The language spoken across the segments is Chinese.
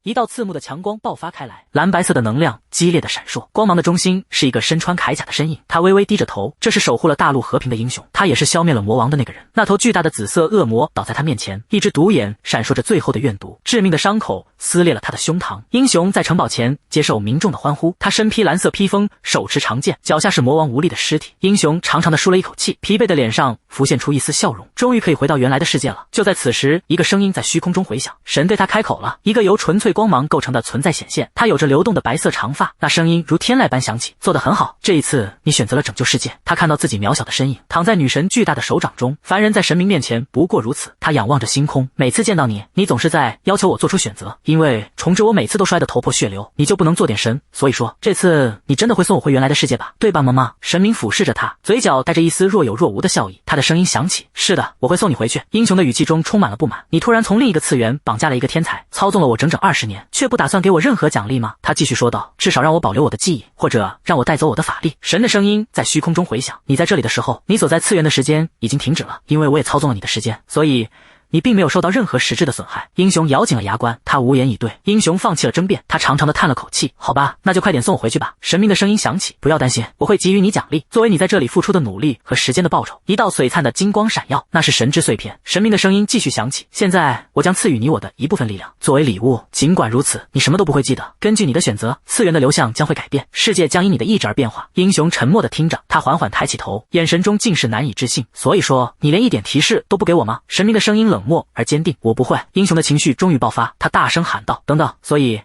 一道刺目的强光爆发开来，蓝白色的能量激烈的闪烁，光芒的中心是一个身穿铠甲的身影，他微微低着头，这是守护了大陆和平的英雄，他也是消灭了魔王的那个人。那头巨大的紫色恶魔倒在他面前，一只独眼闪烁着最后的怨毒，致命的伤口撕裂了他的胸膛。英雄在城堡前接受民众的欢呼，他身披蓝色披风，手持长剑，脚下是魔王无力的尸体。英雄长长的舒了一口气，疲惫的脸上浮现出一丝笑容，终于可以回到原来的世界了。就在此时，一个声音在虚空中回响，神对他开口了，一个由纯粹光芒构成的存在显现，他有着流动的白色长发，那声音如天籁般响起，做得很好，这一次你选择了拯救世界。他看到自己渺小的身影躺在女神巨大的手掌中，凡人在神明面前不过如此。他仰望着星空，每次见到你，你总是在要求我做出选择，因为重置我每次都摔得头破血流，你就不能做点神，所以说这次你真的会送我回原来的世界吧，对吧妈妈？神明俯视着他，嘴角带着一丝若有若无的笑意，他的声音响起，是的，我会送你回去。英雄的语气中充满了不满，你突然从另一个次元绑架了一个天才，操纵了我整整20年，却不打算给我任何奖励吗？他继续说道，至少让我保留我的记忆，或者让我带走我的法力。神的声音在虚空中回响，你在这里的时候，你所在次元的时间已经停止了，因为我也操纵了你的时间，所以你并没有受到任何实质的损害。英雄咬紧了牙关，他无言以对。英雄放弃了争辩，他长长的叹了口气，好吧，那就快点送我回去吧。神明的声音响起，不要担心，我会给予你奖励，作为你在这里付出的努力和时间的报酬。一道璀璨的金光闪耀，那是神之碎片。神明的声音继续响起，现在我将赐予你我的一部分力量，作为礼物。尽管如此，你什么都不会记得，根据你的选择，次元的流向将会改变，世界将因你的意志而变化。英雄沉默地听着，他缓缓抬起头，眼神中尽是难以置信。所以说，你连一点提示都不给我吗？神明的声音冷漠而坚定，我不会。英雄的情绪终于爆发，他大声喊道，等等，所以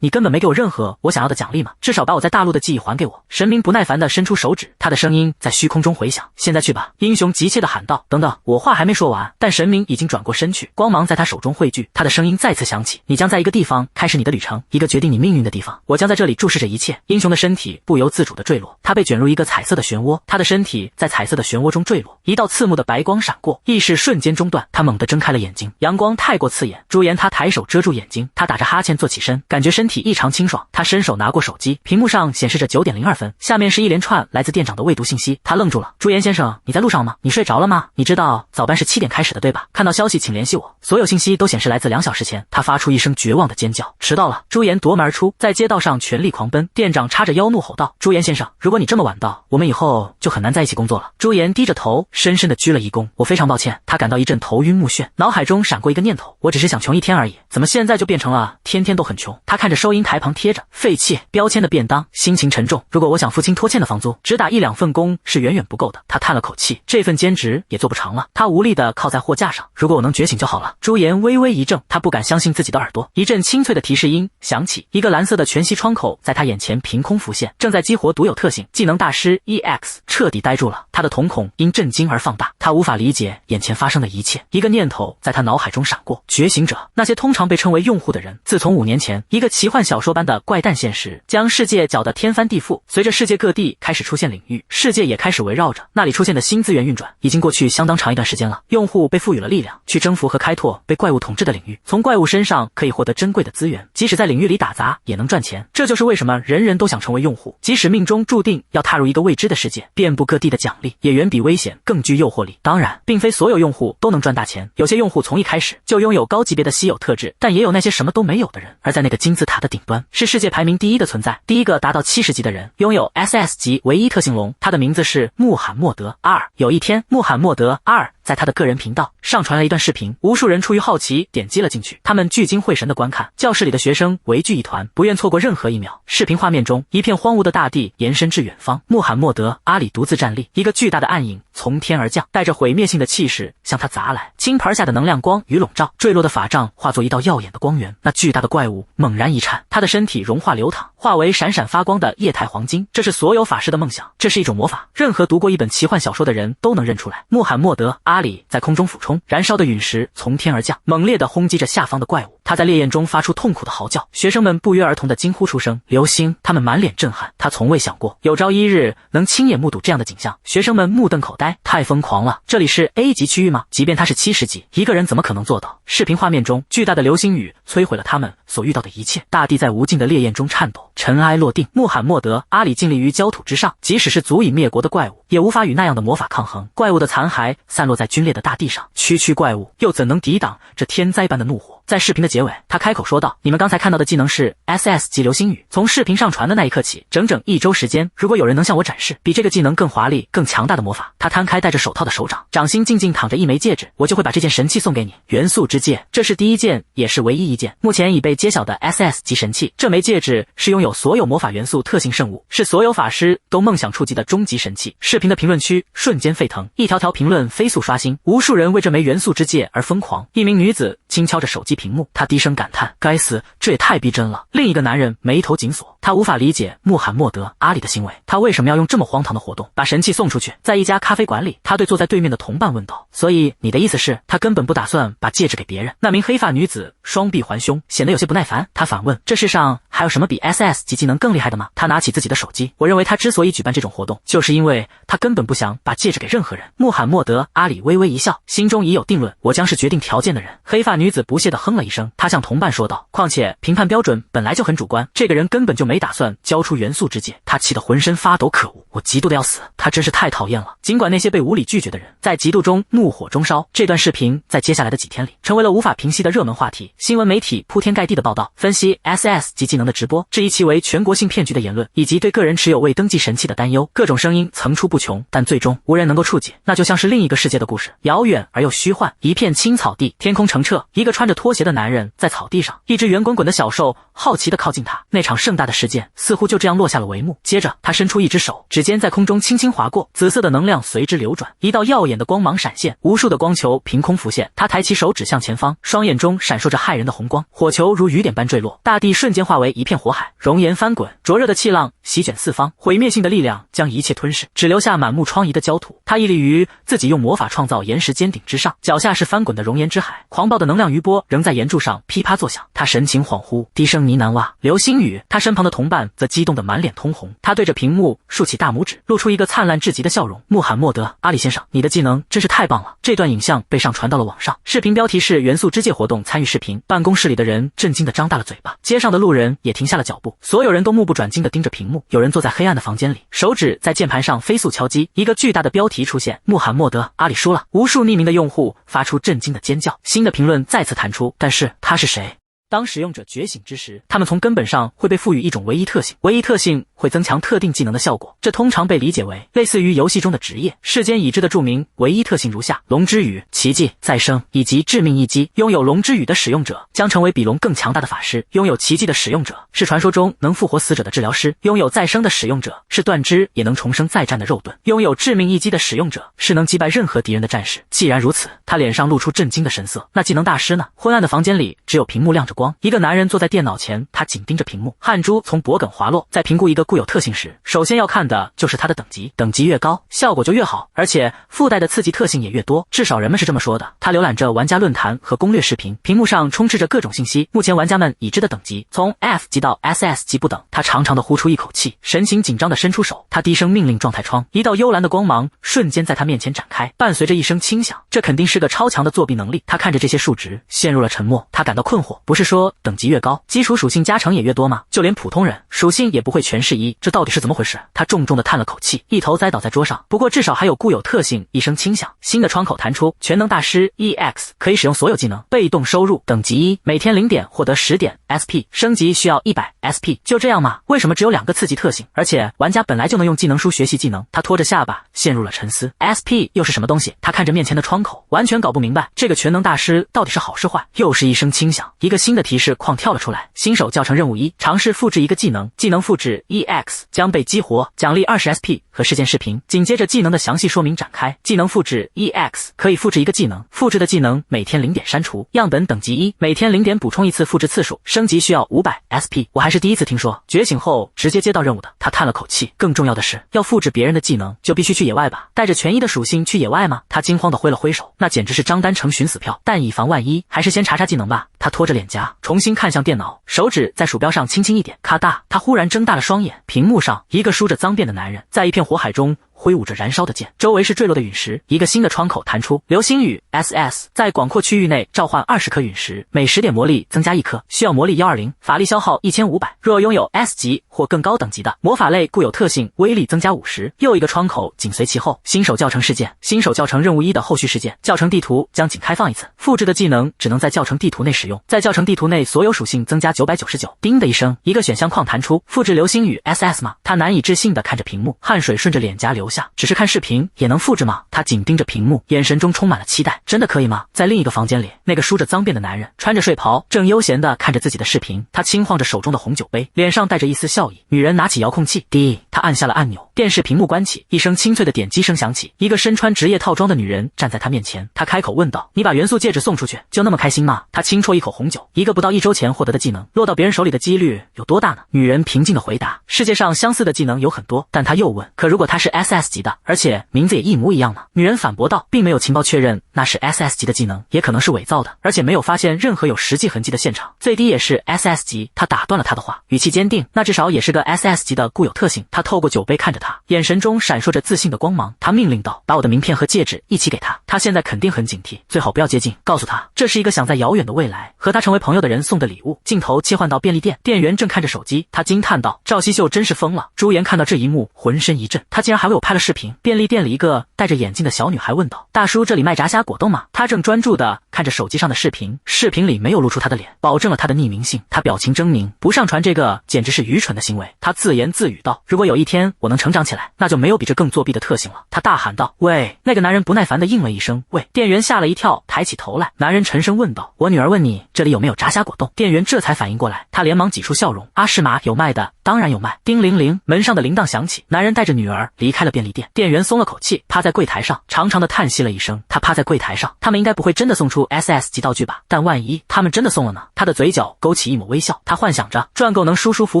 你根本没给我任何我想要的奖励吗？至少把我在大陆的记忆还给我。神明不耐烦地伸出手指，他的声音在虚空中回响，现在去吧。英雄急切地喊道，等等，我话还没说完，但神明已经转过身去，光芒在他手中汇聚，他的声音再次响起，你将在一个地方开始你的旅程，一个决定你命运的地方，我将在这里注视着一切。英雄的身体不由自主地坠落，他被卷入一个彩色的漩涡，他的身体在彩色的漩涡中坠落，一道刺目的白光闪过，意识瞬间中断，他猛地睁开了眼睛，阳光太过刺眼，朱颜他抬手遮住眼睛，他打着哈欠坐起身，感觉身体异常清爽，他伸手拿过手机，屏幕上显示着9点02分，下面是一连串来自店长的未读信息，他愣住了。朱颜先生，你在路上吗？你睡着了吗？你知道早班是7点开始的对吧？看到消息请联系我。所有信息都显示来自2小时前。他发出一声绝望的尖叫，迟到了。朱颜夺门而出，在街道上全力狂奔。店长叉着腰怒吼道，朱颜先生，如果你这么晚到，我们以后就很难在一起工作了。朱颜低着头深深地鞠了一躬，我非常抱歉。他感到一阵头晕目眩，脑海中闪过一个念头，我只是想穷一天而已，怎么现在就变成了天天都很穷。他看着收银台旁贴着废弃标签的便当，心情沉重。如果我想付清拖欠的房租，只打1-2份工是远远不够的。他叹了口气，这份兼职也做不长了。他无力地靠在货架上，如果我能觉醒就好了。朱颜微微一怔，他不敢相信自己的耳朵，一阵清脆的提示音响起，一个蓝色的全息窗口在他眼前凭空浮现，正在激活独有特性技能大师 EX。 彻底呆住了，他的瞳孔因震惊而放大，他无法理解眼前发生的一切。一个念头在他脑海中闪过，觉醒者，那些通常被称为用户的人，自从5年前一个奇幻小说般的怪诞现实将世界搅得天翻地覆，随着世界各地开始出现领域，世界也开始围绕着那里出现的新资源运转。已经过去相当长一段时间了，用户被赋予了力量，去征服和开拓被怪物统治的领域，从怪物身上可以获得珍贵的资源，即使在领域里打杂也能赚钱。这就是为什么人人都想成为用户，即使命中注定要踏入一个未知的世界，遍布各地的奖励也远比危险更具诱惑力。当然，并非所有用户都能赚大钱，有些用户从一开始就拥有高级别的稀有特质，但也有那些什么都没有的人。而在那个金字塔的顶端，是世界排名第1的存在，第一个达到70级的人，拥有 SS 级唯一特性龙，他的名字是穆罕默德·阿尔。有一天，穆罕默德·阿尔在他的个人频道上传了一段视频，无数人出于好奇点击了进去，他们聚精会神地观看，教室里的学生围聚一团，不愿错过任何一秒。视频画面中，一片荒芜的大地延伸至远方，穆罕默德·阿里独自站立，一个巨大的暗影从天而降，带着毁灭性的气势向他砸来，金盘下的能量光与笼罩，坠落的法杖化作一道耀眼的光源。那巨大的怪物猛然一颤，他的身体融化流淌，化为闪闪发光的液态黄金。这是所有法师的梦想，这是一种魔法，任何读过一本奇幻小说的人都能认出来。穆罕默德·阿里在空中俯冲，燃烧的陨石从天而降，猛烈地轰击着下方的怪物。他在烈焰中发出痛苦的嚎叫，学生们不约而同地惊呼出声。流星，他们满脸震撼，他从未想过有朝一日能亲眼目睹这样的景象。学生们目瞪口呆，太疯狂了！这里是 A 级区域吗？即便他是70级，一个人怎么可能做到？视频画面中，巨大的流星雨摧毁了他们所遇到的一切，大地在无尽的烈焰中颤抖，尘埃落定。穆罕默德·阿里静立于焦土之上，即使是足以灭国的怪物，也无法与那样的魔法抗衡。怪物的残骸散落在皲裂的大地上，区区怪物又怎能抵挡这天灾般的怒火？在视频的结尾，他开口说道：“你们刚才看到的技能是 SS 级流星雨。从视频上传的那一刻起，整整1周时间，如果有人能向我展示比这个技能更华丽、更强大的魔法，他摊开戴着手套的手掌，掌心静静躺着一枚戒指，我就会把这件神器送给你。元素之戒，这是第一件，也是唯一一件目前已被揭晓的 SS 级神器。这枚戒指是拥有所有魔法元素特性圣物，是所有法师都梦想触及的终极神器。”视频的评论区瞬间沸腾，一条条评论飞速刷新，无数人为这枚元素之戒而疯狂。一名女子轻敲着手机屏幕，她低声感叹：“该死，这也太逼真了。”另一个男人眉头紧锁，他无法理解穆罕默德·阿里的行为，他为什么要用这么荒唐的活动把神器送出去？在一家咖啡馆里，他对坐在对面的同伴问道：“所以你的意思是，他根本不打算把戒指给别人？”那名黑发女子双臂环胸，显得有些不耐烦，她反问：“这世上还有什么比 SS 级技能更厉害的吗？”他拿起自己的手机，我认为他之所以举办这种活动，就是因为他根本不想把戒指给任何人。穆罕默德·阿里微微一笑，心中已有定论，我将是决定条件的人。黑发女子不屑地哼了一声，她向同伴说道：“况且评判标准本来就很主观，这个人根本就没打算交出元素之戒。”他气得浑身发抖，可恶，我嫉妒的要死，他真是太讨厌了。尽管那些被无理拒绝的人在嫉妒中怒火中烧，这段视频在接下来的几天里成为了无法平息的热门话题。新闻媒体铺天盖地的报道，分析 SS 级技能的直播，质疑其为全国性骗局的言论，以及对个人持有未登记神器的担忧。各种声音层出不穷，但最终无人能够触解。那就像是另一个世界的故事，遥远而又虚幻。一片青草地，天空澄澈，一个穿着拖鞋的男人在草地上，一只圆滚滚的小兽好奇地靠近他。那场盛大的事件似乎就这样落下了帷幕。接着他伸出一只手，指尖在空中轻轻划过，紫色的能量随之流转，一道耀眼的光芒闪现，无数的光球凭空浮现。他抬起手指向前方，双眼中闪烁着骇人的红光，火球如雨点般坠落，大地瞬间化为一片火海，熔岩翻滚，灼热的气浪席卷四方，毁灭性的力量将一切吞噬，只留下满目疮痍的焦土。他屹立于自己用魔法创造岩石尖顶之上，脚下是翻滚的熔岩之海，狂暴的能量余波仍在岩柱上噼啪作响。他神情恍惚，低声呢喃：“哇，流星雨！”他身旁的同伴则激动得满脸通红，他对着屏幕竖起大拇指，露出一个灿烂至极的笑容。穆罕默德·阿里先生，你的技能真是太棒了！这段影像被上传到了网上，视频标题是元素之戒活动参与视频。办公室里的人震惊地张大了嘴巴，街上的路人也停下了脚步，所有人都目不转睛地盯着屏幕。有人坐在黑暗的房间里，手指在键盘上飞速敲击，一个巨大的标题出现：穆罕默德·阿里输了。无数匿名的用户发出震惊的尖叫，新的评论再次弹出，但是他是谁？当使用者觉醒之时，他们从根本上会被赋予一种唯一特性，唯一特性会增强特定技能的效果，这通常被理解为类似于游戏中的职业。世间已知的著名唯一特性如下：龙之羽、奇迹、再生以及致命一击。拥有龙之羽的使用者将成为比龙更强大的法师，拥有奇迹的使用者是传说中能复活死者的治疗师，拥有再生的使用者是断肢也能重生再战的肉盾，拥有致命一击的使用者是能击败任何敌人的战士。既然如此，他脸上露出震惊的神色。那技能大师呢？昏暗的房间里只有屏幕亮着光，一个男人坐在电脑前，他紧盯着屏幕，汗珠从脖梗滑落。在评估一个固有特性时，首先要看的就是它的等级，等级越高，效果就越好，而且附带的刺激特性也越多，至少人们是这么说的。他浏览着玩家论坛和攻略视频，屏幕上充斥着各种信息，目前玩家们已知的等级从 F 级到 SS 级不等。他长长的呼出一口气，神情紧张的伸出手，他低声命令状态窗，一道幽蓝的光芒瞬间在他面前展开，伴随着一声轻响，这肯定是个超强的作弊能力。他看着这些数值，陷入了沉默，他感到困惑，不是说等级越高，基础属性加成也越多吗？就连普通人属性也不会全是一，这到底是怎么回事？他重重地叹了口气，一头栽倒在桌上。不过至少还有固有特性。一声轻响，新的窗口弹出，全能大师 EX 可以使用所有技能，被动收入等级1，每天0点获得10点 SP， 升级需要100 SP。就这样吗？为什么只有2个刺激特性？而且玩家本来就能用技能书学习技能。他拖着下巴陷入了沉思。 SP 又是什么东西？他看着面前的窗口，完全搞不明白这个全能大师到底是好是坏。又是一声轻响，一个新的提示框跳了出来，新手教程任务1，尝试复制一个技能，技能复制 EX 将被激活，奖励20 SP 和事件视频。紧接着技能的详细说明展开，技能复制 EX 可以复制一个技能，复制的技能每天0点删除，样本等级1，每天0点补充一次复制次数，升级需要500 SP。我还是第一次听说觉醒后直接接到任务的。他叹了口气，更重要的是要复制别人的技能就必须去野外吧？带着权益的属性去野外吗？他惊慌地挥了挥手，那简直是张丹成寻死票，但以防万一，还是先查查技能吧。他拖着脸颊重新看向电脑，手指在鼠标上轻轻一点，咔嗒，他忽然睁大了双眼，屏幕上一个梳着脏辫的男人在一片火海中挥舞着燃烧的剑，周围是坠落的陨石。一个新的窗口弹出，流星雨 SS 在广阔区域内召唤20颗陨石，每10点魔力增加1颗，需要魔力120，法力消耗1500。若拥有 S 级或更高等级的魔法类固有特性，威力增加50。又一个窗口紧随其后，新手教程事件，新手教程任务1的后续事件，教程地图将仅开放一次，复制的技能只能在教程地图内使用，在教程地图内所有属性增加999。叮的一声，一个选项框弹出，复制流星雨 SS 吗？他难以置信地看着屏幕，汗水顺着脸颊流下。只是看视频也能复制吗？他紧盯着屏幕，眼神中充满了期待。真的可以吗？在另一个房间里，那个梳着脏辫的男人穿着睡袍，正悠闲地看着自己的视频。他轻晃着手中的红酒杯，脸上带着一丝笑意。女人拿起遥控器，滴，他按下了按钮，电视屏幕关起，一声清脆的点击声响起。一个身穿职业套装的女人站在他面前，他开口问道：“你把元素戒指送出去，就那么开心吗？”他轻啜一口红酒，一个不到1周前获得的技能，落到别人手里的几率有多大呢？女人平静地回答：“世界上相似的技能有很多。”但他又问：“可如果他是 SS 级的，而且名字也一模一样呢？”女人反驳道：“并没有情报确认那是 SS 级的技能，也可能是伪造的，而且没有发现任何有实际痕迹的现场，最低也是 SS 级。”他打断了他的话，语气坚定：“那至少也是个 SS 级的固有特性。”他透过酒杯看着他，眼神中闪烁着自信的光芒。他命令道：“把我的名片和戒指一起给他。”他现在肯定很警惕，最好不要接近，告诉他这是一个想在遥远的未来和他成为朋友的人送的礼物。镜头切换到便利店，店员正看着手机，他惊叹道：“赵熙秀真是疯了。”朱颜看到这一幕，浑身一震，他竟然还为我拍了视频。便利店里一个戴着眼镜的小女孩问道：“大叔，这里卖炸虾果冻吗？”他正专注地看着手机上的视频，视频里没有露出他的脸，保证了他的匿名性。他表情狰狞，不上传这个简直是愚蠢的行为。他自言自语道：“如果有一天我能成长起来，那就没有比这更作弊的特性了。”他大喊道：“喂！”那个男人不耐烦地应了一声：“喂！”店员吓了一跳，抬起头来。男人沉声问道：“我女儿问你这里有没有炸虾果冻？”店员这才反应过来，他连忙挤出笑容：“阿诗玛，有卖的，当然有卖。”叮铃铃，门上的铃铛响起，男人带着女儿离开了便利店。店员松了口气，趴在柜台上长长的叹息了一声。他趴在柜台上，他们应该不会真的送出 SS 级道具吧？但万一他们真的送了呢？他的嘴角勾起一抹微笑，他幻想着赚够能舒舒服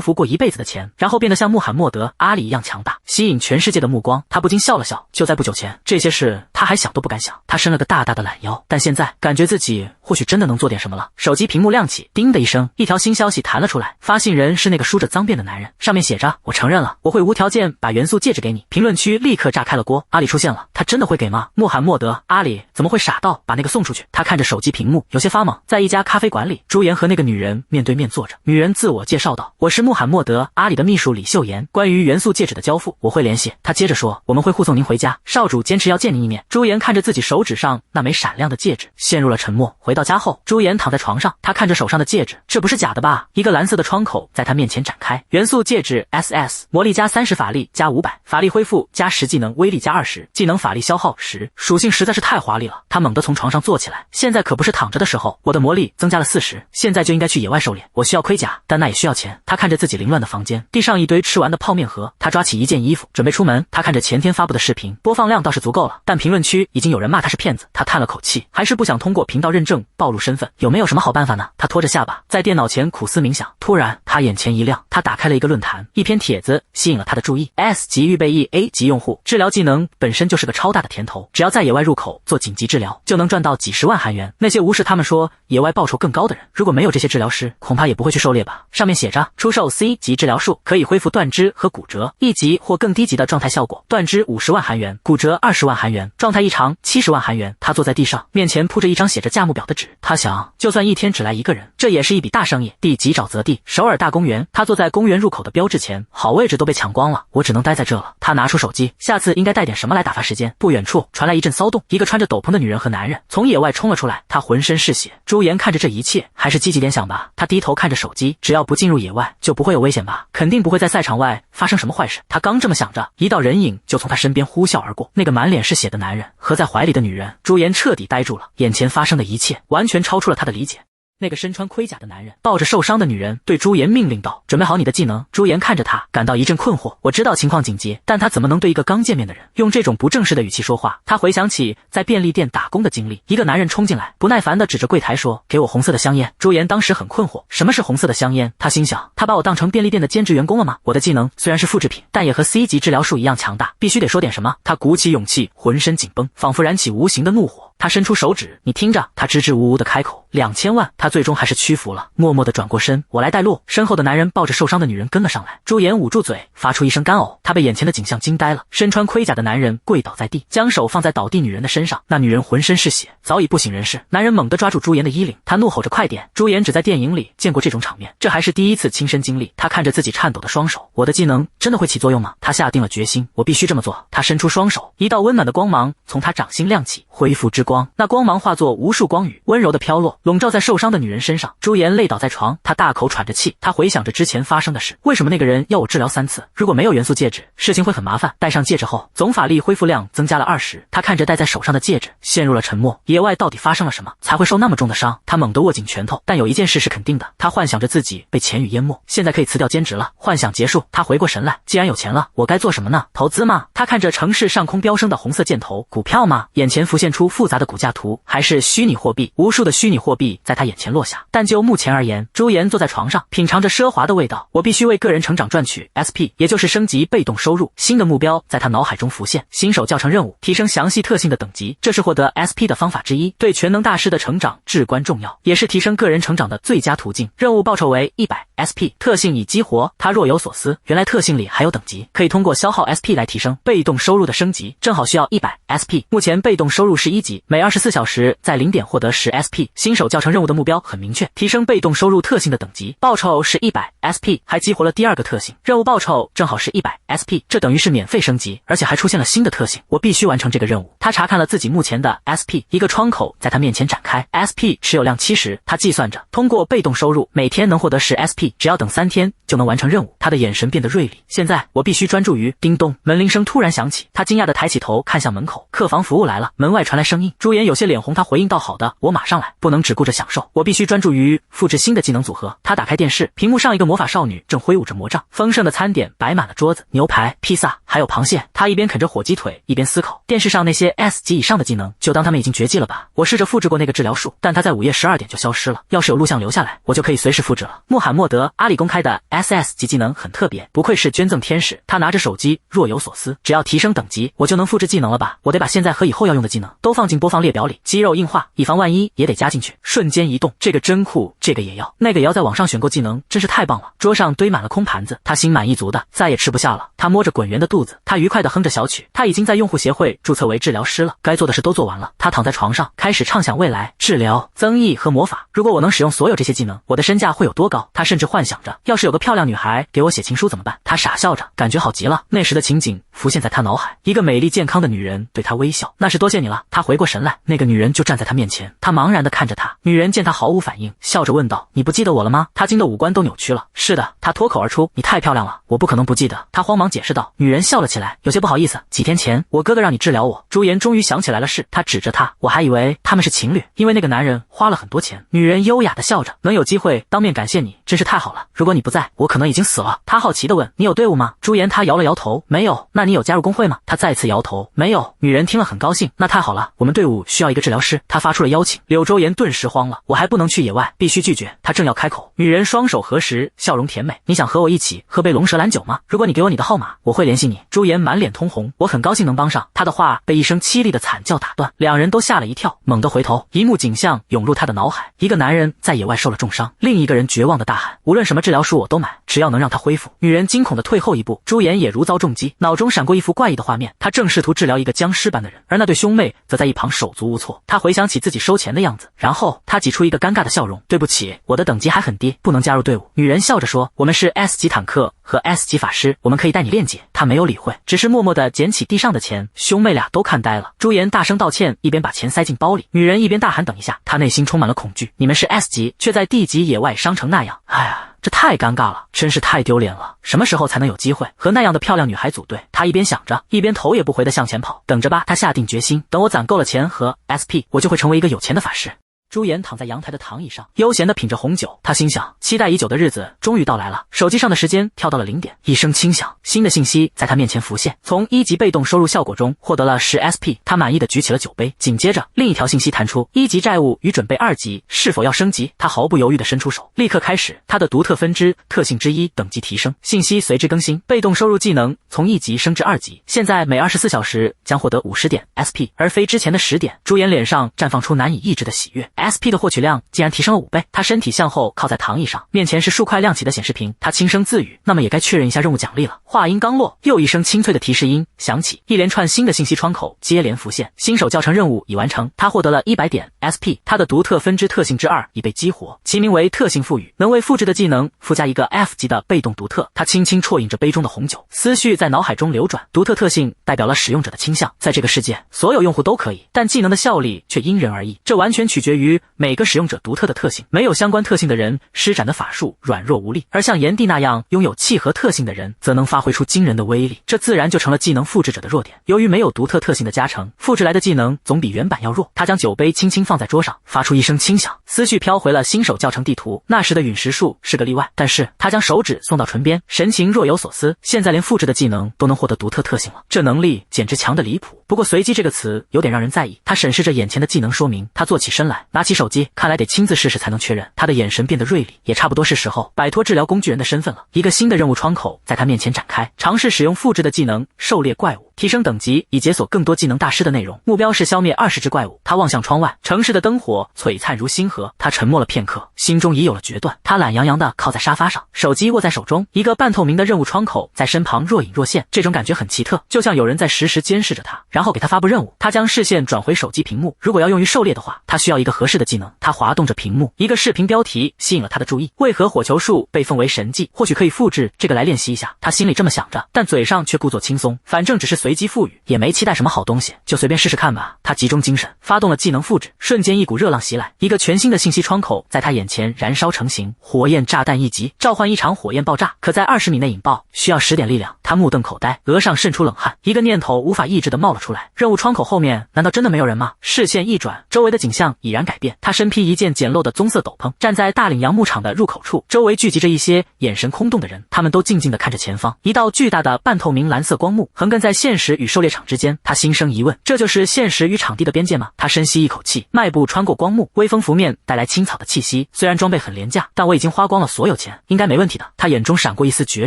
服过一辈子的钱，然后变得像穆罕默德·阿里一样强大，吸引全世界的目光。他不禁笑了笑。就在不久前，这些事他还想都不敢想。他伸了个大大的懒腰，但现在感觉自己或许真的能做点什么了。手机屏幕亮起，叮的一声，一条新消息弹了出来，发信人是那个梳着脏辫的男人，上面写着：“我承认了，我会无条件把元素戒指给你。”评论区立刻炸开了锅。阿里出现了，他真的会给吗？穆罕默德·阿里怎么会傻到把那个送出去？他看着手机屏幕，有些发懵。在一家咖啡馆里，朱颜和那个女人面对面坐着。女人自我介绍道：“我是穆罕默德·阿里的秘书李秀妍，关于元素戒指的交付，我会联系。”他接着说：“我们会护送您回家，少主坚持要见您一面。”朱颜看着自己手指上那枚闪亮的戒指，陷入了沉默。回到家后，朱颜躺在床上，他看着手上的戒指，这不是假的吧？一个蓝色的窗口在他面前展开，元素戒指 SS， 魔力加30，法力加500，法力恢复加10，技能威力加20，技能法力消耗10，属性实在是太华丽了。他猛地从床上坐起来，现在可不是躺着的时候，我的魔力增加了40，现在就应该去野外狩猎，我需要盔甲，但那也需要钱。他看着自己凌乱的房间，地上一堆吃完的泡面盒，他抓起一件衣服准备出门。他看着前天发布的视频，播放量倒是足够了，但评论区已经有人骂他是骗子。他叹了口气，还是不想通过频道认证暴露身份。有没有什么好办法呢？他拖着下巴在电脑前苦思冥想，突然他眼前一亮，他打开了一个论坛，一篇帖子吸引了他的注意。S 级预备役 A 级用户，治疗技能本身就是个超大的甜头，只要在野外入口做紧急治疗，就能赚到几十万韩元。那些无视他们说野外报酬更高的人，如果没有这些治疗师，恐怕也不会去狩猎吧。上面写着出售 C 级治疗术，可以恢复断肢和骨折，1级或更低级的状态效果，断肢50万韩元，骨折20万韩元，状态异常70万韩元。他坐在地上，面前铺着一张写着价目表的纸。他想，就算一天只来一个人，这也是一笔大生意。地级沼泽地，首尔大公园。他坐在公园入口的标志前，好位置都被抢光了，我只能待在这了。他拿出手机，下次应该带点什么来打发时间。不远处传来一阵骚动，一个穿着斗篷的女人和男人从野外冲了出来，他浑身是血。朱颜看着这一切，还是积极点想吧。他低头看着手机，只要不进入野外，就不会有危险吧？肯定不会在赛场外发生什么坏事。他刚这么想着，一道人影就从他身边呼啸而过，那个满脸是血的男人和在怀里的女人。朱颜彻底呆住了，眼前发生的一切完全超出了他的理解。那个身穿盔甲的男人抱着受伤的女人，对朱颜命令道：“准备好你的技能。”朱颜看着他，感到一阵困惑。我知道情况紧急，但他怎么能对一个刚见面的人用这种不正式的语气说话？他回想起在便利店打工的经历，一个男人冲进来，不耐烦地指着柜台说：“给我红色的香烟。”朱颜当时很困惑，什么是红色的香烟？他心想，他把我当成便利店的兼职员工了吗？我的技能虽然是复制品，但也和 C 级治疗术一样强大，必须得说点什么。他鼓起勇气，浑身紧绷，仿佛燃起无形的怒火。他伸出手指，你听着，他支支吾吾的开口，2000万，他最终还是屈服了，默默的转过身，我来带路。身后的男人抱着受伤的女人跟了上来，朱颜捂住嘴，发出一声干呕，他被眼前的景象惊呆了。身穿盔甲的男人跪倒在地，将手放在倒地女人的身上，那女人浑身是血，早已不省人事。男人猛地抓住朱颜的衣领，他怒吼着快点。朱颜只在电影里见过这种场面，这还是第一次亲身经历。他看着自己颤抖的双手，我的技能真的会起作用吗？他下定了决心，我必须这么做。他伸出双手，一道温暖的光芒从他掌心亮起，恢复之光。那光芒化作无数光雨，温柔的飘落，笼罩在受伤的女人身上。朱颜累倒在床，她大口喘着气，她回想着之前发生的事。为什么那个人要我治疗3次？如果没有元素戒指，事情会很麻烦。戴上戒指后，总法力恢复量增加了20。他看着戴在手上的戒指，陷入了沉默。野外到底发生了什么，才会受那么重的伤？他猛地握紧拳头，但有一件事是肯定的，他幻想着自己被钱雨淹没，现在可以辞掉兼职了。幻想结束，他回过神来，既然有钱了，我该做什么呢？投资吗？他看着城市上空飙升的红色箭头，股票吗？眼前浮现出复杂的股价图，还是虚拟货币？无数的虚拟货币在他眼前落下。但就目前而言，朱颜坐在床上，品尝着奢华的味道。我必须为个人成长赚取 SP， 也就是升级被动收入。新的目标在他脑海中浮现，新手教程任务，提升详细特性的等级，这是获得 SP 的方法之一，对全能大师的成长至关重要，也是提升个人成长的最佳途径。任务报酬为100 SP， 特性已激活。他若有所思，原来特性里还有等级，可以通过消耗 SP 来提升。被动收入的升级正好需要100 SP， 目前被动收入是1级，每24小时在0点获得10 SP。新手教程任务的目标很明确，提升被动收入特性的等级，报酬是100 SP， 还激活了第2个特性，任务报酬正好是100 SP， 这等于是免费升级，而且还出现了新的特性，我必须完成这个任务。他查看了自己目前的 SP， 一个窗口在他面前展开， SP 持有量70，他计算着，通过被动收入每天能获得10 SP， 只要等3天就能完成任务。他的眼神变得锐利，现在我必须专注于。叮咚，门铃声突然响起，他惊讶地抬起头看向门口，客房服务来了。门外传来声音，朱颜有些脸红，他回应道好的，我马上来，不能只顾着享受，我必须专注于复制新的技能组合。他打开电视，屏幕上一个魔法少女正挥舞着魔杖，丰盛的餐点摆满了桌子，牛排、披萨还有螃蟹。他一边啃着火鸡腿，一边思考，电视上那些 S 级以上的技能就当他们已经绝迹了吧。我试着复制过那个治疗术，但它在午夜12点就消失了，要是有录像留下来，我就可以随时复制了。穆罕默德·阿里公开的 SS 级技能很特别，不愧是捐赠天使。他拿着手机若有所思，只要提升等级，我就能复制技能了吧。我得把现在和以后要用的技能都放进播放列表里，肌肉硬化，以防万一也得加进去。瞬间移动，这个真酷，这个也要，那个也要，在网上选购技能真是太棒了。桌上堆满了空盘子，他心满意足的再也吃不下了。他摸着滚圆的肚子，他愉快地哼着小曲。他已经在用户协会注册为治疗师了，该做的事都做完了。他躺在床上，开始畅想未来、治疗、增益和魔法。如果我能使用所有这些技能，我的身价会有多高？他甚至幻想着，要是有个漂亮女孩给我写情书怎么办？他傻笑着，感觉好极了。那时的情景浮现在他脑海，一个美丽健康的女人对他微笑，那是多谢你了。他回过神来，那个女人就站在他面前，他茫然地看着他。女人见他毫无反应，笑着问道，你不记得我了吗？他惊得五官都扭曲了。是的，他脱口而出，你太漂亮了，我不可能不记得。他慌忙解释道。女人笑了起来，有些不好意思，几天前我哥哥让你治疗我。朱颜终于想起来了事，他指着他，我还以为他们是情侣，因为那个男人花了很多钱。女人优雅地笑着，能有机会当面感谢你真是太好了，如果你不在，我可能已经死了。他好奇地问，你有队伍吗？朱颜他摇了摇头，没有。那你有加入工会吗？他再次摇头，没有。女人听了很高兴，那太好了，我们队伍需要一个治疗师。他发出了邀请。柳周颜顿时慌了，我还不能去野外，必须拒绝。他正要开口，女人双手合十，笑容甜美，你想和我一起喝杯龙舌兰酒吗？如果你给我你的号码，我会联系你。朱颜满脸通红，我很高兴能帮上。他的话被一声凄厉的惨叫打断，两人都吓了一跳，猛地回头，一幕景象涌入他的脑海，一个男人在野外受了重伤，另一个人绝望的大喊，无论什么治疗术我都买，只要能让他恢复。女人惊恐的退后一步，朱颜也如遭重击，脑中闪过一幅怪异的画面，他正试图治疗一个僵尸般的人，而那对兄妹则在一旁手足无措。他回想起自己收钱的样子，然后他挤出一个尴尬的笑容，对不起，我的等级还很低，不能加入队伍。女人笑着说，我们是 S 级坦克和 S 级法师，我们可以带你练姐。他没有理会，只是默默地捡起地上的钱，兄妹俩都看呆了。朱颜大声道歉，一边把钱塞进包里，女人一边大喊等一下，她内心充满了恐惧，你们是 S 级，却在 D 级野外伤成那样，哎呀，这太尴尬了，真是太丢脸了，什么时候才能有机会和那样的漂亮女孩组队？他一边想着，一边头也不回地向前跑，等着吧，他下定决心，等我攒够了钱和 SP， 我就会成为一个有钱的法师。朱颜躺在阳台的躺椅上，悠闲地品着红酒。他心想，期待已久的日子终于到来了。手机上的时间跳到了0点，一声轻响，新的信息在他面前浮现。从1级被动收入效果中获得了10 SP， 他满意地举起了酒杯。紧接着，另一条信息弹出：1级债务已准备2级，是否要升级？他毫不犹豫地伸出手，立刻开始他的独特分支特性之一等级提升。信息随之更新，被动收入技能从1级升至2级，现在每24小时将获得50点 SP， 而非之前的10点。朱颜脸上绽放出难以抑制的喜悦。SP 的获取量竟然提升了5倍。他身体向后靠在躺椅上，面前是数块亮起的显示屏。他轻声自语：“那么也该确认一下任务奖励了。”话音刚落，又一声清脆的提示音响起，一连串新的信息窗口接连浮现。新手教程任务已完成，他获得了100点 SP。他的独特分支特性之2已被激活，其名为特性赋予，能为复制的技能附加一个 F 级的被动独特。他轻轻啜饮着杯中的红酒，思绪在脑海中流转。独特特性代表了使用者的倾向，在这个世界，所有用户都可以，但技能的效力却因人而异，这完全取决于每个使用者独特的特性。没有相关特性的人施展的法术软弱无力，而像炎帝那样拥有契合特性的人则能发挥出惊人的威力，这自然就成了技能复制者的弱点。由于没有独特特性的加成，复制来的技能总比原版要弱。他将酒杯轻轻放在桌上，发出一声轻响，思绪飘回了新手教程地图。那时的陨石术是个例外，但是他将手指送到唇边，神情若有所思。现在连复制的技能都能获得独特特性了，这能力简直强得离谱。不过随机这个词有点让人在意。他审视着眼前的技能说明，他坐起身来，拿起手机，看来得亲自试试才能确认。他的眼神变得锐利，也差不多是时候摆脱治疗工具人的身份了。一个新的任务窗口在他面前展开，尝试使用复制的技能狩猎怪物，提升等级以解锁更多技能大师的内容，目标是消灭20只怪物。他望向窗外，城市的灯火璀璨如星河。他沉默了片刻，心中已有了决断。他懒洋洋地靠在沙发上，手机握在手中，一个半透明的任务窗口在身旁若隐若现。这种感觉很奇特，就像有人在实时监视着他，然后给他发布任务。他将视线转回手机屏幕，如果要用于狩猎的话，他需要一个合适的技能。他滑动着屏幕，一个视频标题吸引了他的注意：为何火球术被奉为神技？或许可以复制这个来练习一下。他心里这么想着，但嘴上却故作轻松，反正只是随机赋予，也没期待什么好东西，就随便试试看吧。他集中精神，发动了技能复制，瞬间一股热浪袭来，一个全新的信息窗口在他眼前燃烧成型。火焰炸弹1级，召唤一场火焰爆炸，可在20米内引爆，需要10点力量。他目瞪口呆，额上渗出冷汗，一个念头无法抑制地冒了出来：任务窗口后面难道真的没有人吗？视线一转，周围的景象已然改变。他身披一件简陋的棕色斗篷，站在大岭洋牧场的入口处，周围聚集着一些眼神空洞的人，他们都静静地看着前方。一道巨大的半透明蓝色光幕横亘在现实与狩猎场之间。他心生疑问，这就是现实与场地的边界吗？他深吸一口气，迈步穿过光幕，微风拂面带来青草的气息。虽然装备很廉价，但我已经花光了所有钱，应该没问题的。他眼中闪过一丝决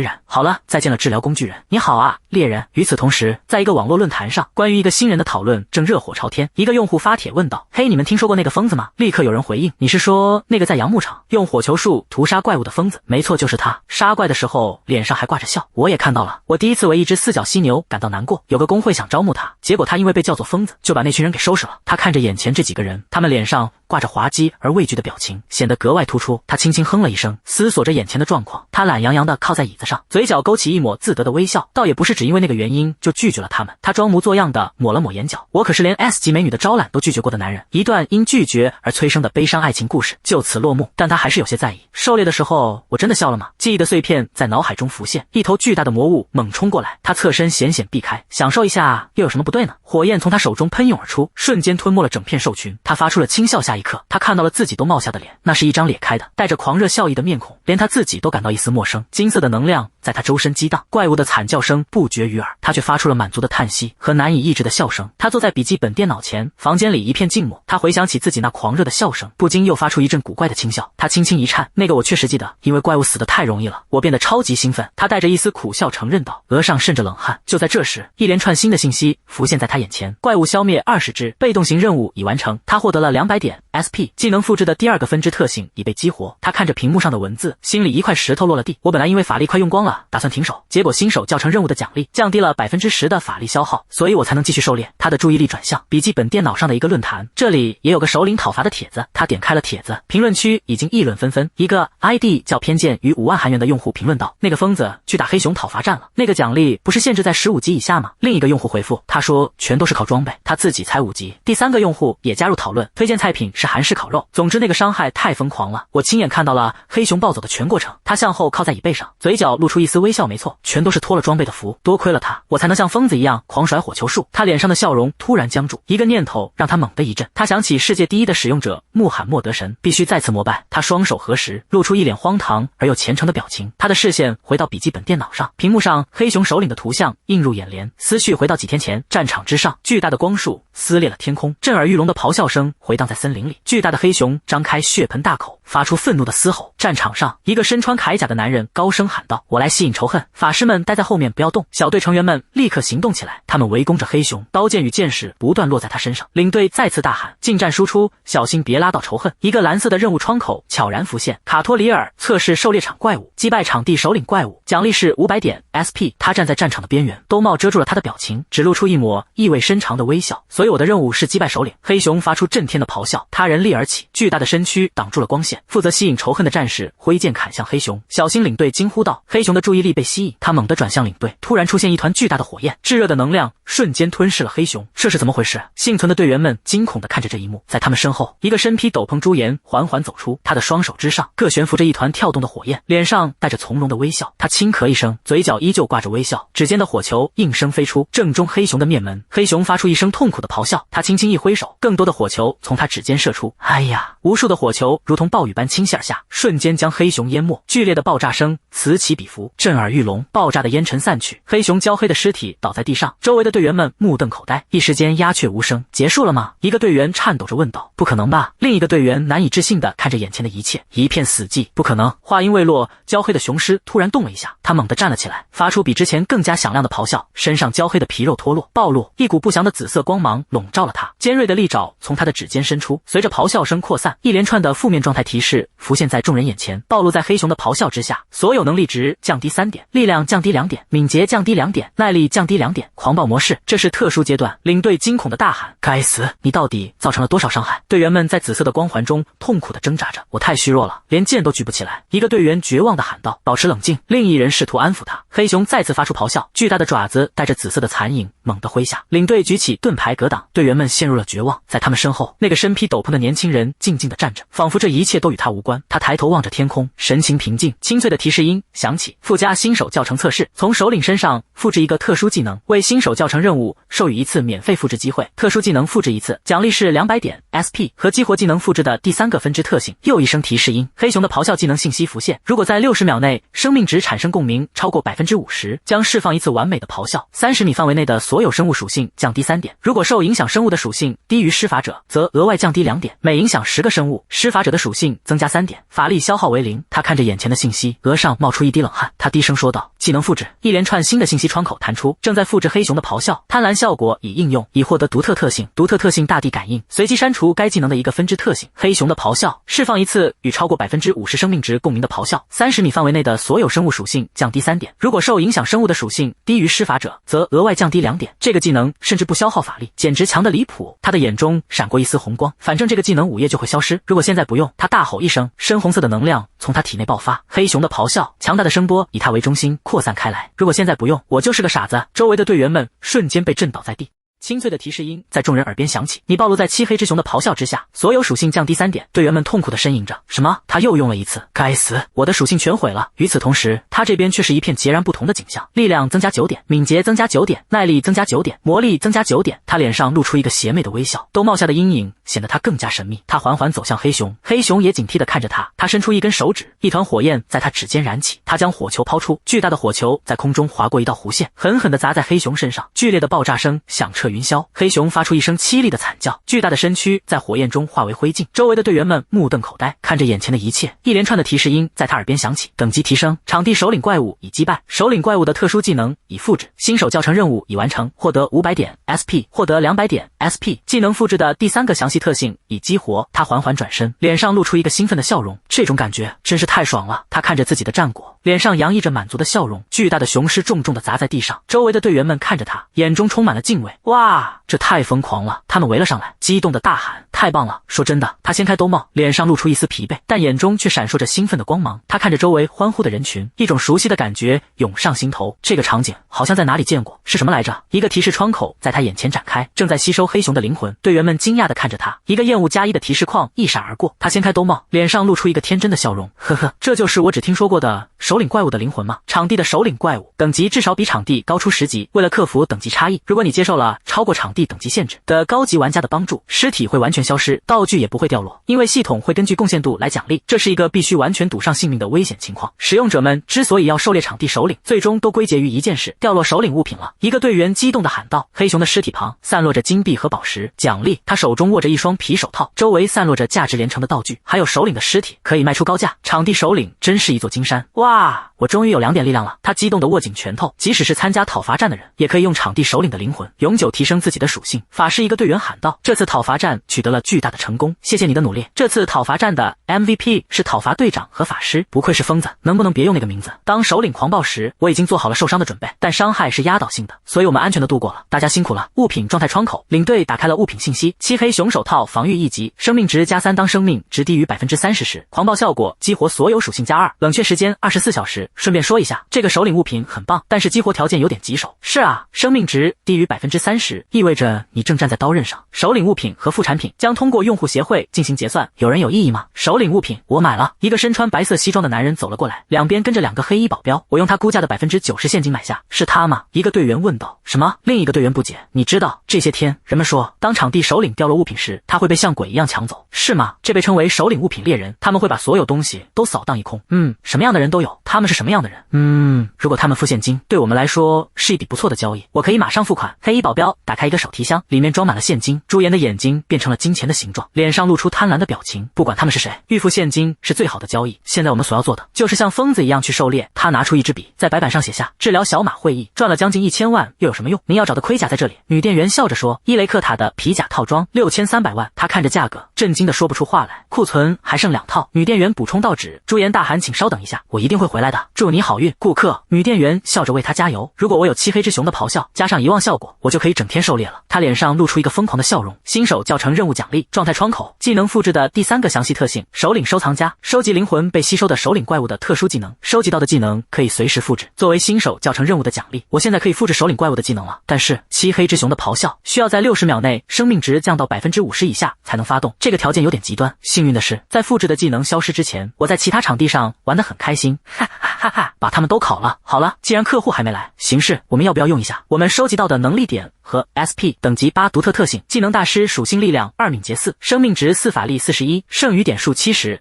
然。好了，再见了，治疗工具人。你好啊，猎人。与此同时，在一个网络论坛上，关于一个新人的讨论正热火朝天。一个用户发帖问道：嘿，你们听说过那个疯子吗？立刻有人回应：你是说那个在杨牧场用火球术屠杀怪物的疯子？没错，就是他。杀怪的时候脸上还挂着笑，我也看到了。我第一次为一只4脚犀牛感到难过，有个工会想招募他，结果他因为被叫做疯子，就把那群人给收拾了。他看着眼前这几个人，他们脸上挂着滑稽而畏惧的表情，显得格外突出。他轻轻哼了一声，思索着眼前的状况。他懒洋洋地靠在椅子上，嘴角勾起一抹自得的微笑，倒也不是只因为那个原因就拒绝了他们。他装模作样地抹了抹眼角，我可是连 S 级美女的招揽都拒绝过的男人。一段因拒绝而催生的悲伤爱情故事就此落幕，但他还是有些在意。狩猎的时候我真的笑了吗？记忆的碎片在脑海中浮现，一头巨大的魔物猛冲过来，他侧身险险避开，享受一下又有什么不对呢？火焰从他手中喷涌而出，瞬间吞没了整片兽群。他发出了轻笑，下一刻他看到了自己都冒下的脸，那是一张咧开的带着狂热笑意的面孔，连他自己都感到一丝陌生。金色的能量在他周身激荡，怪物的惨叫声不绝于耳，他却发出了满足的叹息和难以抑制的笑声。他坐在笔记本电脑前，房间里一片静默。他回想起自己那狂热的笑声，不禁又发出一阵古怪的轻笑。他轻轻一颤，那个我确实记得，因为怪物死得太容易了，我变得超级兴奋。他带着一丝苦笑承认道，额上渗着冷汗。就在这时，一连串新的信息浮现在他眼前：怪物消灭20只，被动型任务已完成。他获得了200点 SP， 技能复制的第2个分支特性已被激活。他看着屏幕上的文字，心里一块石头落了地。我本来因为法力快用光了，打算停手，结果新手教程任务的奖励降低了10%的法力消耗，所以我才能继续狩猎。他的注意力转向笔记本电脑上的一个论坛，这里也有个首领讨伐的帖子。他点开了帖子，评论区已经议论纷纷。一个 ID 叫偏见与5万韩元的用户评论道：那个疯子去打黑熊讨伐战了，那个奖励不是限制在15级以下吗？另一个用户回复，他说全都是靠装备，他自己才5级。第3个用户也加入讨论，推荐菜品是韩式烤肉。总之那个伤害太疯狂了，我亲眼看到了黑熊暴走的全过程。他向后靠在椅背上，嘴角露出一丝微笑，没错，全都是脱了装备的福，多亏了他，我才能像疯子一样狂甩火球术。他脸上的笑容突然僵住，一个念头让他猛地一震，他想起世界第一的使用者穆罕默德神，必须再次膜拜。他双手合十，露出一脸荒唐而又虔诚的表情。他的视线回到笔记本电脑上，屏幕上黑熊首领的图像映入眼帘，思绪回到几天前，战场之上，巨大的光束撕裂了天空，震耳欲聋的咆哮声回荡在森林里，巨大的黑熊张开血盆大口，发出愤怒的嘶吼。战场上，一个身穿铠甲的男人高声喊道：“我来吸引仇恨！”法师们待在后面不要动。小队成员们立刻行动起来，他们围攻着黑熊，刀剑与剑矢不断落在他身上。领队再次大喊：“近战输出，小心别拉到仇恨！”一个蓝色的任务窗口悄然浮现，卡托里尔测试狩猎场怪物，击败场地首领怪物，奖励是500点 SP。他站在战场的边缘，兜帽遮住了他的表情，只露出一抹意味深长的微笑。所有的任务是击败首领。黑熊发出震天的咆哮，他人立而起，巨大的身躯挡住了光线。负责吸引仇恨的战士挥剑砍向黑熊，小心！领队惊呼道。黑熊的注意力被吸引，他猛地转向领队，突然出现一团巨大的火焰，炙热的能量瞬间吞噬了黑熊。这是怎么回事？幸存的队员们惊恐地看着这一幕。在他们身后，一个身披斗篷朱颜缓缓走出，他的双手之上各悬浮着一团跳动的火焰，脸上带着从容的微笑。他轻咳一声，嘴角依旧挂着微笑，指尖的火球应声飞出，正中黑熊的面门。黑熊发出一声痛苦的咆哮，他轻轻一挥手，更多的火球从他指尖射出。哎呀！无数的火球如同暴雨般倾泻而下，瞬间将黑熊淹没。剧烈的爆炸声此起彼伏，震耳欲聋。爆炸的烟尘散去，黑熊焦黑的尸体倒在地上，周围的队员们目瞪口呆，一时间鸦雀无声。结束了吗？一个队员颤抖着问道。不可能吧？另一个队员难以置信地看着眼前的一切，一片死寂。不可能！话音未落，焦黑的雄狮突然动了一下，他猛地站了起来，发出比之前更加响亮的咆哮，身上焦黑的皮肉脱落暴露，一股不祥的紫色光芒笼罩了他，尖锐的利爪从他的指尖伸出，随着咆哮声扩散，一连串的负面状态提示浮现在众人眼前。暴露在黑熊的咆哮之下，所有能力值降低3点，力量降低2点，敏捷降低2点，耐力降低2点，狂暴模式，这是特殊阶段。领队惊恐的大喊：“该死！你到底造成了多少伤害？”队员们在紫色的光环中痛苦的挣扎着。我太虚弱了，连剑都举不起来。一个队员绝望的喊道：“保持冷静。”另一人试图安抚他。黑熊再次发出咆哮，巨大的爪子带着紫色的残影猛地挥下。领队举起盾牌格挡，队员们陷入了绝望。在他们身后，那个身披斗篷的年轻人静静地站着，仿佛这一切都与他无关。他抬头望着天空，神情平静。清脆的提示音响起，附加新手教程测试，从首领身上复制一个特殊技能，为新手教程任务授予1次免费复制机会。特殊技能复制1次，奖励是200点 SP 和激活技能复制的第3个分支特性。又一声提示音，黑熊的咆哮技能信息浮现，如果在60秒内生命值产生共鸣超过 50%， 将释放1次完美的咆哮。30米范围内的所有生物属性降低3点，如果受影响生物的属性低于施法者，则额外降低2点，每影响10个生物，施法者的属性增加3点，法力消耗为0。他看着眼前的信息，额上冒出一滴冷汗。他低声说道：“技能复制。”一连串新的信息窗口弹出，正在复制黑熊的咆哮。贪婪效果已应用，已获得独特特性。独特特性大地感应，随机删除该技能的一个分支特性。黑熊的咆哮，释放1次与超过 50% 生命值共鸣的咆哮。30米范围内的所有生物属性降低3点，如果受影响生物的属性低于施法者，则额外降低2点。这个技能甚至不消耗法力，简直强得离谱。他的眼中闪过一丝红光，反正这个技能午夜就会消失，如果现在不用，他大吼一声，深红色的能量从他体内爆发。黑熊的咆哮，强大的声波以他为中心扩散开来。如果现在不用，我就是个傻子。周围的队员们瞬间被震倒在地。清脆的提示音在众人耳边响起，你暴露在漆黑之熊的咆哮之下，所有属性降低3点。队员们痛苦地呻吟着，什么？他又用了1次，该死，我的属性全毁了。与此同时，他这边却是一片截然不同的景象，力量增加9点，敏捷增加9点，耐力增加9点，魔力增加9点。他脸上露出一个邪魅的微笑，兜帽下的阴影显得他更加神秘。他缓缓走向黑熊，黑熊也警惕地看着他，他伸出一根手指，一团火焰在他指尖燃起，他将火球抛出，巨大的火球在空中划过一道弧线，狠狠地砸在黑熊身上，剧烈的爆炸声响彻云霄。黑熊发出一声凄厉的惨叫，巨大的身躯在火焰中化为灰烬。周围的队员们目瞪口呆，看着眼前的一切。一连串的提示音在他耳边响起，等级提升，场地首领怪物已击败，首领怪物的特殊技能已复制，新手教程任务已完成，获得500点 SP， 获得200点 SP， 技能复制的第3个详细特性已激活。他缓缓转身，脸上露出一个兴奋的笑容，这种感觉真是太爽了。他看着自己的战果，脸上洋溢着满足的笑容。巨大的雄狮重重地砸在地上，周围的队员们看着他，眼中充满了敬畏。哇，这太疯狂了！他们围了上来，激动地大喊：“太棒了！”说真的，他掀开兜帽，脸上露出一丝疲惫，但眼中却闪烁着兴奋的光芒。他看着周围欢呼的人群，一种熟悉的感觉涌上心头。这个场景好像在哪里见过，是什么来着？一个提示窗口在他眼前展开，正在吸收黑熊的灵魂。队员们惊讶地看着他，一个厌恶+1的提示框一闪而过。他掀开兜帽，脸上露出一个天真的笑容：“呵呵，这就是我只听说过的首首领怪物的灵魂吗？场地的首领怪物等级至少比场地高出10级，为了克服等级差异，如果你接受了超过场地等级限制的高级玩家的帮助，尸体会完全消失，道具也不会掉落，因为系统会根据贡献度来奖励，这是一个必须完全赌上性命的危险情况。使用者们之所以要狩猎场地首领，最终都归结于一件事：掉落首领物品了。一个队员激动地喊道。黑熊的尸体旁散落着金币和宝石奖励，他手中握着一双皮手套，周围散落着价值连城的道具，还有首领的尸体，可以卖出高价。场地首领真是一座金山。哇，我终于有2点力量了。他激动地握紧拳头，即使是参加讨伐战的人，也可以用场地首领的灵魂永久提升自己的属性。法师一个队员喊道。这次讨伐战取得了巨大的成功，谢谢你的努力。这次讨伐战的 MVP 是讨伐队长和法师，不愧是疯子，能不能别用那个名字？当首领狂暴时，我已经做好了受伤的准备，但伤害是压倒性的，所以我们安全的度过了。大家辛苦了。物品状态窗口，领队打开了物品信息。漆黑熊手套防御1级，生命值+3，当生命值低于30%时，狂暴效果激活所有属性+2，冷却时间24小时。顺便说一下，这个首领物品很棒，但是激活条件有点棘手。是啊，生命值低于30%，意味着你正站在刀刃上。首领物品和副产品将通过用户协会进行结算，有人有异议吗？首领物品我买了。一个身穿白色西装的男人走了过来，两边跟着2个黑衣保镖，我用他估价的90%现金买下。是他吗？一个队员问道。什么？另一个队员不解。你知道这些天人们说，当场地首领掉落物品时，他会被像鬼一样抢走，是吗？这被称为首领物品猎人，他们会把所有东西都扫荡一空。什么样的人都有。他们是什么样的人？如果他们付现金，对我们来说是一笔不错的交易，我可以马上付款。黑衣保镖打开一个手提箱，里面装满了现金。朱颜的眼睛变成了金钱的形状，脸上露出贪婪的表情。不管他们是谁，预付现金是最好的交易。现在我们所要做的就是像疯子一样去狩猎。他拿出一支笔，在白板上写下治疗小马会议，赚了将近1000万又有什么用？您要找的盔甲在这里。女店员笑着说。伊雷克塔的皮甲套装6300万。他看着价格，震惊的说不出话来。库存还剩2套。女店员补充道纸。朱颜大喊，请稍等一下，我一定会回来的，祝你好运，顾客。女店员笑着为他加油。如果我有漆黑之熊的咆哮加上遗忘效果，我就可以整天狩猎了。他脸上露出一个疯狂的笑容。新手教程任务奖励，状态窗口，技能复制的第3个详细特性，首领收藏家，收集灵魂被吸收的首领怪物的特殊技能，收集到的技能可以随时复制，作为新手教程任务的奖励。我现在可以复制首领怪物的技能了，但是漆黑之熊的咆哮需要在60秒内生命值降到50%以下才能发动，这个条件有点极端。幸运的是，在复制的技能消失之前，我在其他场地上玩得很开心，哈哈哈哈，把他们都烤了。好了，既然客户还没来，形式我们要不要用一下我们收集到的能力点和 SP 等级8独特特性？技能大师属性力量2敏捷4，生命值4法力41，剩余点数70。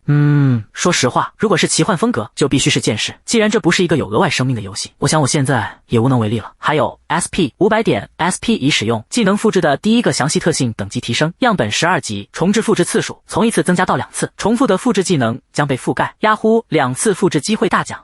说实话，如果是奇幻风格就必须是剑士，既然这不是一个有额外生命的游戏，我想我现在也无能为力了。还有 SP 500点 SP 已使用，技能复制的第1个详细特性等级提升，样本12级，重置复制次数从1次增加到2次，重复的复制技能将被覆盖。雅虎2次复制机会大奖。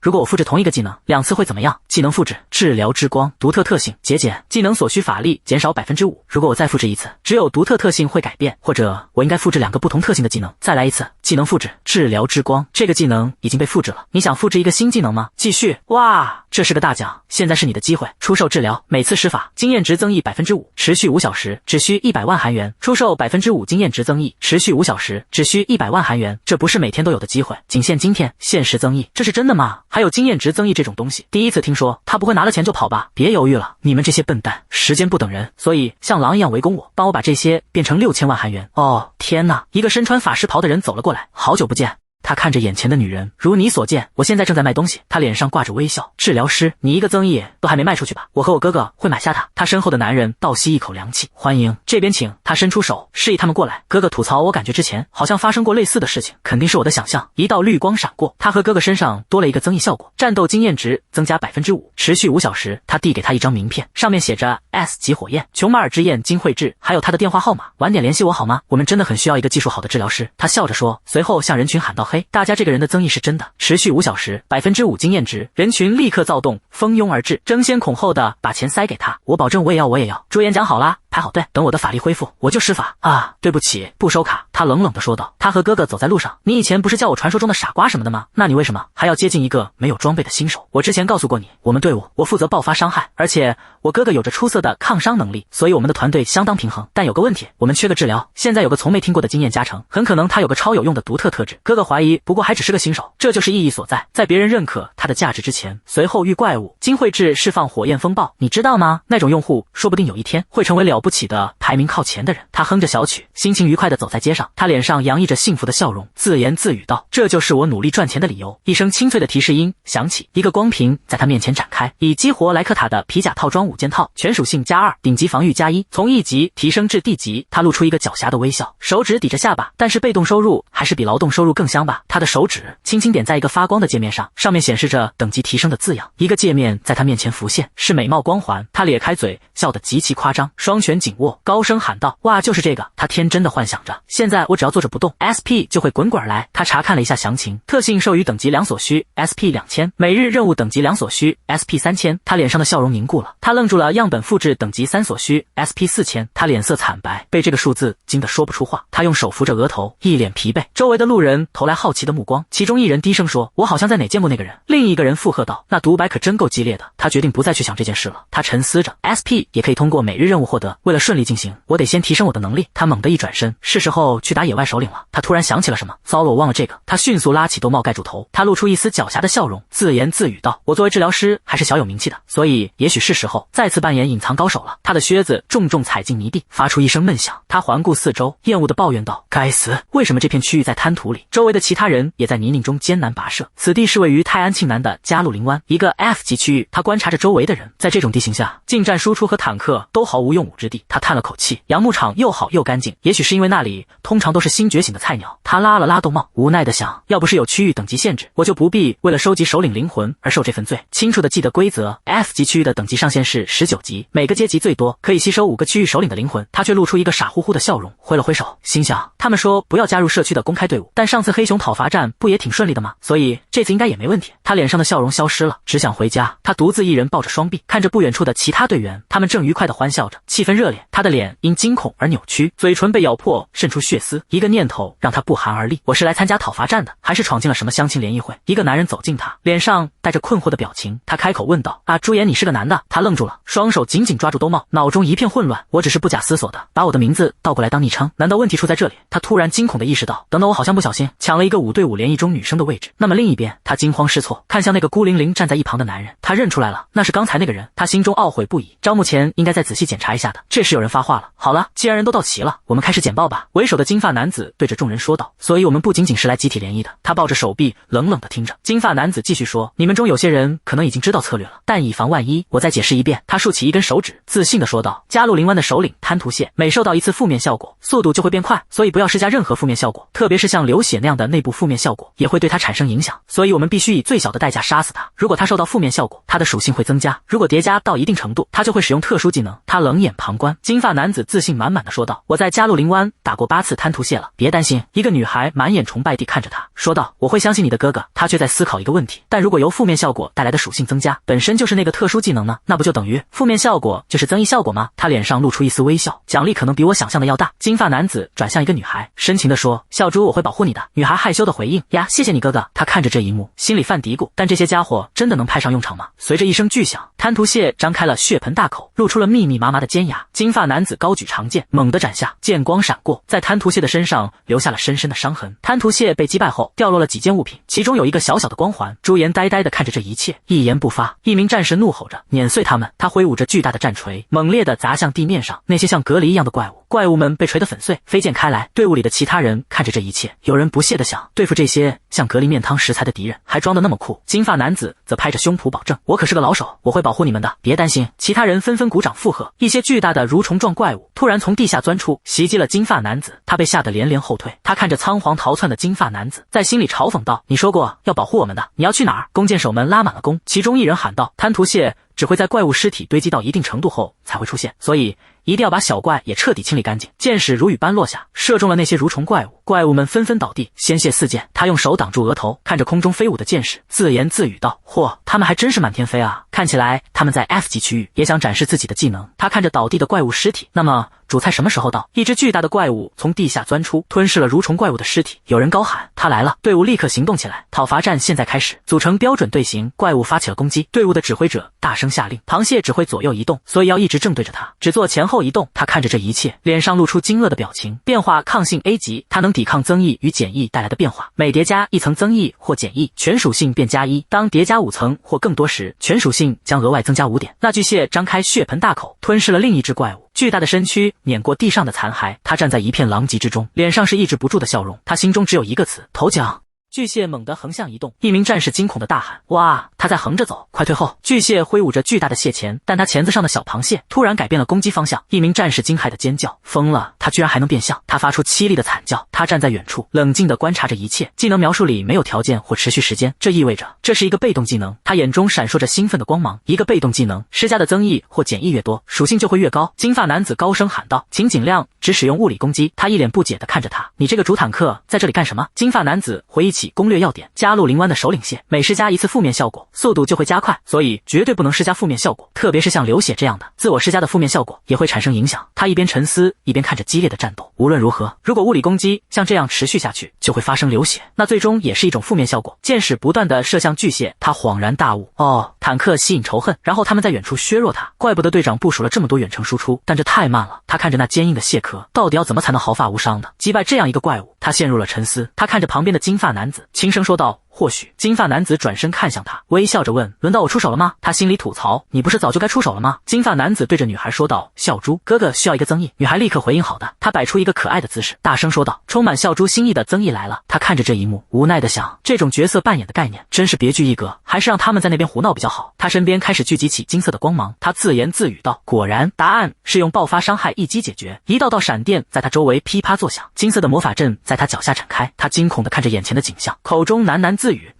如果我复制同一个技能2次会怎么样？技能复制治疗之光，独特特性节俭，技能所需法力减少5%。如果我再复制一次，只有独特特性会改变，或者我应该复制2个不同特性的技能，再来一次。技能复制治疗之光，这个技能已经被复制了，你想复制一个新技能吗？继续。哇，这是个大奖，现在是你的机会。出售治疗，每次施法经验值增益5%，持续5小时，只需100万韩元。出售5%经验值增益，持续5小时，只需100万韩元。这不是每天都有的机会，仅限今天，限时增益。这是真的吗？还有经验值增益这种东西，第一次听说。他不会拿了钱就跑吧？别犹豫了，你们这些笨蛋，时间不等人，所以像狼一样围攻我，帮我把这些变成6000万韩元。天哪！一个身穿法师袍的人走了过来，好久不见。他看着眼前的女人，如你所见，我现在正在卖东西。他脸上挂着微笑。治疗师，你一个增益都还没卖出去吧？我和我哥哥会买下它。他身后的男人倒吸一口凉气。欢迎，这边请。他伸出手示意他们过来。哥哥吐槽，我感觉之前好像发生过类似的事情，肯定是我的想象。一道绿光闪过，他和哥哥身上多了一个增益效果，战斗经验值增加5%，持续5小时。他递给他一张名片，上面写着 S 级火焰琼马尔之焰金绘制，还有他的电话号码，晚点联系我好吗？我们真的很需要一个技术好的治疗师。他笑着说，随后向人群喊道，嘿，大家这个人的增益是真的，持续5小时，5%经验值。人群立刻躁动，蜂拥而至，争先恐后的把钱塞给他。我保证我也要。朱颜讲好啦，排好队，等我的法力恢复我就施法啊。对不起，不收卡。他冷冷地说道。他和哥哥走在路上，你以前不是叫我传说中的傻瓜什么的吗？那你为什么还要接近一个没有装备的新手？我之前告诉过你，我们队伍我负责爆发伤害，而且我哥哥有着出色的抗伤能力，所以我们的团队相当平衡。但有个问题，我们缺个治疗，现在有个从没听过的经验加成，很可能他有个超有用的独特特质。哥哥怀疑，不过还只是个新手，这就是意义所在，在别人认可他的价值之前。随后遇怪物，金绘制释放火焰风暴，你知道吗？那种用户说不定有一天会成为了不起的排名靠前的人。他哼着小曲，心情愉快地走在街上。了。他脸上洋溢着幸福的笑容，自言自语道：“这就是我努力赚钱的理由。”一声清脆的提示音响起，一个光屏在他面前展开，以激活莱克塔的皮甲套装5件套，全属性+2，顶级防御+1，从1级提升至D级。他露出一个狡黠的微笑，手指抵着下巴，但是被动收入还是比劳动收入更香吧。他的手指轻轻点在一个发光的界面上，上面显示着等级提升的字样。一个界面在他面前浮现，是美貌光环。他咧开嘴笑得极其夸张，双拳紧握，高声喊道：“哇，就是这个！”他天真的幻想着，现在我只要坐着不动 ，SP 就会滚滚来。他查看了一下详情，特性授予等级2所需 ，SP 2000；每日任务等级2所需 ，SP 3000。他脸上的笑容凝固了，他愣住了。样本复制等级3所需 ，SP 4000。他脸色惨白，被这个数字惊得说不出话。他用手扶着额头，一脸疲惫。周围的路人投来好奇的目光，其中一人低声说：“我好像在哪见过那个人。”另一个人附和道：“那独白可真够激烈的。”他决定不再去想这件事了。他沉思着 ，SP 也可以通过每日任务获得。为了顺利进行，我得先提升我的能力。他猛地一转身，是时候去打野外首领了。他突然想起了什么，糟了，我忘了这个。他迅速拉起兜帽盖住头，他露出一丝狡黠的笑容，自言自语道：“我作为治疗师还是小有名气的，所以也许是时候再次扮演隐藏高手了。”他的靴子重重踩进泥地，发出一声闷响。他环顾四周，厌恶地抱怨道：“该死，为什么这片区域在滩涂里？”周围的其他人也在泥泞中艰难跋涉。此地是位于泰安庆南的加路林湾，一个 F 级区域。他观察着周围的人，在这种地形下，近战输出和坦克都毫无用武之地。他叹了口气，杨牧场又好又干净，也许是因为那里通常都是新觉醒的菜鸟。他拉了拉兜帽，无奈地想，要不是有区域等级限制，我就不必为了收集首领灵魂而受这份罪。清楚地记得规则 ，F 级区域的等级上限是19级，每个阶级最多可以吸收5个区域首领的灵魂。他却露出一个傻乎乎的笑容，挥了挥手，心想，他们说不要加入社区的公开队伍，但上次黑熊讨伐战不也挺顺利的吗？所以这次应该也没问题。他脸上的笑容消失了，只想回家。他独自一人抱着双臂，看着不远处的其他队员，他们正愉快地欢笑着，气氛热烈。他的脸因惊恐而扭曲，嘴唇被咬破，渗出血丝。一个念头让他不寒而栗，我是来参加讨伐战的，还是闯进了什么相亲联谊会？一个男人走近他，脸上带着困惑的表情，他开口问道：“啊，朱颜，你是个男的？”他愣住了，双手紧紧抓住兜帽，脑中一片混乱。我只是不假思索的把我的名字倒过来当昵称，难道问题出在这里？他突然惊恐地意识到，等等，我好像不小心抢了一个5对5联谊中女生的位置。那么另一边，他惊慌失措，看向那个孤零零站在一旁的男人，他认出来了，那是刚才那个人。他心中懊悔不已，招募前应该再仔细检查一下的。这时有人发话了：“好了，既然人都到齐了，我们开始简报吧。”为首的金发男子对着众人说道：“所以我们不仅仅是来集体联谊的。”他抱着手臂，冷冷地听着。金发男子继续说：“你们中有些人可能已经知道策略了，但以防万一，我再解释一遍。”他竖起一根手指，自信地说道：“加路林湾的首领滩涂蟹，每受到一次负面效果，速度就会变快，所以不要施加任何负面效果，特别是像流血那样的内部负面效果，也会对他产生影响。所以我们必须以最小的代价杀死他。如果他受到负面效果，他的属性会增加，如果叠加到一定程度，他就会使用特殊技能。”他冷眼旁观，金发男子自信满满的说道：“我在加路林湾打过8次滩涂蟹了，别担心。”一个女孩满眼崇拜地看着他，说道：“我会相信你的哥哥。”他却在思考一个问题，但如果由负面效果带来的属性增加，本身就是那个特殊技能呢？那不就等于负面效果就是增益效果吗？他脸上露出一丝微笑，奖励可能比我想象的要大。金发男子转向一个女孩，深情地说：“小猪，我会保护你的。”女孩害羞地回应：“呀，谢谢你哥哥。”他看着这一幕，心里犯嘀咕，但这些家伙真的能派上用场吗？随着一声巨响，滩涂蟹张开了血盆大口，露出了密密麻麻的尖牙。金发男子高举长剑，猛地斩下，剑光闪过，在滩涂蟹的身上留下了深深的伤痕。滩涂蟹被击败后，掉落了几件物品，其中有一个小小的光环。朱颜呆呆地看着这一切，一言不发。一名战士怒吼着：“碾碎他们！”他挥舞着巨大的战锤，猛烈地砸向地面上那些像隔离一样的怪物。怪物们被锤得粉碎，飞溅开来。队伍里的其他人看着这一切，有人不屑地想：对付这些像隔离面汤食材的敌人，还装得那么酷。金发男子则拍着胸脯保证：“我可是个老手，我会保护你们的，别担心。”其他人纷纷鼓掌附和。一些巨大的蠕虫状怪物突然从地下钻出，袭击了金发男子。他被吓得连连后退。他看着仓皇逃窜的金发男子，在心里嘲讽道：“你说过要保护我们的，你要去哪儿？”弓箭手们拉满了弓，其中一人喊道：“滩涂蟹只会在怪物尸体堆积到一定程度后才会出现，所以一定要把小怪也彻底清理干净。”箭矢如雨般落下，射中了那些蠕虫怪物，怪物们纷纷倒地，鲜血四溅。他用手挡住额头，看着空中飞舞的箭矢，自言自语道：“嚯，他们还真是满天飞啊！看起来他们在 F 级区域也想展示自己的技能。”他看着倒地的怪物尸体，那么主菜什么时候到？一只巨大的怪物从地下钻出，吞噬了蠕虫怪物的尸体。有人高喊：“他来了！”队伍立刻行动起来。讨伐战现在开始，组成标准队形，怪物发起了攻击。队伍的指挥者大声下令：“螃蟹只会左右移动，所以要一直正对着它，只做前后后一动，他看着这一切，脸上露出惊愕的表情。变化抗性 A 级，它能抵抗增益与减益带来的变化，每叠加一层增益或减益，全属性变加1。当叠加5层或更多时，全属性将额外增加5点。那巨蟹张开血盆大口，吞噬了另一只怪物。巨大的身躯碾过地上的残骸，他站在一片狼藉之中，脸上是抑制不住的笑容。他心中只有一个词：投降。巨蟹猛地横向移动，一名战士惊恐的大喊：哇！他在横着走，快退后！巨蟹挥舞着巨大的蟹钳，但他钳子上的小螃蟹突然改变了攻击方向。一名战士惊骇的尖叫：疯了！他居然还能变相！他发出凄厉的惨叫。他站在远处，冷静地观察着一切。技能描述里没有条件或持续时间，这意味着这是一个被动技能。他眼中闪烁着兴奋的光芒。一个被动技能施加的增益或减益越多，属性就会越高。金发男子高声喊道：请尽量只使用物理攻击。他一脸不解地看着他：你这个主坦克在这里干什么？金发男子回忆起攻略要点：加入灵湾的首领蟹，每施加一次负面效果，速度就会加快，所以绝对不能施加负面效果，特别是像流血这样的自我施加的负面效果也会产生影响。他一边沉思，一边看着激烈的战斗。无论如何，如果物理攻击像这样持续下去，就会发生流血，那最终也是一种负面效果。箭矢不断地射向巨蟹，他恍然大悟：哦，坦克吸引仇恨，然后他们在远处削弱他。怪不得队长部署了这么多远程输出，但这太慢了。他看着那坚硬的蟹壳，到底要怎么才能毫发无伤的击败这样一个怪物？他陷入了沉思。他看着旁边的金发男子，轻声说道：或许。金发男子转身看向他，微笑着问：轮到我出手了吗？他心里吐槽：你不是早就该出手了吗？金发男子对着女孩说道：笑猪哥哥需要一个增益。女孩立刻回应：好的。他摆出一个可爱的姿势，大声说道：充满笑猪心意的增益来了。他看着这一幕，无奈地想，这种角色扮演的概念真是别具一格，还是让他们在那边胡闹比较好。他身边开始聚集起金色的光芒，他自言自语道：果然，答案是用爆发伤害一击解决。一道道闪电在他周围噼啪作响，金色的魔法阵在他脚下展开。他惊恐地看着眼前的景象，口中喃喃自语：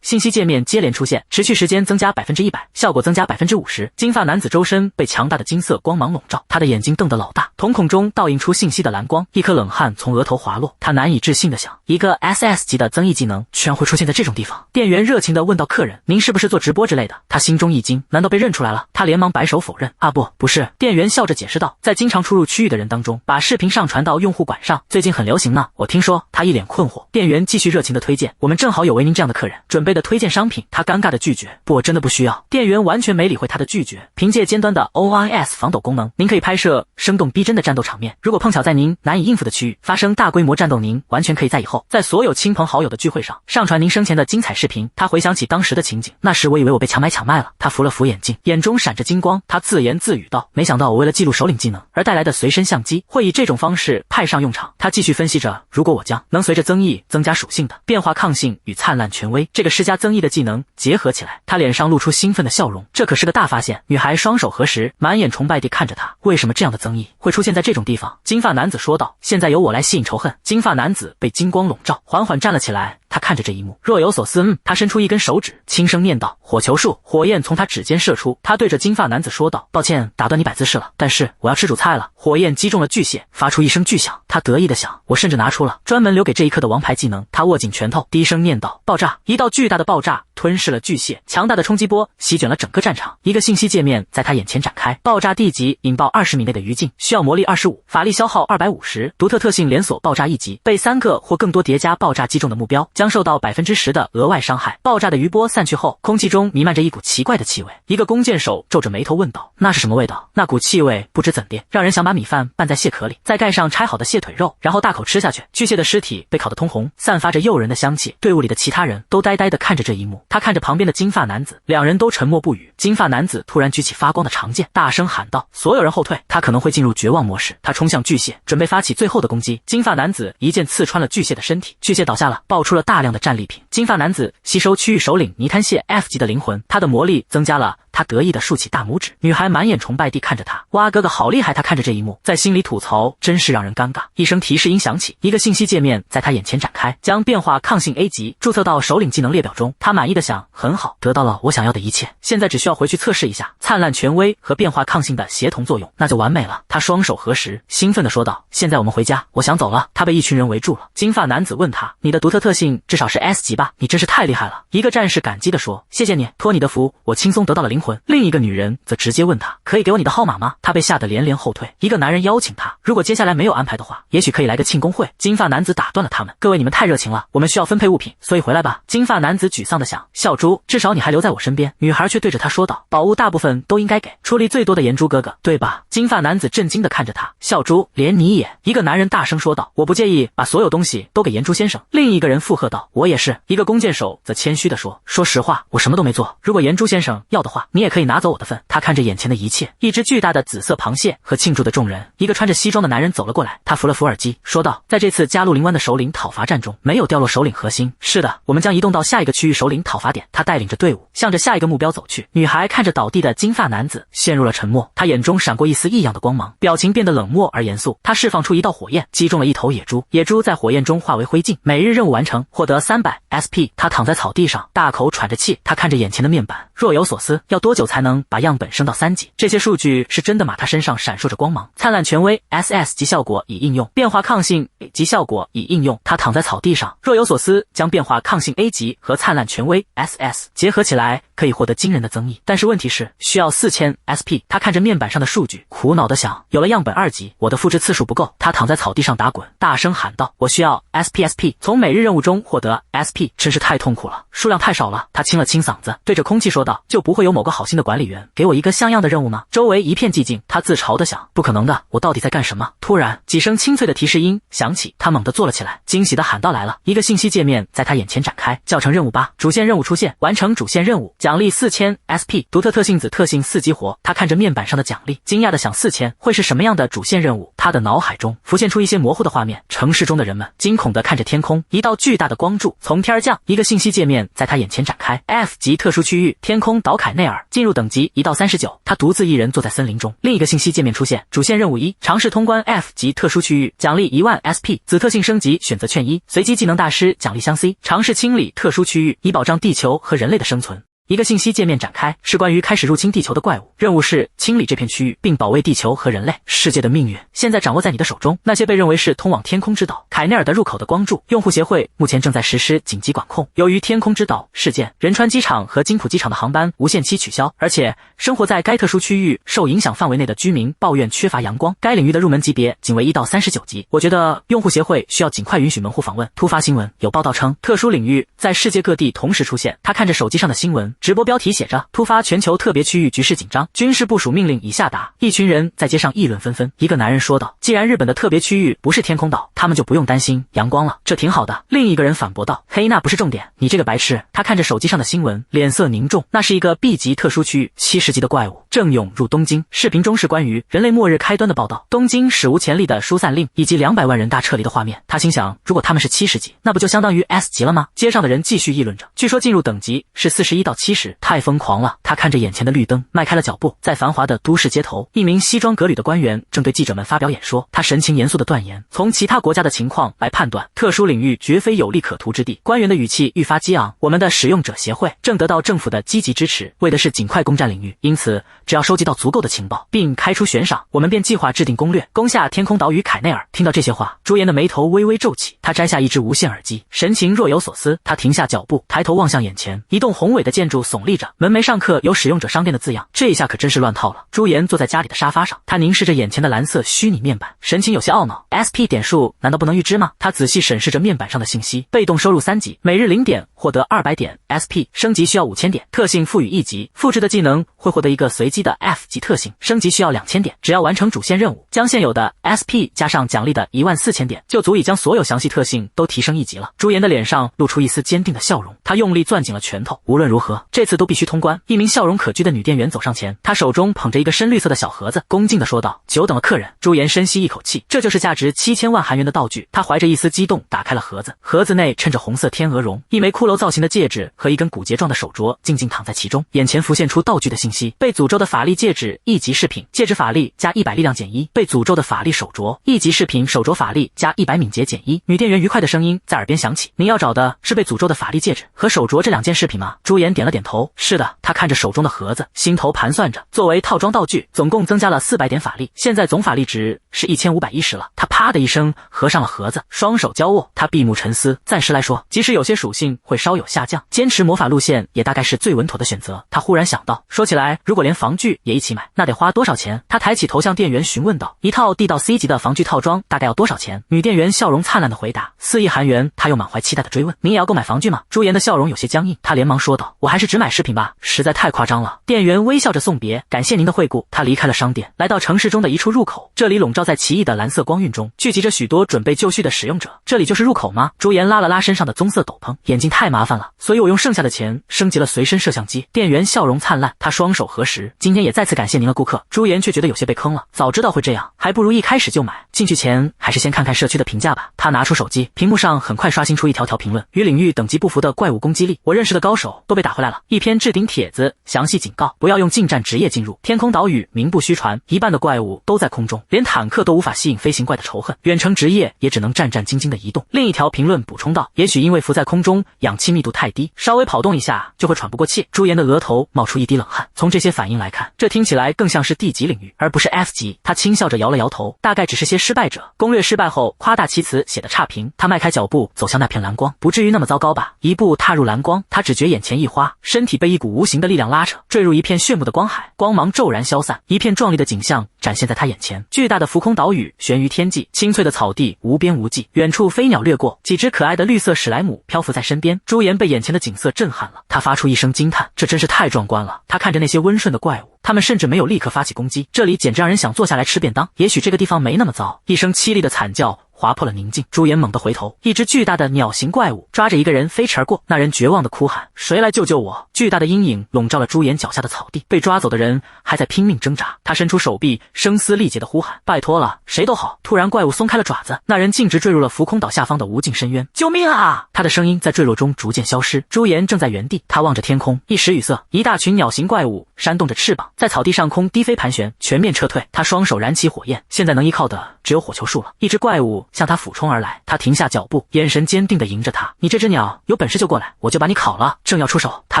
信息界面接连出现，持续时间增加100%，效果增加50%。金发男子周身被强大的金色光芒笼罩，他的眼睛瞪得老大，瞳孔中倒映出信息的蓝光，一颗冷汗从额头滑落。他难以置信地想，一个 SS 级的增益技能居然会出现在这种地方。店员热情地问道：客人，您是不是做直播之类的？他心中一惊，难道被认出来了？他连忙摆手否认：啊不是。店员笑着解释道：在经常出入区域的人当中，把视频上传到用户馆上，最近很流行呢，我听说。他一脸困惑。店员继续热情地推荐：我们正好有为您这样的客人准备的推荐商品。他尴尬地拒绝：不，我真的不需要。店员完全没理会他的拒绝，凭借尖端的 OIS 防抖功能，您可以拍摄生动逼真的战斗场面。如果碰巧在您难以应付的区域发生大规模战斗，您完全可以在以后在所有亲朋好友的聚会上上传您生前的精彩视频。他回想起当时的情景，那时我以为我被强买强卖了。他扶了扶眼镜，眼中闪着金光，他自言自语道：没想到我为了记录首领技能而带来的随身相机会以这种方式派上用场。他继续分析着，如果我将能随着增益增加属性的变化抗性与灿烂权威这个施加增益的技能结合起来，他脸上露出兴奋的笑容。这可是个大发现。女孩双手合十，满眼崇拜地看着他。为什么这样的增益会出现在这种地方？金发男子说道：现在由我来吸引仇恨。金发男子被金光笼罩，缓缓站了起来。他看着这一幕，若有所思。他伸出一根手指，轻声念道：火球术。火焰从他指尖射出。他对着金发男子说道：抱歉打断你摆姿势了，但是我要吃主菜了。火焰击中了巨蟹，发出一声巨响。他得意地想，我甚至拿出了专门留给这一刻的王牌技能。他握紧拳头，低声念道：爆炸。一道巨大的爆炸吞噬了巨蟹，强大的冲击波席卷了整个战场。一个信息界面在他眼前展开：爆炸地级引爆20米内的余烬，需要魔力25，法力消耗250，独特特性连锁爆炸1级，被3个或更多叠加爆炸击中的目标将受到10%的额外伤害。爆炸的余波散去后，空气中弥漫着一股奇怪的气味。一个弓箭手皱着眉头问道：那是什么味道？那股气味不知怎的，让人想把米饭拌在蟹壳里，再盖上拆好的蟹腿肉，然后大口吃下去。巨蟹的尸体被烤得通红，散发着诱人的香气。队伍里的其他人都呆呆地看着这一幕。他看着旁边的金发男子，两人都沉默不语。金发男子突然举起发光的长剑，大声喊道：所有人后退！他可能会进入绝望模式。他冲向巨蟹，准备发起最后的攻击。金发男子一剑刺穿了巨蟹的身体，巨蟹倒下了，爆出了大量的战利品。金发男子吸收区域首领泥滩蟹 F 级的灵魂，他的魔力增加了。他得意地竖起大拇指。女孩满眼崇拜地看着他，哇，哥哥好厉害！他看着这一幕，在心里吐槽，真是让人尴尬。一声提示音响起，一个信息界面在他眼前展开，将变化抗性 A 级注册到首领技能列表中。他满意地想，很好，得到了我想要的一切，现在只需要回去测试一下灿烂权威和变化抗性的协同作用，那就完美了。他双手合十，兴奋地说道：现在我们回家，我想走了。他被一群人围住了。金发男子问他：你的独特特性至少是 S 级吧？你真是太厉害了。一个战士感激地说：谢谢你，托你的福，我轻松得到了灵魂。婚。另一个女人则直接问他，可以给我你的号码吗？他被吓得连连后退。一个男人邀请他，如果接下来没有安排的话，也许可以来个庆功会。金发男子打断了他们，各位你们太热情了，我们需要分配物品，所以回来吧。金发男子沮丧地想，笑猪，至少你还留在我身边。女孩却对着他说道，宝物大部分都应该给，出力最多的岩猪哥哥，对吧？金发男子震惊地看着他，笑猪，连你也？一个男人大声说道，我不介意把所有东西都给岩猪先生。另一个人附和道，我也是。一个弓箭手则谦虚地说，说实话，我什么都没做，如果岩猪先生要的话，你也可以拿走我的份。他看着眼前的一切，一只巨大的紫色螃蟹和庆祝的众人。一个穿着西装的男人走了过来，他扶了扶耳机，说道，在这次加路林湾的首领讨伐战中，没有掉落首领核心。是的，我们将移动到下一个区域首领讨伐点。他带领着队伍向着下一个目标走去。女孩看着倒地的金发男子，陷入了沉默。她眼中闪过一丝异样的光芒，表情变得冷漠而严肃。她释放出一道火焰，击中了一头野猪，野猪在火焰中化为灰烬。每日任务完成，获得300 SP。她躺在草地上，大口喘着气。她看着眼前的面板，若有所思，要多久才能把样本升到3级？这些数据是真的吗？她身上闪烁着光芒。灿烂权威 SS 级效果已应用，变化抗性 A 级效果已应用。她躺在草地上，若有所思，将变化抗性 A 级和灿烂权威 SS 结合起来，可以获得惊人的增益。但是问题是，需要4000 SP。她看着面板上的数据，苦恼地想，有了样本2级，我的复制次数不够。她躺在草地上打滚，大声喊道，我需要 SP。从每日任务中获得 SP 真是太痛苦了，数量太少了。她清了清嗓子，对着空气说道，就不会有某个好心的管理员给我一个像样的任务吗？周围一片寂静。她自嘲地想，不可能的，我到底在干什么？突然几声清脆的提示音响起，她猛地坐了起来，惊喜地喊道，来了。一个信息界面在她眼前展开，教程任务8，主线任务出现，完成主线任务，奖励4000 SP， 独特特性子特性4激活。她看着面板上的奖励，惊讶地想，4000会是什么样的主线任务？她的脑海中浮现出一些模糊的画面，城市中的人们惊恐地看着天空，一道巨大的光柱从天而降。一个信息界面在她眼前展开， F 级特殊区域天空岛凯内尔，进入等级1到39。她独自一人坐在森林中。另一个信息界面出现，主线任务1，尝试通关 F 级特殊区域，奖励10000 SP， 子特性升级选择券1，随机技能大师奖励箱 C， 尝试清理特殊区域，以保障地球和人类的生存。一个信息界面展开，是关于开始入侵地球的怪物，任务是清理这片区域并保卫地球和人类。世界的命运现在掌握在你的手中。那些被认为是通往天空之岛凯内尔的入口的光柱，用户协会目前正在实施紧急管控。由于天空之岛事件，仁川机场和金浦机场的航班无限期取消，而且生活在该特殊区域受影响范围内的居民抱怨缺乏阳光。该领域的入门级别仅为1到39级。我觉得用户协会需要尽快允许门户访问。突发新闻，有报道称特殊领域在世界各地同时出现。他看着手机上的新闻，直播标题写着，突发全球特别区域局势紧张，军事部署命令已下达。一群人在街上议论纷纷。一个男人说道，既然日本的特别区域不是天空岛，他们就不用担心阳光了，这挺好的。另一个人反驳道，嘿，那不是重点，你这个白痴。他看着手机上的新闻，脸色凝重。那是一个 B 级特殊区域70级的怪物正涌入东京。视频中是关于人类末日开端的报道，东京史无前例的疏散令以及200万人大撤离的画面。他心想，如果他们是70级，那不就相当于 S 级了吗？街上的人继续议论着，据说进入等级是41到70，太疯狂了。他看着眼前的绿灯，迈开了脚步。在繁华的都市街头，一名西装革履的官员正对记者们发表演说。他神情严肃地断言，从其他国家的情况来判断，特殊领域绝非有利可图之地。官员的语气愈发激昂，我们的使用者协会正得到政府的积极支持，为的是尽快攻占领域，因此只要收集到足够的情报并开出悬赏，我们便计划制定攻略，攻下天空岛与凯内尔。听到这些话，朱颜的眉头微微皱起，他摘下一只无线耳机，神情若有所思。他停下脚步，抬头望向眼前，一栋宏伟的建筑耸立着，门楣上刻有使用者商店的字样。这一下可真是乱套了。朱颜坐在家里的沙发上，他凝视着眼前的蓝色虚拟面板，神情有些懊恼。 SP 点数难道不能预知吗？他仔细审视着面板上的信息，被动收入3级，每日0点获得200点 SP， 升级需要5000点，特性赋予1级，复制的技能会获得一个随机的 F 级特性，升级需要2000点，只要完成主线任务，将现有的 SP 加上奖励的14000点，就足以将所有详细特性都提升1级了。朱颜的脸上露出一丝坚定的笑容，他用力攥紧了拳头，无论如何这次都必须通关。一名笑容可掬的女店员走上前，她手中捧着一个深绿色的小盒子，恭敬地说道，久等了客人。朱颜深吸一口气，这就是价值7000万韩元的道具。他怀着一丝激动打开了盒子，盒子内衬着红色天鹅绒，一枚骷髅造型的戒指和一根骨节状的手镯静静躺在其中。眼前浮现出道具的信息，被诅咒的法力戒指1级饰品，戒指法力加100力量减1，被诅咒的法力手镯1级饰品，手镯法力加100敏捷减1。女店员愉快的声音在耳边响起，您要找的是被诅咒的法力戒指和手镯这2件饰品吗？朱颜点了点头，是的。他看着手中的盒子，心头盘算着，作为套装道具，总共增加了400点法力，现在总法力值是1510了。他啪的一声合上了盒子，双手交握，他闭目沉思。暂时来说，即使有些属性会稍有下降，坚持魔法路线也大概是最稳妥的选择。他忽然想到，说起来来，如果连防具也一起买，那得花多少钱？他抬起头向店员询问道。一套 D 到 C 级的防具套装大概要多少钱？女店员笑容灿烂的回答。4亿韩元。他又满怀期待的追问。您也要购买防具吗？朱颜的笑容有些僵硬，他连忙说道。我还是只买饰品吧，实在太夸张了。店员微笑着送别，感谢您的惠顾。他离开了商店，来到城市中的一处入口，这里笼罩在奇异的蓝色光晕中，聚集着许多准备就绪的使用者。这里就是入口吗？朱颜拉了拉身上的棕色斗篷，眼镜太麻烦了，所以我用剩下的钱升级了随身摄像机。店员笑容灿烂，他双手合十，今天也再次感谢您了，顾客。朱颜却觉得有些被坑了，早知道会这样，还不如一开始就买。进去前还是先看看社区的评价吧。他拿出手机，屏幕上很快刷新出一条条评论：与领域等级不符的怪物攻击力，我认识的高手都被打回来了。一篇置顶帖子，详细警告不要用近战职业进入。天空岛屿名不虚传，一半的怪物都在空中，连坦克都无法吸引飞行怪的仇恨，远程职业也只能战战兢兢的移动。另一条评论补充道：也许因为浮在空中，氧气密度太低，稍微跑动一下就会喘不过气。朱颜的额头冒出一滴冷汗，从这些反应来看，这听起来更像是 D 级领域，而不是 F 级。他轻笑着摇了摇头，大概只是些失败者攻略失败后夸大其词写的差评。他迈开脚步走向那片蓝光，不至于那么糟糕吧？一步踏入蓝光，他只觉眼前一花，身体被一股无形的力量拉扯，坠入一片炫目的光海，光芒骤然消散，一片壮丽的景象展现在他眼前。巨大的浮空岛屿悬于天际，青翠的草地无边无际，远处飞鸟掠过，几只可爱的绿色史莱姆漂浮在身边。朱颜被眼前的景色震撼了，他发出一声惊叹，这真是太壮观了。他看着那些温顺的怪物，他们甚至没有立刻发起攻击，这里简直让人想坐下来吃便当。也许这个地方没那么糟。一声凄厉的惨叫划破了宁静，朱颜猛地回头，一只巨大的鸟形怪物抓着一个人飞驰而过，那人绝望地哭喊：谁来救救我！巨大的阴影笼罩了朱颜脚下的草地，被抓走的人还在拼命挣扎。他伸出手臂，声嘶力竭地呼喊：拜托了，谁都好！突然怪物松开了爪子，那人径直坠入了浮空岛下方的无尽深渊。救命啊！他的声音在坠落中逐渐消失。朱颜正在原地，他望着天空，一时语塞。一大群鸟形怪物扇动着翅膀，在草地上空低飞盘旋，全面撤退。他双手燃起火焰，现在能依靠的只有火球术了。一只怪物向他俯冲而来，他停下脚步，眼神坚定地迎着他。你这只鸟有本事就过来，我就把你烤了。正要出手，他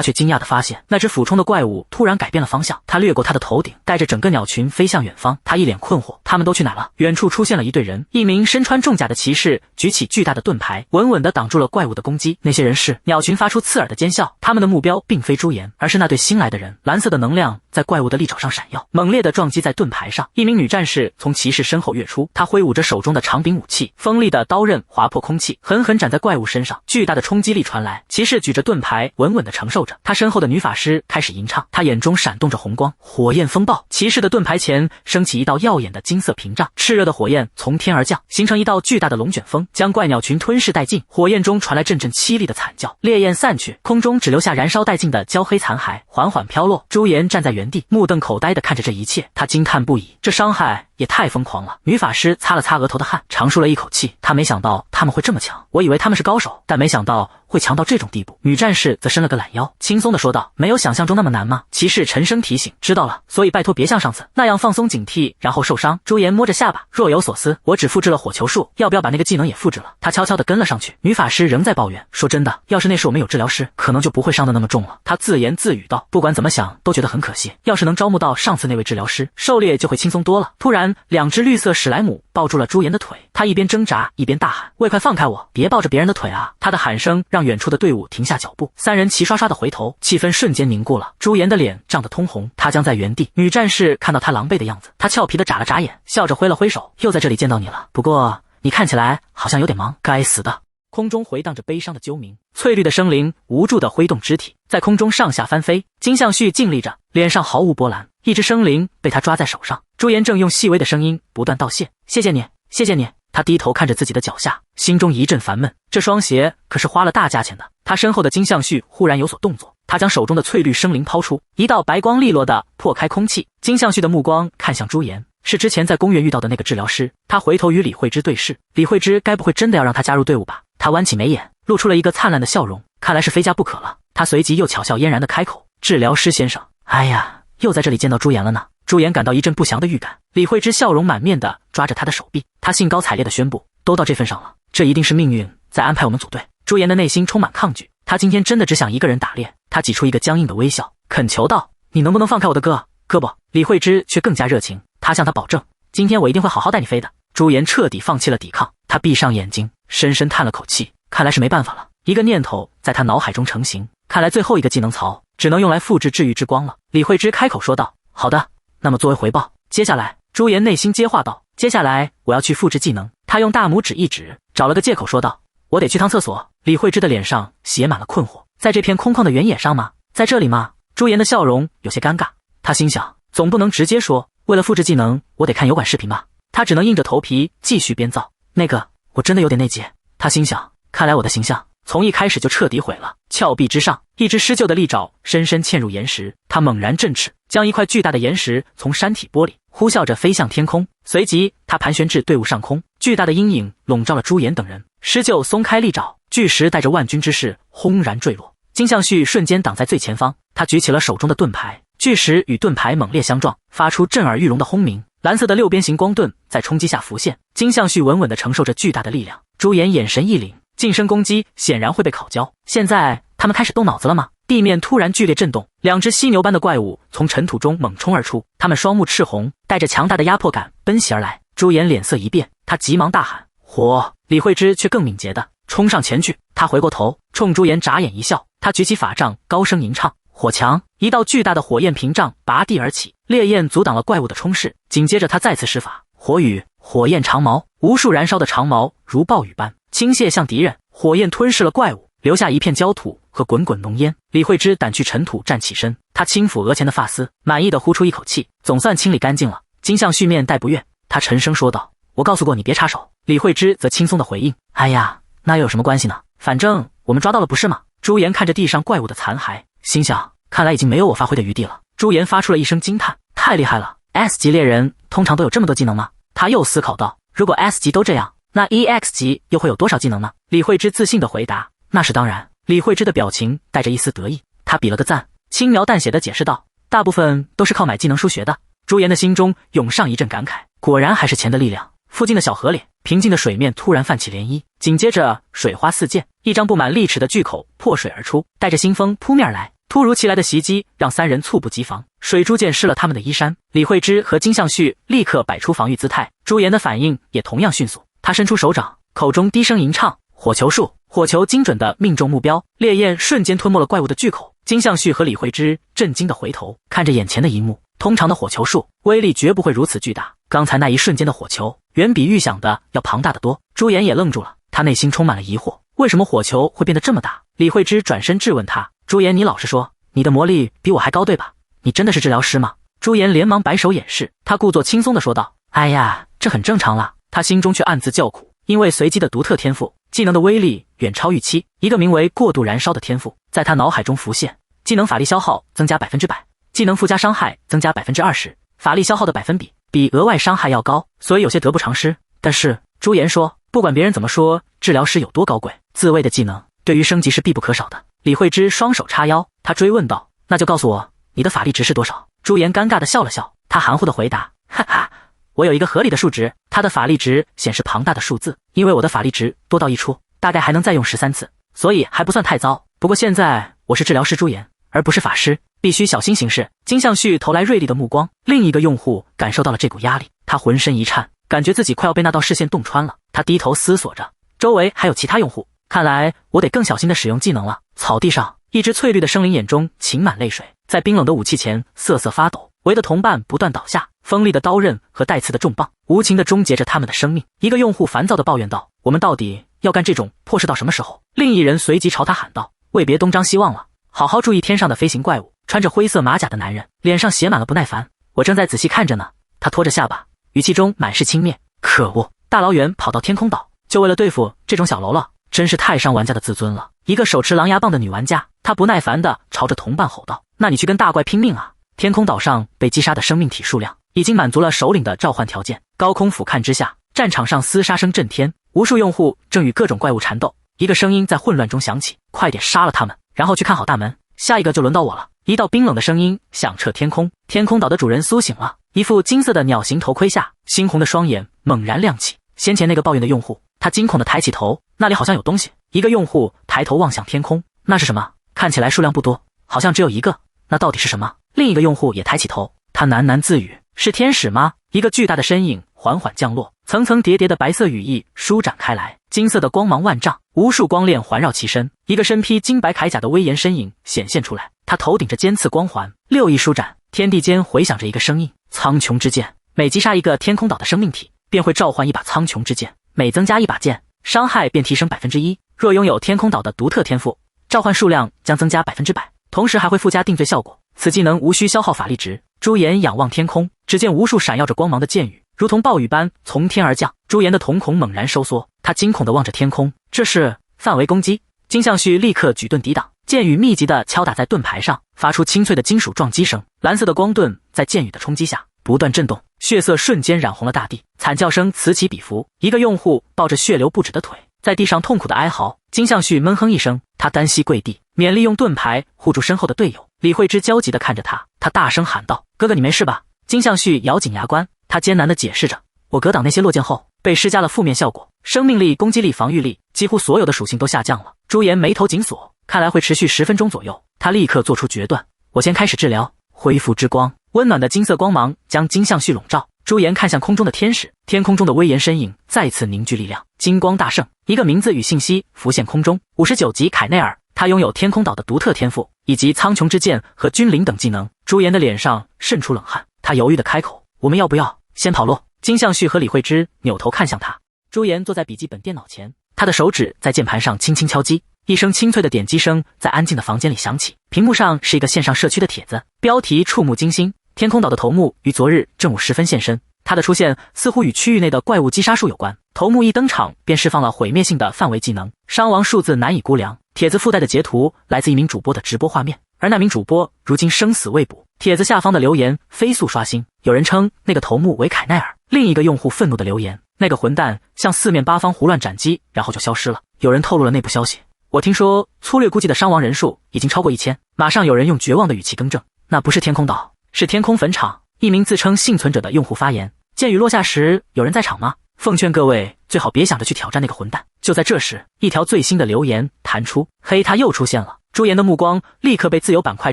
却惊讶地发现，那只俯冲的怪物突然改变了方向，他掠过他的头顶，带着整个鸟群飞向远方。他一脸困惑，他们都去哪了？远处出现了一队人，一名身穿重甲的骑士举起巨大的盾牌，稳稳地挡住了怪物的攻击。那些人是……鸟群发出刺耳的尖笑，他们的目标并非朱颜，而是那对新来的人。蓝色的能量在怪物的利爪上闪耀，猛烈地撞击在盾牌上。一名女战士从骑士身后跃出，她挥舞着手中的长柄武器，锋利的刀刃划破空气，狠狠斩在怪物身上。巨大的冲击力传来，骑士举着盾牌稳稳地承受着。他身后的女法师开始吟唱，她眼中闪动着红光，火焰风暴。骑士的盾牌前升起一道耀眼的金色屏障，炽热的火焰从天而降，形成一道巨大的龙卷风，将怪鸟群吞噬殆尽。火焰中传来阵阵凄厉的惨叫，烈焰散去，空中只留下燃烧殆尽的焦黑残骸，缓缓飘落。朱颜站在原地，目瞪口呆地看着这一切，他惊叹不已，这伤害也太疯狂了。女法师擦了擦额头的汗，长舒了一口气，她没想到他们会这么强，我以为他们是高手，但没想到会强到这种地步。女战士则伸了个懒腰，轻松地说道：没有想象中那么难吗？骑士沉声提醒：知道了，所以拜托别像上次那样放松警惕然后受伤。朱颜摸着下巴，若有所思，我只复制了火球术，要不要把那个技能也复制了？他悄悄地跟了上去。女法师仍在抱怨，说真的，要是那时我们有治疗师，可能就不会伤得那么重了。他自言自语道，不管怎么想都觉得很可惜，要是能招募到上次那位治疗师，狩猎就会轻松多了。突然两只绿色史莱姆抱住了朱颜的腿，他一边挣扎一边大喊：喂，快放开我，别抱着别人的腿啊！他的喊声让远处的队伍停下脚步，三人齐刷刷的回头，气氛瞬间凝固了。朱颜的脸涨得通红，他僵在原地。女战士看到他狼狈的样子，她俏皮的眨了眨眼，笑着挥了挥手，又在这里见到你了，不过你看起来好像有点忙。该死的！空中回荡着悲伤的啾鸣，翠绿的生灵无助地挥动肢体，在空中上下翻飞。金相旭静立着，脸上毫无波澜。一只生灵被他抓在手上，朱颜正用细微的声音不断道谢：谢谢你，谢谢你。他低头看着自己的脚下，心中一阵烦闷，这双鞋可是花了大价钱的。他身后的金相旭忽然有所动作，他将手中的翠绿生灵抛出，一道白光利落地破开空气。金相旭的目光看向朱颜，是之前在公园遇到的那个治疗师。他回头与李慧芝对视，李慧芝该不会真的要让他加入队伍吧？他弯起眉眼，露出了一个灿烂的笑容，看来是非加不可了。他随即又巧笑嫣然地开口：治疗师先生，哎呀，又在这里见到朱颜了呢。朱颜感到一阵不祥的预感，李慧芝笑容满面地抓着他的手臂，他兴高采烈地宣布：都到这份上了，这一定是命运在安排我们组队。朱颜的内心充满抗拒，他今天真的只想一个人打猎。他挤出一个僵硬的微笑，恳求道：你能不能放开我的胳膊？李慧芝却更加热情，她向他保证：今天我一定会好好带你飞的。朱颜彻底放弃了抵抗，他闭上眼睛，深深叹了口气，看来是没办法了。一个念头在他脑海中成型，看来最后一个技能槽只能用来复制治愈之光了。李慧芝开口说道：“好的，那么作为回报，接下来……”朱颜内心接话道：“接下来我要去复制技能。”他用大拇指一指，找了个借口说道：“我得去趟厕所。”李慧芝的脸上写满了困惑，在这片空旷的原野上吗？在这里吗？朱颜的笑容有些尴尬，他心想，总不能直接说为了复制技能，我得看油管视频吧。他只能硬着头皮继续编造。那个，我真的有点内急。他心想，看来我的形象从一开始就彻底毁了。峭壁之上，一只施旧的利爪深深嵌入岩石，他猛然振翅，将一块巨大的岩石从山体剥离，呼啸着飞向天空。随即，他盘旋至队伍上空，巨大的阴影笼罩了朱颜等人。施旧松开利爪，巨石带着万钧之势轰然坠落。金相旭瞬间挡在最前方，他举起了手中的盾牌，巨石与盾牌猛烈相撞，发出震耳欲聋的轰鸣。蓝色的六边形光盾在冲击下浮现，金相旭稳稳地承受着巨大的力量。朱颜眼神一凛，近身攻击显然会被烤焦。现在他们开始动脑子了吗？地面突然剧烈震动，两只犀牛般的怪物从尘土中猛冲而出，他们双目赤红，带着强大的压迫感奔袭而来。朱颜脸色一变，他急忙大喊：“火！”李慧芝却更敏捷地冲上前去，他回过头冲朱颜眨眼一笑，他举起法杖高声吟唱：“火墙！”一道巨大的火焰屏障拔地而起，烈焰阻挡了怪物的冲势。紧接着他再次施法，火雨，火焰长矛，无数燃烧的长矛如暴雨般倾泻向敌人，火焰吞噬了怪物，留下一片焦土和滚滚浓烟。李慧芝掸去尘土，站起身，她轻抚额前的发丝，满意的呼出一口气，总算清理干净了。金相旭面带不悦，他沉声说道：“我告诉过你别插手。”李慧芝则轻松的回应：“哎呀，那又有什么关系呢？反正我们抓到了不是吗？”朱颜看着地上怪物的残骸，心想，看来已经没有我发挥的余地了。朱颜发出了一声惊叹，太厉害了 ！S 级猎人通常都有这么多技能吗？他又思考道，如果 S 级都这样，那 EX 级又会有多少技能呢？李慧芝自信地回答，那是当然。李慧芝的表情带着一丝得意，她比了个赞，轻描淡写地解释道，大部分都是靠买技能书学的。朱颜的心中涌上一阵感慨，果然还是钱的力量。附近的小河里，平静的水面突然泛起涟漪，紧接着水花四溅，一张布满利齿的巨口破水而出，带着腥风扑面而来。突如其来的袭击让三人猝不及防，水珠溅湿了他们的衣衫。李慧芝和金相旭立刻摆出防御姿态，朱颜的反应也同样迅速，他伸出手掌，口中低声吟唱：“火球术！”火球精准地命中目标，烈焰瞬间吞没了怪物的巨口。金相旭和李慧芝震惊地回头看着眼前的一幕，通常的火球术威力绝不会如此巨大，刚才那一瞬间的火球远比预想的要庞大得多。朱颜也愣住了，他内心充满了疑惑，为什么火球会变得这么大？李慧芝转身质问他：“朱颜，你老实说，你的魔力比我还高对吧？你真的是治疗师吗？”朱颜连忙摆手掩饰，他故作轻松地说道：“哎呀，这很正常了。”他心中却暗自叫苦，因为随机的独特天赋，技能的威力远超预期。一个名为过度燃烧的天赋在他脑海中浮现，技能法力消耗增加100%，技能附加伤害增加20%，法力消耗的百分比比额外伤害要高，所以有些得不偿失。但是朱颜说，不管别人怎么说，治疗师有多高贵，自卫的技能对于升级是必不可少的。李慧芝双手叉腰，她追问道：“那就告诉我，你的法力值是多少？”朱颜尴尬地笑了笑，他含糊地回答：“哈哈，我有一个合理的数值。”他的法力值显示庞大的数字，因为我的法力值多到溢出，大概还能再用13次，所以还不算太糟。不过现在我是治疗师朱颜，而不是法师，必须小心行事。金相旭投来锐利的目光，另一个用户感受到了这股压力，他浑身一颤，感觉自己快要被那道视线洞穿了。他低头思索着，周围还有其他用户，看来我得更小心地使用技能了。草地上，一只翠绿的生灵眼中噙满泪水，在冰冷的武器前瑟瑟发抖，围的同伴不断倒下，锋利的刀刃和带刺的重棒无情地终结着他们的生命。一个用户烦躁地抱怨道：“我们到底要干这种破事到什么时候？”另一人随即朝他喊道：“未别东张西望了，好好注意天上的飞行怪物。”穿着灰色马甲的男人脸上写满了不耐烦：“我正在仔细看着呢。”他拖着下巴，语气中满是轻蔑：“可恶，大老远跑到天空岛，就为了对付这种小喽啰，真是太伤玩家的自尊了。”一个手持狼牙棒的女玩家，她不耐烦地朝着同伴吼道：“那你去跟大怪拼命啊！”天空岛上被击杀的生命体数量已经满足了首领的召唤条件。高空俯瞰之下，战场上厮杀声震天，无数用户正与各种怪物缠斗。一个声音在混乱中响起：“快点杀了他们，然后去看好大门，下一个就轮到我了。”一道冰冷的声音响彻天空，天空岛的主人苏醒了，一副金色的鸟形头盔下，猩红的双眼猛然亮起。先前那个抱怨的用户，他惊恐地抬起头，那里好像有东西。一个用户抬头望向天空，那是什么？看起来数量不多，好像只有一个，那到底是什么？另一个用户也抬起头，他喃喃自语：“是天使吗？”一个巨大的身影缓缓降落，层层叠叠的白色羽翼舒展开来，金色的光芒万丈，无数光链环绕其身，一个身披金白铠甲的威严身影显现出来。他头顶着尖刺光环，六翼舒展，天地间回响着一个声音：苍穹之剑。每击杀一个天空岛的生命体，便会召唤一把苍穹之剑，每增加一把剑，伤害便提升1%。若拥有天空岛的独特天赋，召唤数量将增加100%，同时还会附加定罪效果。此技能无需消耗法力值。朱颜仰望天空，只见无数闪耀着光芒的箭雨，如同暴雨般从天而降。朱颜的瞳孔猛然收缩，他惊恐地望着天空，这是范围攻击。金相旭立刻举盾抵挡，箭雨密集地敲打在盾牌上，发出清脆的金属撞击声。蓝色的光盾在箭雨的冲击下不断震动，血色瞬间染红了大地，惨叫声此起彼伏。一个用户抱着血流不止的腿，在地上痛苦的哀嚎。金相旭闷哼一声，他单膝跪地，勉力用盾牌护住身后的队友。李慧芝焦急地看着他，他大声喊道：哥哥，你没事吧？金相旭咬紧牙关，他艰难地解释着：我格挡那些落剑后被施加了负面效果，生命力、攻击力、防御力几乎所有的属性都下降了。朱颜眉头紧锁，看来会持续10分钟左右。他立刻做出决断，我先开始治疗。恢复之光，温暖的金色光芒将金相旭笼罩。朱颜看向空中的天使，天空中的威严身影再次凝聚力量，金光大盛。一个名字与信息浮现空中：59级凯内尔。他拥有天空岛的独特天赋，以及苍穹之剑和君临等技能。朱颜的脸上渗出冷汗，他犹豫地开口：我们要不要先跑路？金相旭和李慧芝扭头看向他。朱颜坐在笔记本电脑前，他的手指在键盘上轻轻敲击，一声清脆的点击声在安静的房间里响起。屏幕上是一个线上社区的帖子，标题触目惊心：天空岛的头目于昨日正午时分现身，他的出现似乎与区域内的怪物击杀术有关。头目一登场便释放了毁灭性的范围技能，伤亡数字难以估量。帖子附带的截图来自一名主播的直播画面，而那名主播如今生死未卜。帖子下方的留言飞速刷新，有人称那个头目为凯奈尔，另一个用户愤怒的留言：那个混蛋向四面八方胡乱斩击，然后就消失了。有人透露了内部消息，我听说粗略估计的伤亡人数已经超过1000。马上有人用绝望的语气更正：那不是天空岛，是天空坟场。一名自称幸存者的用户发言：箭雨落下时有人在场吗？奉劝各位最好别想着去挑战那个混蛋。就在这时，一条最新的留言弹出，嘿，他又出现了。朱颜的目光立刻被自由板块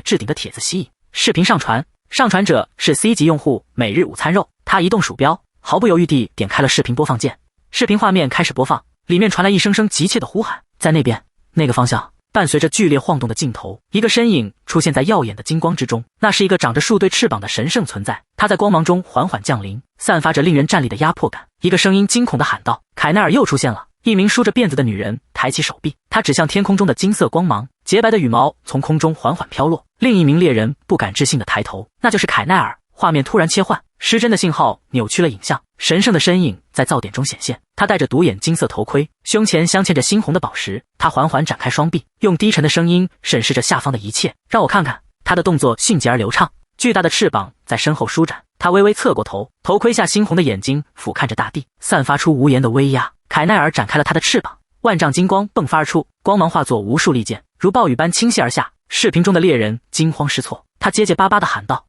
置顶的帖子吸引。视频上传，上传者是 C 级用户每日午餐肉。他移动鼠标，毫不犹豫地点开了视频播放键，视频画面开始播放，里面传来一声声急切的呼喊：在那边，那个方向。伴随着剧烈晃动的镜头，一个身影出现在耀眼的金光之中。那是一个长着数对翅膀的神圣存在，他在光芒中缓缓降临，散发着令人战栗的压迫感。一个声音惊恐地喊道：凯奈尔又出现了！一名梳着辫子的女人抬起手臂，她指向天空中的金色光芒，洁白的羽毛从空中缓缓飘落。另一名猎人不敢置信地抬头，那就是凯奈尔。画面突然切换，失真的信号扭曲了影像，神圣的身影在噪点中显现。他戴着独眼金色头盔，胸前镶嵌着猩红的宝石。他缓缓展开双臂，用低沉的声音审视着下方的一切。让我看看。他的动作迅捷而流畅，巨大的翅膀在身后舒展。他微微侧过头，头盔下猩红的眼睛俯瞰着大地，散发出无言的威压。凯奈尔展开了他的翅膀，万丈金光迸发而出，光芒化作无数利剑，如暴雨般倾泻而下。视频中的猎人惊慌失措，他结结巴巴地喊道：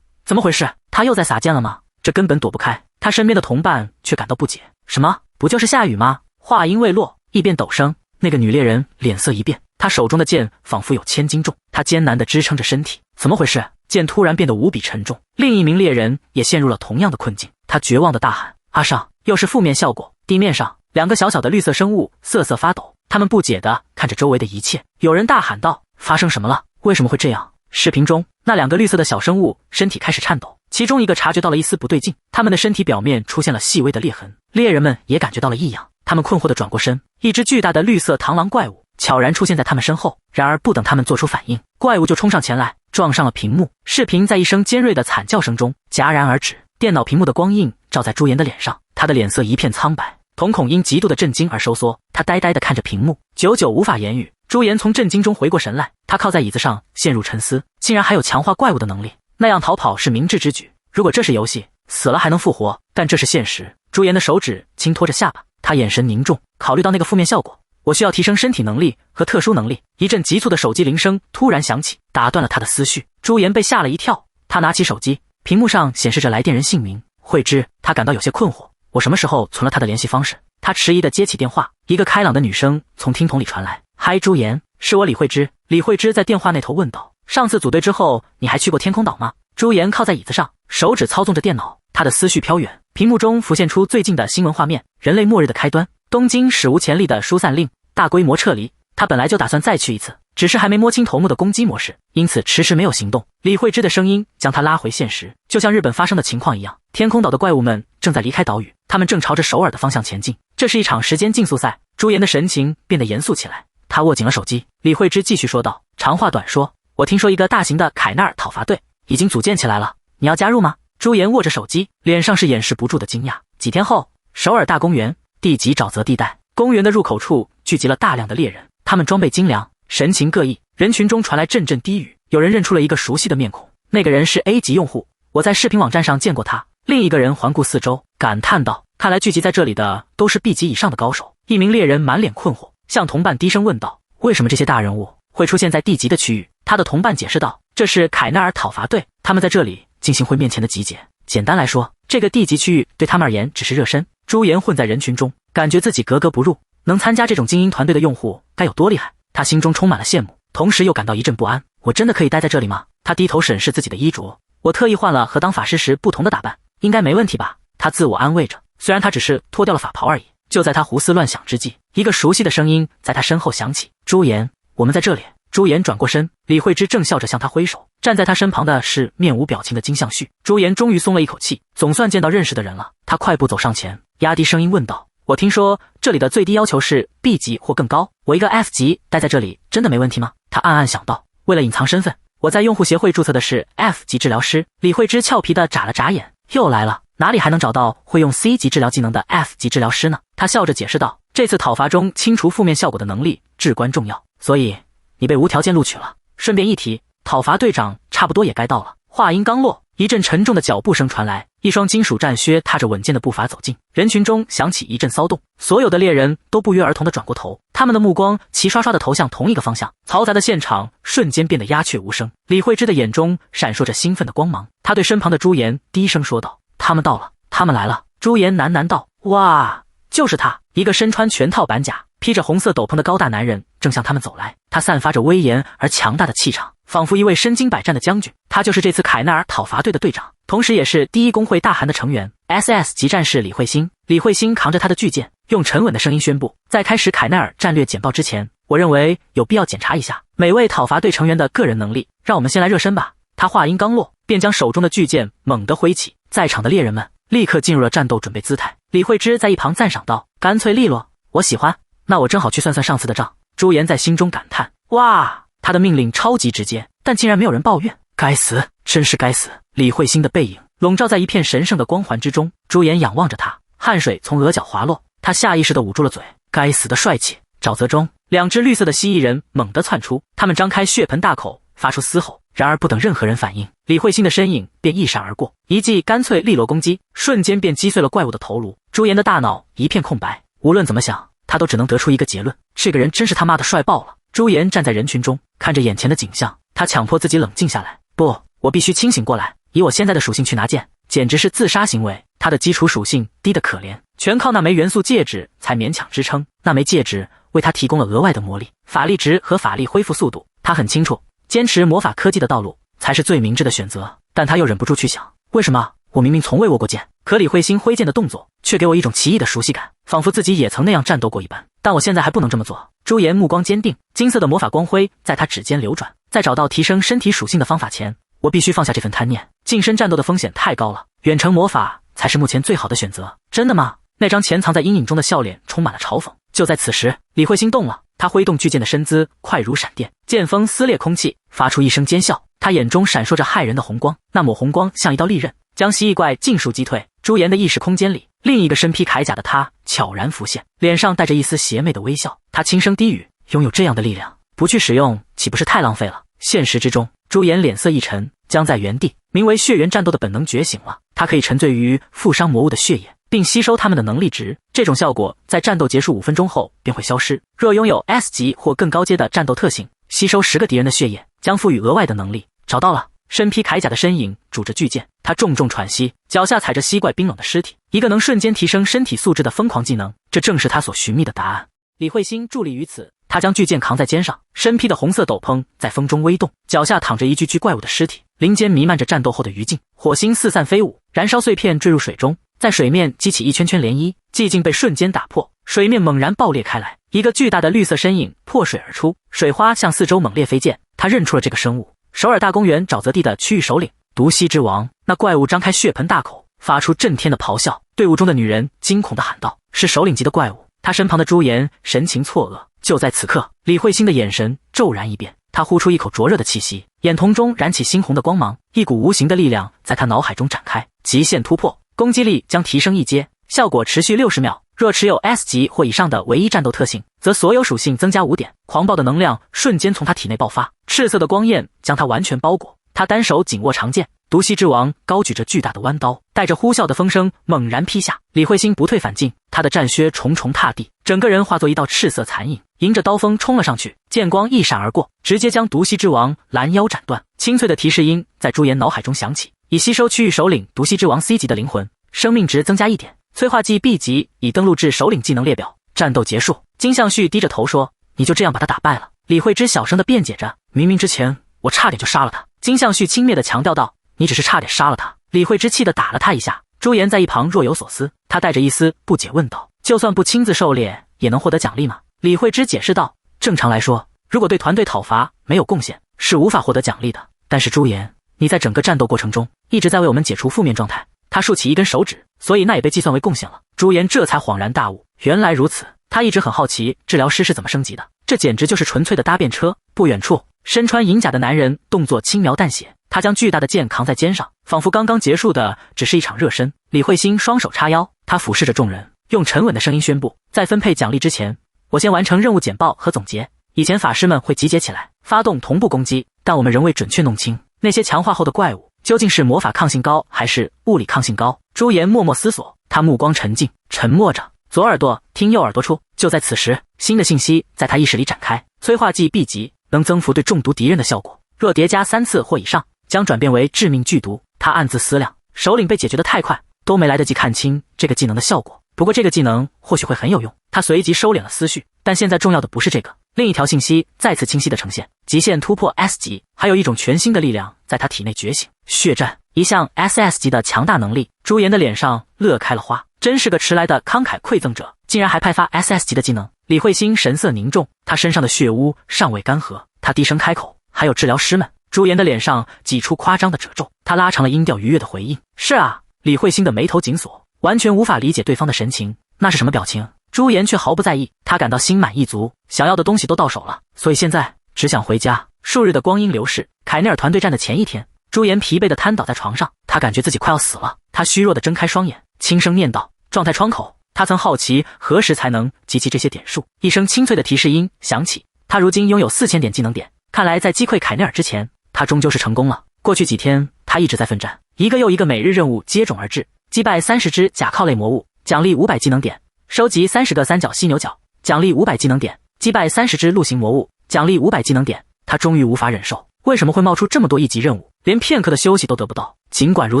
怎么回事？他又在撒剑了吗？这根本躲不开。他身边的同伴却感到不解：什么？不就是下雨吗？话音未落，一变陡升，那个女猎人脸色一变，她手中的剑仿佛有1000斤重，她艰难地支撑着身体。怎么回事？剑突然变得无比沉重。另一名猎人也陷入了同样的困境，他绝望地大喊：阿尚！又是负面效果。地面上2个小小的绿色生物瑟瑟发抖，他们不解地看着周围的一切。有人大喊道：发生什么了？为什么会这样？视频中那2个绿色的小生物身体开始颤抖，其中一个察觉到了一丝不对劲，他们的身体表面出现了细微的裂痕。猎人们也感觉到了异样，他们困惑地转过身，一只巨大的绿色螳螂怪物悄然出现在他们身后。然而不等他们做出反应，怪物就冲上前来，撞上了屏幕。视频在一声尖锐的惨叫声中戛然而止。电脑屏幕的光映照在朱颜的脸上，他的脸色一片苍白，瞳孔因极度的震惊而收缩，他呆呆地看着屏幕，久久无法言语。朱颜从震惊中回过神来，他靠在椅子上陷入沉思，竟然还有强化怪物的能力。那样逃跑是明智之举，如果这是游戏，死了还能复活，但这是现实。朱颜的手指轻托着下巴，他眼神凝重，考虑到那个负面效果，我需要提升身体能力和特殊能力。一阵急促的手机铃声突然响起，打断了他的思绪。朱颜被吓了一跳，他拿起手机，屏幕上显示着来电人姓名慧芝。他感到有些困惑，我什么时候存了他的联系方式？他迟疑地接起电话，一个开朗的女声从听筒里传来：嗨，朱颜，是我李慧芝。李慧芝在电话那头问道：上次组队之后，你还去过天空岛吗？朱颜靠在椅子上，手指操纵着电脑，他的思绪飘远。屏幕中浮现出最近的新闻画面：人类末日的开端，东京史无前例的疏散令，大规模撤离。他本来就打算再去一次，只是还没摸清头目的攻击模式，因此迟迟没有行动。李慧芝的声音将他拉回现实，就像日本发生的情况一样，天空岛的怪物们正在离开岛屿，他们正朝着首尔的方向前进。这是一场时间竞速赛。朱颜的神情变得严肃起来，他握紧了手机。李慧芝继续说道：“长话短说，我听说一个大型的凯纳尔讨伐队已经组建起来了，你要加入吗？”朱颜握着手机，脸上是掩饰不住的惊讶。几天后，首尔大公园地级沼泽地带，公园的入口处聚集了大量的猎人，他们装备精良，神情各异。人群中传来阵阵低语，有人认出了一个熟悉的面孔，那个人是 A 级用户，我在视频网站上见过他。另一个人环顾四周，感叹道：“看来聚集在这里的都是 B 级以上的高手。”一名猎人满脸困惑，向同伴低声问道：“为什么这些大人物会出现在 D 级的区域？”他的同伴解释道：“这是凯纳尔讨伐队，他们在这里进行会面前的集结。简单来说，这个 D 级区域对他们而言只是热身。”朱颜混在人群中，感觉自己格格不入，能参加这种精英团队的用户该有多厉害？他心中充满了羡慕，同时又感到一阵不安。我真的可以待在这里吗？他低头审视自己的衣着，我特意换了和当法师时不同的打扮，应该没问题吧？他自我安慰着，虽然他只是脱掉了法袍而已。就在他胡思乱想之际，一个熟悉的声音在他身后响起：“朱颜，我们在这里。”朱颜转过身，李慧芝正笑着向他挥手，站在他身旁的是面无表情的金相旭。朱颜终于松了一口气，总算见到认识的人了。他快步走上前，压低声音问道：“我听说这里的最低要求是 B 级或更高，我一个 F 级待在这里真的没问题吗？”他暗暗想到，为了隐藏身份，我在用户协会注册的是 F 级治疗师。李慧芝俏皮地眨了眨眼，又来了，哪里还能找到会用 C 级治疗技能的 F 级治疗师呢？他笑着解释道：“这次讨伐中清除负面效果的能力至关重要，所以你被无条件录取了。顺便一提，讨伐队长差不多也该到了。”话音刚落，一阵沉重的脚步声传来，一双金属战靴踏着稳健的步伐走近，人群中响起一阵骚动。所有的猎人都不约而同地转过头，他们的目光齐刷刷地投向同一个方向。嘈杂的现场瞬间变得鸦雀无声。李慧芝的眼中闪烁着兴奋的光芒，她对身旁的朱颜低声说道：“他们到了，他们来了。”朱颜喃喃道：“哇，就是他！”一个身穿全套板甲、披着红色斗篷的高大男人正向他们走来，他散发着威严而强大的气场，仿佛一位身经百战的将军。他就是这次凯纳尔讨伐队的队长，同时也是第一工会大韩的成员 SS 级战士李慧欣。李慧欣扛着他的巨剑，用沉稳的声音宣布：“在开始凯纳尔战略简报之前，我认为有必要检查一下每位讨伐队成员的个人能力。让我们先来热身吧。”他话音刚落，便将手中的巨剑猛地挥起，在场的猎人们立刻进入了战斗准备姿态。李慧芝在一旁赞赏道：“干脆利落，我喜欢。那我正好去算算上次的账。”朱颜在心中感叹：“哇！”他的命令超级直接，但竟然没有人抱怨。该死，真是该死！李慧欣的背影笼罩在一片神圣的光环之中，朱颜仰望着他，汗水从额角滑落，他下意识地捂住了嘴。该死的帅气！沼泽中，两只绿色的蜥蜴人猛地窜出，他们张开血盆大口，发出嘶吼。然而不等任何人反应，李慧欣的身影便一闪而过，一记干脆利落攻击，瞬间便击碎了怪物的头颅。朱颜的大脑一片空白，无论怎么想，他都只能得出一个结论：这个人真是他妈的帅爆了。朱颜站在人群中，看着眼前的景象，他强迫自己冷静下来。不，我必须清醒过来。以我现在的属性去拿剑，简直是自杀行为。他的基础属性低得可怜，全靠那枚元素戒指才勉强支撑。那枚戒指为他提供了额外的魔力、法力值和法力恢复速度。他很清楚，坚持魔法科技的道路才是最明智的选择，但他又忍不住去想，为什么我明明从未握过剑，可李慧欣挥剑的动作却给我一种奇异的熟悉感，仿佛自己也曾那样战斗过一般。但我现在还不能这么做。朱颜目光坚定，金色的魔法光辉在他指尖流转。在找到提升身体属性的方法前，我必须放下这份贪念。近身战斗的风险太高了，远程魔法才是目前最好的选择。真的吗？那张潜藏在阴影中的笑脸充满了嘲讽。就在此时，李慧欣动了，他挥动巨剑的身姿快如闪电，剑锋撕裂空气，发出一声尖笑。他眼中闪烁着骇人的红光，那抹红光像一道利刃，将蜥蜴怪尽数击退。朱颜的意识空间里，另一个身披铠甲的他悄然浮现，脸上带着一丝邪魅的微笑。他轻声低语：“拥有这样的力量，不去使用岂不是太浪费了？”现实之中，朱颜脸色一沉，僵在原地。名为血缘战斗的本能觉醒了，他可以沉醉于负伤魔物的血液，并吸收他们的能力值。这种效果在战斗结束5分钟后便会消失。若拥有 S 级或更高阶的战斗特性，吸收10个敌人的血液，将赋予额外的能力。找到了！身披铠甲的身影拄着巨剑，他重重喘息，脚下踩着蜥怪冰冷的尸体。一个能瞬间提升身体素质的疯狂技能，这正是他所寻觅的答案。李慧欣伫立于此，他将巨剑扛在肩上，身披的红色斗篷在风中微动，脚下躺着一具具怪物的尸体，林间弥漫着战斗后的余烬，火星四散飞舞，燃烧碎片坠入水中，在水面激起一圈圈涟漪，寂静被瞬间打破。水面猛然爆裂开来，一个巨大的绿色身影破水而出，水花向四周猛烈飞溅。他认出了这个生物，首尔大公园沼泽地的区域首领毒蜥之王。那怪物张开血盆大口，发出震天的咆哮。队伍中的女人惊恐地喊道：“是首领级的怪物！”他身旁的朱颜神情错愕。就在此刻，李慧欣的眼神骤然一变，他呼出一口灼热的气息，眼瞳中燃起猩红的光芒，一股无形的力量在他脑海中展开。极限突破，攻击力将提升一阶，效果持续60秒。若持有 S 级或以上的唯一战斗特性，则所有属性增加5点。狂暴的能量瞬间从他体内爆发，赤色的光焰将他完全包裹。他单手紧握长剑，毒蜥之王高举着巨大的弯刀，带着呼啸的风声猛然劈下。李慧欣不退反进，他的战靴重重踏地，整个人化作一道赤色残影，迎着刀锋冲了上去，剑光一闪而过，直接将毒蜥之王拦腰斩断。清脆的提示音在朱颜脑海中响起，已吸收区域首领毒蜥之王 C 级的灵魂，生命值增加1点，催化剂 B 级已登录至首领技能列表。战斗结束，金相旭低着头说：“你就这样把他打败了？”李慧芝小声地辩解着：“明明之前我差点就杀了他。”金相旭轻蔑地强调道：“你只是差点杀了他。”李慧芝气得打了他一下。朱颜在一旁若有所思，他带着一丝不解问道：“就算不亲自狩猎，也能获得奖励吗？”李慧芝解释道：“正常来说，如果对团队讨伐没有贡献，是无法获得奖励的。但是朱颜，你在整个战斗过程中一直在为我们解除负面状态。”他竖起一根手指，所以那也被计算为贡献了。朱颜这才恍然大悟，原来如此。他一直很好奇治疗师是怎么升级的，这简直就是纯粹的搭便车。不远处，身穿银甲的男人动作轻描淡写，他将巨大的剑扛在肩上，仿佛刚刚结束的只是一场热身。李慧欣双手叉腰，他俯视着众人，用沉稳的声音宣布：“在分配奖励之前，我先完成任务简报和总结。以前法师们会集结起来，发动同步攻击，但我们仍未准确弄清那些强化后的怪物究竟是魔法抗性高还是物理抗性高。”朱颜默默思索，他目光沉静，沉默着，左耳朵听右耳朵出。就在此时，新的信息在他意识里展开：催化剂 B 级能增幅对中毒敌人的效果，若叠加3次或以上，将转变为致命剧毒。他暗自思量，首领被解决得太快，都没来得及看清这个技能的效果。不过这个技能或许会很有用。他随即收敛了思绪，但现在重要的不是这个。另一条信息再次清晰地呈现：极限突破 S 级，还有一种全新的力量在他体内觉醒，血战，一项 SS 级的强大能力。朱颜的脸上乐开了花，真是个迟来的慷慨馈赠者，竟然还派发 SS 级的技能。李慧欣神色凝重，他身上的血污尚未干涸，他低声开口：“还有治疗师们。”朱颜的脸上挤出夸张的褶皱，他拉长了音调愉悦的回应：“是啊。”李慧欣的眉头紧锁，完全无法理解对方的神情，那是什么表情？朱颜却毫不在意，他感到心满意足，想要的东西都到手了，所以现在只想回家。数日的光阴流逝，凯内尔团队战的前一天，朱颜疲惫地瘫倒在床上，他感觉自己快要死了。他虚弱地睁开双眼，轻声念道：“状态窗口。”他曾好奇何时才能集齐这些点数。一声清脆的提示音响起，他如今拥有4000点技能点，看来在击溃凯内尔之前，他终究是成功了。过去几天，他一直在奋战，一个又一个每日任务接踵而至：击败30只甲壳类魔物，奖励500技能点；收集30个三角犀牛角，奖励500技能点；击败30只陆行魔物，奖励500技能点。他终于无法忍受，为什么会冒出这么多1级任务，连片刻的休息都得不到？尽管如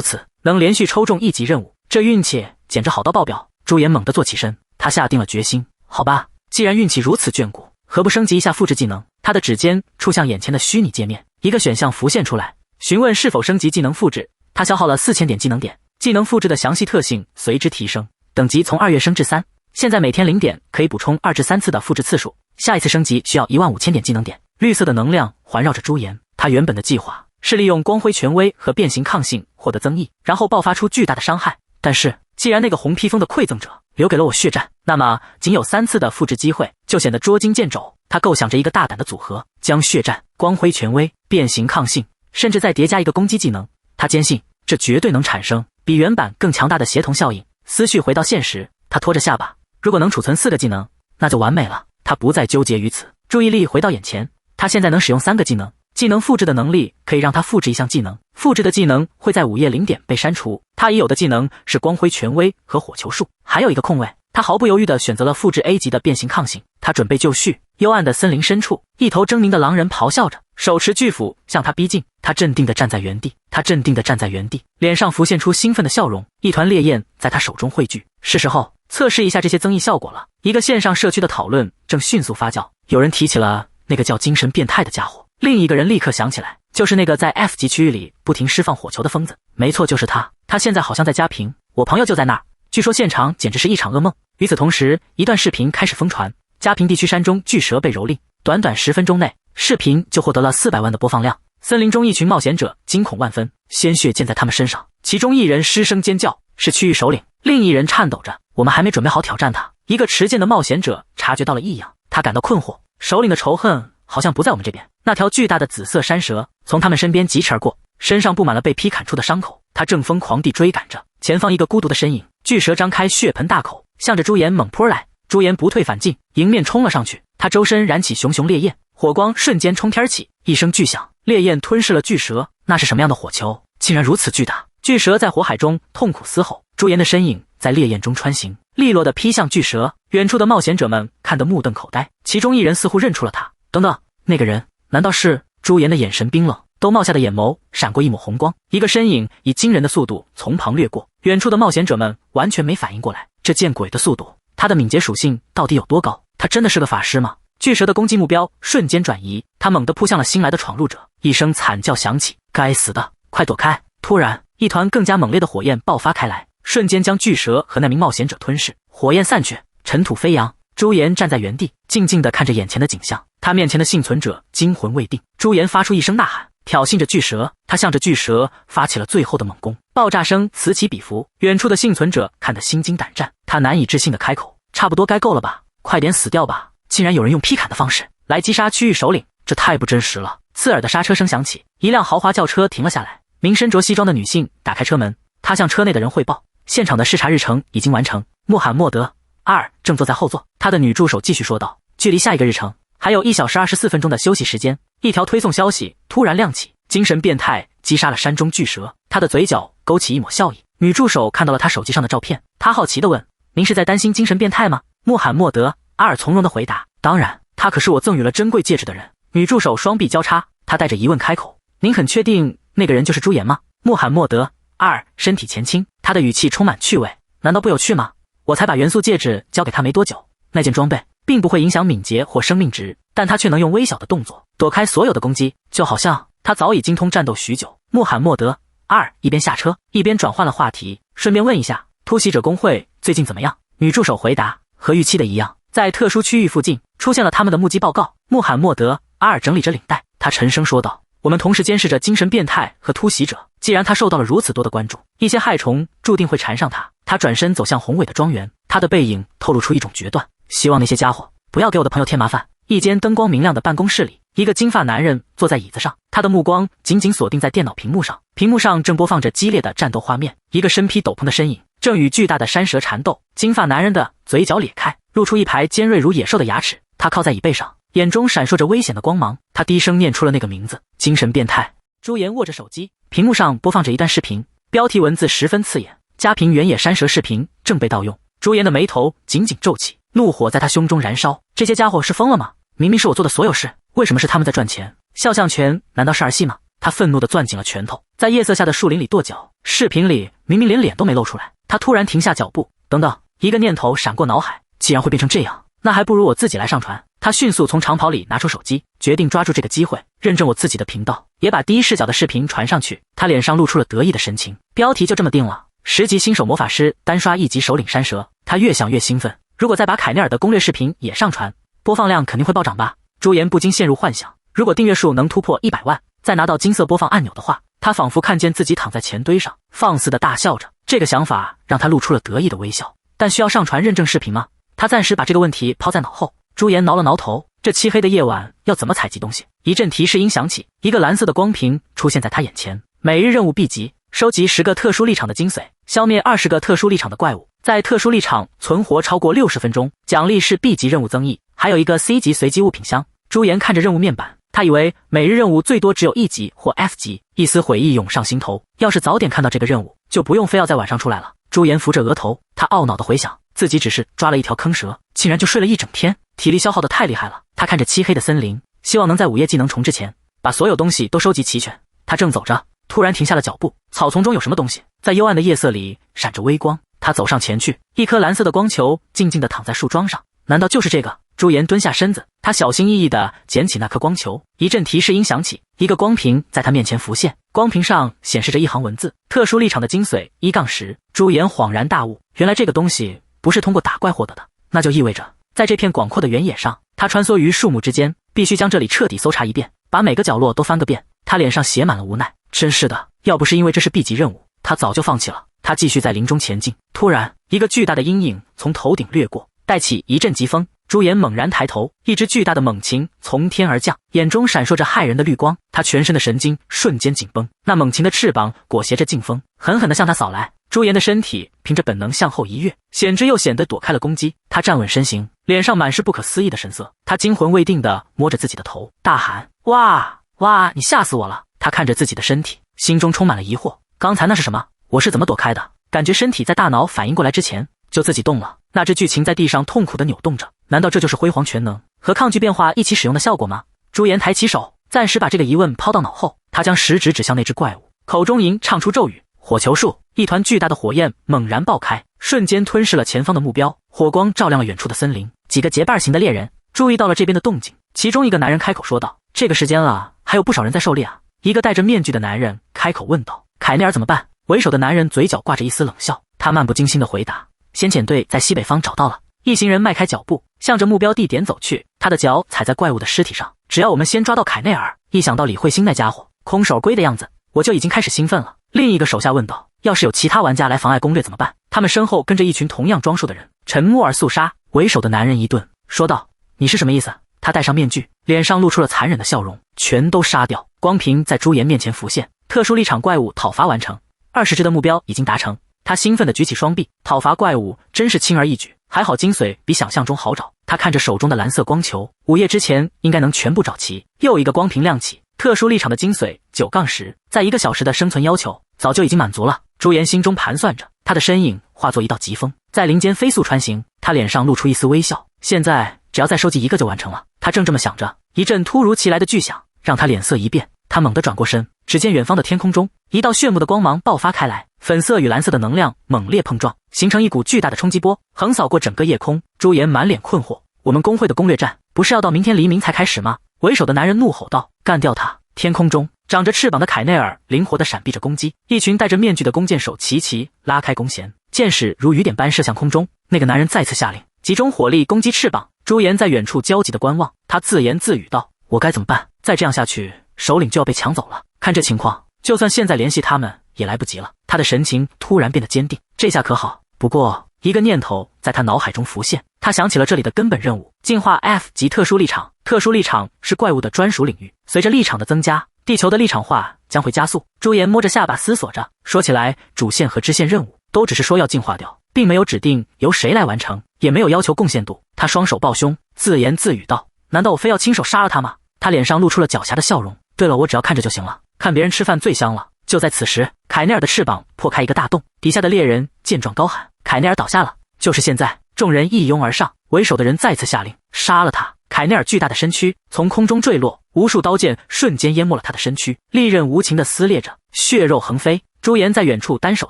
此，能连续抽中1级任务，这运气简直好到爆表。朱颜猛地坐起身，他下定了决心：好吧，既然运气如此眷顾，何不升级一下复制技能？他的指尖触向眼前的虚拟界面，一个选项浮现出来，询问是否升级技能复制。他消耗了4000点技能点，技能复制的详细特性随之提升，等级从2月升至3，现在每天0点可以补充2至3次的复制次数，下一次升级需要15000点技能点。绿色的能量环绕着朱颜，他原本的计划是利用光辉权威和变形抗性获得增益，然后爆发出巨大的伤害。但是既然那个红披风的馈赠者留给了我血战，那么仅有3次的复制机会就显得捉襟见肘。他构想着一个大胆的组合，将血战、光辉权威、变形抗性，甚至再叠加一个攻击技能。他坚信这绝对能产生比原版更强大的协同效应。思绪回到现实，他拖着下巴，如果能储存4个技能，那就完美了。他不再纠结于此，注意力回到眼前。他现在能使用3个技能，技能复制的能力可以让他复制一项技能，复制的技能会在午夜0点被删除。他已有的技能是光辉权威和火球术，还有一个空位，他毫不犹豫地选择了复制 A 级的变形抗性。他准备就绪。幽暗的森林深处，一头狰狞的狼人咆哮着，手持巨斧向他逼近。他镇定地站在原地，脸上浮现出兴奋的笑容，一团烈焰在他手中汇聚。是时候测试一下这些增益效果了。一个线上社区的讨论正迅速发酵，有人提起了那个叫精神变态的家伙，另一个人立刻想起来，就是那个在 F 级区域里不停释放火球的疯子。没错，就是他。他现在好像在家平，我朋友就在那儿。据说现场简直是一场噩梦。与此同时，一段视频开始疯传，嘉平地区山中巨蛇被蹂躏，短短10分钟内，视频就获得了400万的播放量。森林中一群冒险者惊恐万分，鲜血溅在他们身上，其中一人失声尖叫，是区域首领，另一人颤抖着，我们还没准备好挑战他。一个持剑的冒险者察觉到了异样，他感到困惑，首领的仇恨好像不在我们这边。那条巨大的紫色山蛇从他们身边疾驰而过，身上布满了被劈砍出的伤口，他正疯狂地追赶着。前方一个孤独的身影，巨蛇张开血盆大口，向着朱颜猛扑而来。朱颜不退反进，迎面冲了上去，他周身燃起熊熊烈焰，火光瞬间冲天起，一声巨响，烈焰吞噬了巨蛇。那是什么样的火球，竟然如此巨大？巨蛇在火海中痛苦嘶吼，朱颜的身影在烈焰中穿行，利落地劈向巨蛇。远处的冒险者们看得目瞪口呆，其中一人似乎认出了他。等等，那个人难道是？朱颜的眼神冰冷，都冒下的眼眸闪过一抹红光，一个身影以惊人的速度从旁掠过。远处的冒险者们完全没反应过来，这见鬼的速度，他的敏捷属性到底有多高？他真的是个法师吗？巨蛇的攻击目标瞬间转移，他猛地扑向了新来的闯入者，一声惨叫响起，该死的，快躲开！突然，一团更加猛烈的火焰爆发开来，瞬间将巨蛇和那名冒险者吞噬。火焰散去，尘土飞扬，朱颜站在原地，静静地看着眼前的景象。他面前的幸存者惊魂未定，朱颜发出一声呐喊，挑衅着巨蛇，他向着巨蛇发起了最后的猛攻。爆炸声此起彼伏，远处的幸存者看得心惊胆战，他难以置信地开口：差不多该够了吧，快点死掉吧！竟然有人用劈砍的方式来击杀区域首领，这太不真实了。刺耳的刹车声响起，一辆豪华轿车停了下来，名身着西装的女性打开车门，她向车内的人汇报，现场的视察日程已经完成。穆罕默德·阿尔正坐在后座，他的女助手继续说道，距离下一个日程还有1小时24分钟的休息时间。一条推送消息突然亮起，精神变态击杀了山中巨蛇，他的嘴角勾起一抹笑意。女助手看到了他手机上的照片，她好奇地问，您是在担心精神变态吗？穆罕默德·阿尔从容地回答，当然，他可是我赠予了珍贵戒指的人。女助手双臂交叉，她带着疑问开口，您很确定那个人就是朱颜吗？穆罕默德·阿尔身体前倾，他的语气充满趣味，难道不有趣吗？我才把元素戒指交给他没多久，那件装备并不会影响敏捷或生命值，但他却能用微小的动作躲开所有的攻击，就好像他早已精通战斗许久。穆罕默德·阿尔一边下车一边转换了话题，顺便问一下突袭者工会最近怎么样？女助手回答，和预期的一样，在特殊区域附近出现了他们的目击报告。穆罕默德·阿尔整理着领带，他沉声说道，我们同时监视着精神变态和突袭者，既然他受到了如此多的关注，一些害虫注定会缠上他。他转身走向宏伟的庄园，他的背影透露出一种决断，希望那些家伙不要给我的朋友添麻烦。一间灯光明亮的办公室里，一个金发男人坐在椅子上，他的目光紧紧锁定在电脑屏幕上，屏幕上正播放着激烈的战斗画面，一个身披斗篷的身影正与巨大的山蛇缠斗。金发男人的嘴角咧开，露出一排尖锐如野兽的牙齿，他靠在椅背上，眼中闪烁着危险的光芒。他低声念出了那个名字，精神变态。朱颜握着手机，屏幕上播放着一段视频，标题文字十分刺眼，嘉平原野山蛇视频正被盗用。朱颜的眉头紧紧皱起，怒火在他胸中燃烧，这些家伙是疯了吗？明明是我做的所有事，为什么是他们在赚钱？肖像权难道是儿戏吗？他愤怒地攥紧了拳头，在夜色下的树林里跺脚。视频里明明连脸都没露出来。他突然停下脚步，等等，一个念头闪过脑海，既然会变成这样，那还不如我自己来上传。他迅速从长袍里拿出手机，决定抓住这个机会认证我自己的频道，也把第一视角的视频传上去。他脸上露出了得意的神情，标题就这么定了，10级新手魔法师单刷1级首领山蛇。他越想越兴奋，如果再把凯内尔的攻略视频也上传，播放量肯定会暴涨吧。朱颜不禁陷入幻想，如果订阅数能突破100万，再拿到金色播放按钮的话，他仿佛看见自己躺在钱堆上，放肆地大笑着。这个想法让他露出了得意的微笑。但需要上传认证视频吗？他暂时把这个问题抛在脑后。朱颜挠了挠头，这漆黑的夜晚要怎么采集东西？一阵提示音响起，一个蓝色的光屏出现在他眼前。每日任务 B 级，收集10个特殊立场的精髓，消灭20个特殊立场的怪物，在特殊立场存活超过60分钟，奖励是 B 级任务增益，还有一个 C 级随机物品箱。朱颜看着任务面板，他以为每日任务最多只有1级或 F 级，一丝悔意涌上心头。要是早点看到这个任务，就不用非要在晚上出来了。朱颜扶着额头，他懊恼地回想，自己只是抓了一条坑蛇，竟然就睡了一整天，体力消耗得太厉害了。他看着漆黑的森林，希望能在午夜技能重置前把所有东西都收集齐全。他正走着，突然停下了脚步。草丛中有什么东西在幽暗的夜色里闪着微光，他走上前去，一颗蓝色的光球静静地躺在树桩上。难道就是这个？朱颜蹲下身子，他小心翼翼地捡起那颗光球，一阵提示音响起，一个光屏在他面前浮现，光屏上显示着一行文字：特殊立场的精髓1-10。朱颜恍然大悟，原来这个东西不是通过打怪获得的，那就意味着在这片广阔的原野上，他穿梭于树木之间，必须将这里彻底搜查一遍，把每个角落都翻个遍。他脸上写满了无奈，真是的，要不是因为这是 B 级任务，他早就放弃了。他继续在林中前进，突然，一个巨大的阴影从头顶掠过，带起一阵疾风。朱颜猛然抬头，一只巨大的猛禽从天而降，眼中闪烁着骇人的绿光，他全身的神经瞬间紧绷。那猛禽的翅膀裹挟着劲风，狠狠地向他扫来。朱颜的身体凭着本能向后一跃，显之又显得躲开了攻击。他站稳身形，脸上满是不可思议的神色。他惊魂未定地摸着自己的头，大喊：哇，你吓死我了！他看着自己的身体，心中充满了疑惑。刚才那是什么？我是怎么躲开的？感觉身体在大脑反应过来之前就自己动了。那只巨禽在地上痛苦地扭动着，难道这就是辉煌全能和抗拒变化一起使用的效果吗？朱颜抬起手，暂时把这个疑问抛到脑后。他将食指指向那只怪物，口中吟唱出咒语：火球术。一团巨大的火焰猛然爆开，瞬间吞噬了前方的目标，火光照亮了远处的森林。几个结伴型的猎人注意到了这边的动静，其中一个男人开口说道：这个时间了，还有不少人在狩猎啊。一个戴着面具的男人开口问道：凯内尔怎么办？为首的男人嘴角挂着一丝冷笑，他漫不经心地回答：先遣队在西北方找到了。一行人迈开脚步，向着目标地点走去，他的脚踩在怪物的尸体上。只要我们先抓到凯内尔，一想到李慧欣那家伙空手归的样子，我就已经开始兴奋了。另一个手下问道：要是有其他玩家来妨碍攻略怎么办？他们身后跟着一群同样装束的人，沉默而肃杀。为首的男人一顿，说道：你是什么意思？他戴上面具，脸上露出了残忍的笑容。全都杀掉！光屏在朱颜面前浮现，特殊立场怪物讨伐完成，20只的目标已经达成。他兴奋地举起双臂，讨伐怪物真是轻而易举，还好精髓比想象中好找。他看着手中的蓝色光球，5夜之前应该能全部找齐。又一个光屏亮起，特殊立场的精髓9-10，在1个小时的生存要求早就已经满足了。朱颜心中盘算着，他的身影化作一道疾风，在林间飞速穿行，他脸上露出一丝微笑。现在只要再收集1个就完成了。他正这么想着，一阵突如其来的巨响让他脸色一变，他猛地转过身，只见远方的天空中，一道炫目的光芒爆发开来，粉色与蓝色的能量猛烈碰撞，形成一股巨大的冲击波，横扫过整个夜空。朱颜满脸困惑，我们工会的攻略战不是要到明天黎明才开始吗？为首的男人怒吼道：干掉他！天空中长着翅膀的凯内尔灵活地闪避着攻击，一群戴着面具的弓箭手齐齐拉开弓弦，箭矢如雨点般射向空中。那个男人再次下令，集中火力攻击翅膀。朱颜在远处焦急地观望，他自言自语道：我该怎么办？再这样下去，首领就要被抢走了。看这情况，就算现在联系他们也来不及了。他的神情突然变得坚定，这下可好。不过一个念头在他脑海中浮现，他想起了这里的根本任务：进化 F 级特殊立场。特殊立场是怪物的专属领域，随着立场的增加，地球的立场化将会加速。朱颜摸着下巴思索着，说起来主线和支线任务都只是说要进化掉，并没有指定由谁来完成，也没有要求贡献度。他双手抱胸，自言自语道：难道我非要亲手杀了他吗？他脸上露出了狡黠的笑容。对了，我只要看着就行了，看别人吃饭最香了。就在此时，凯内尔的翅膀破开一个大洞，底下的猎人见状高喊：凯内尔倒下了！就是现在！众人一拥而上，为首的人再次下令杀了他。凯内尔巨大的身躯从空中坠落，无数刀剑瞬间淹没了他的身躯，利刃无情地撕裂着，血肉横飞。朱颜在远处单手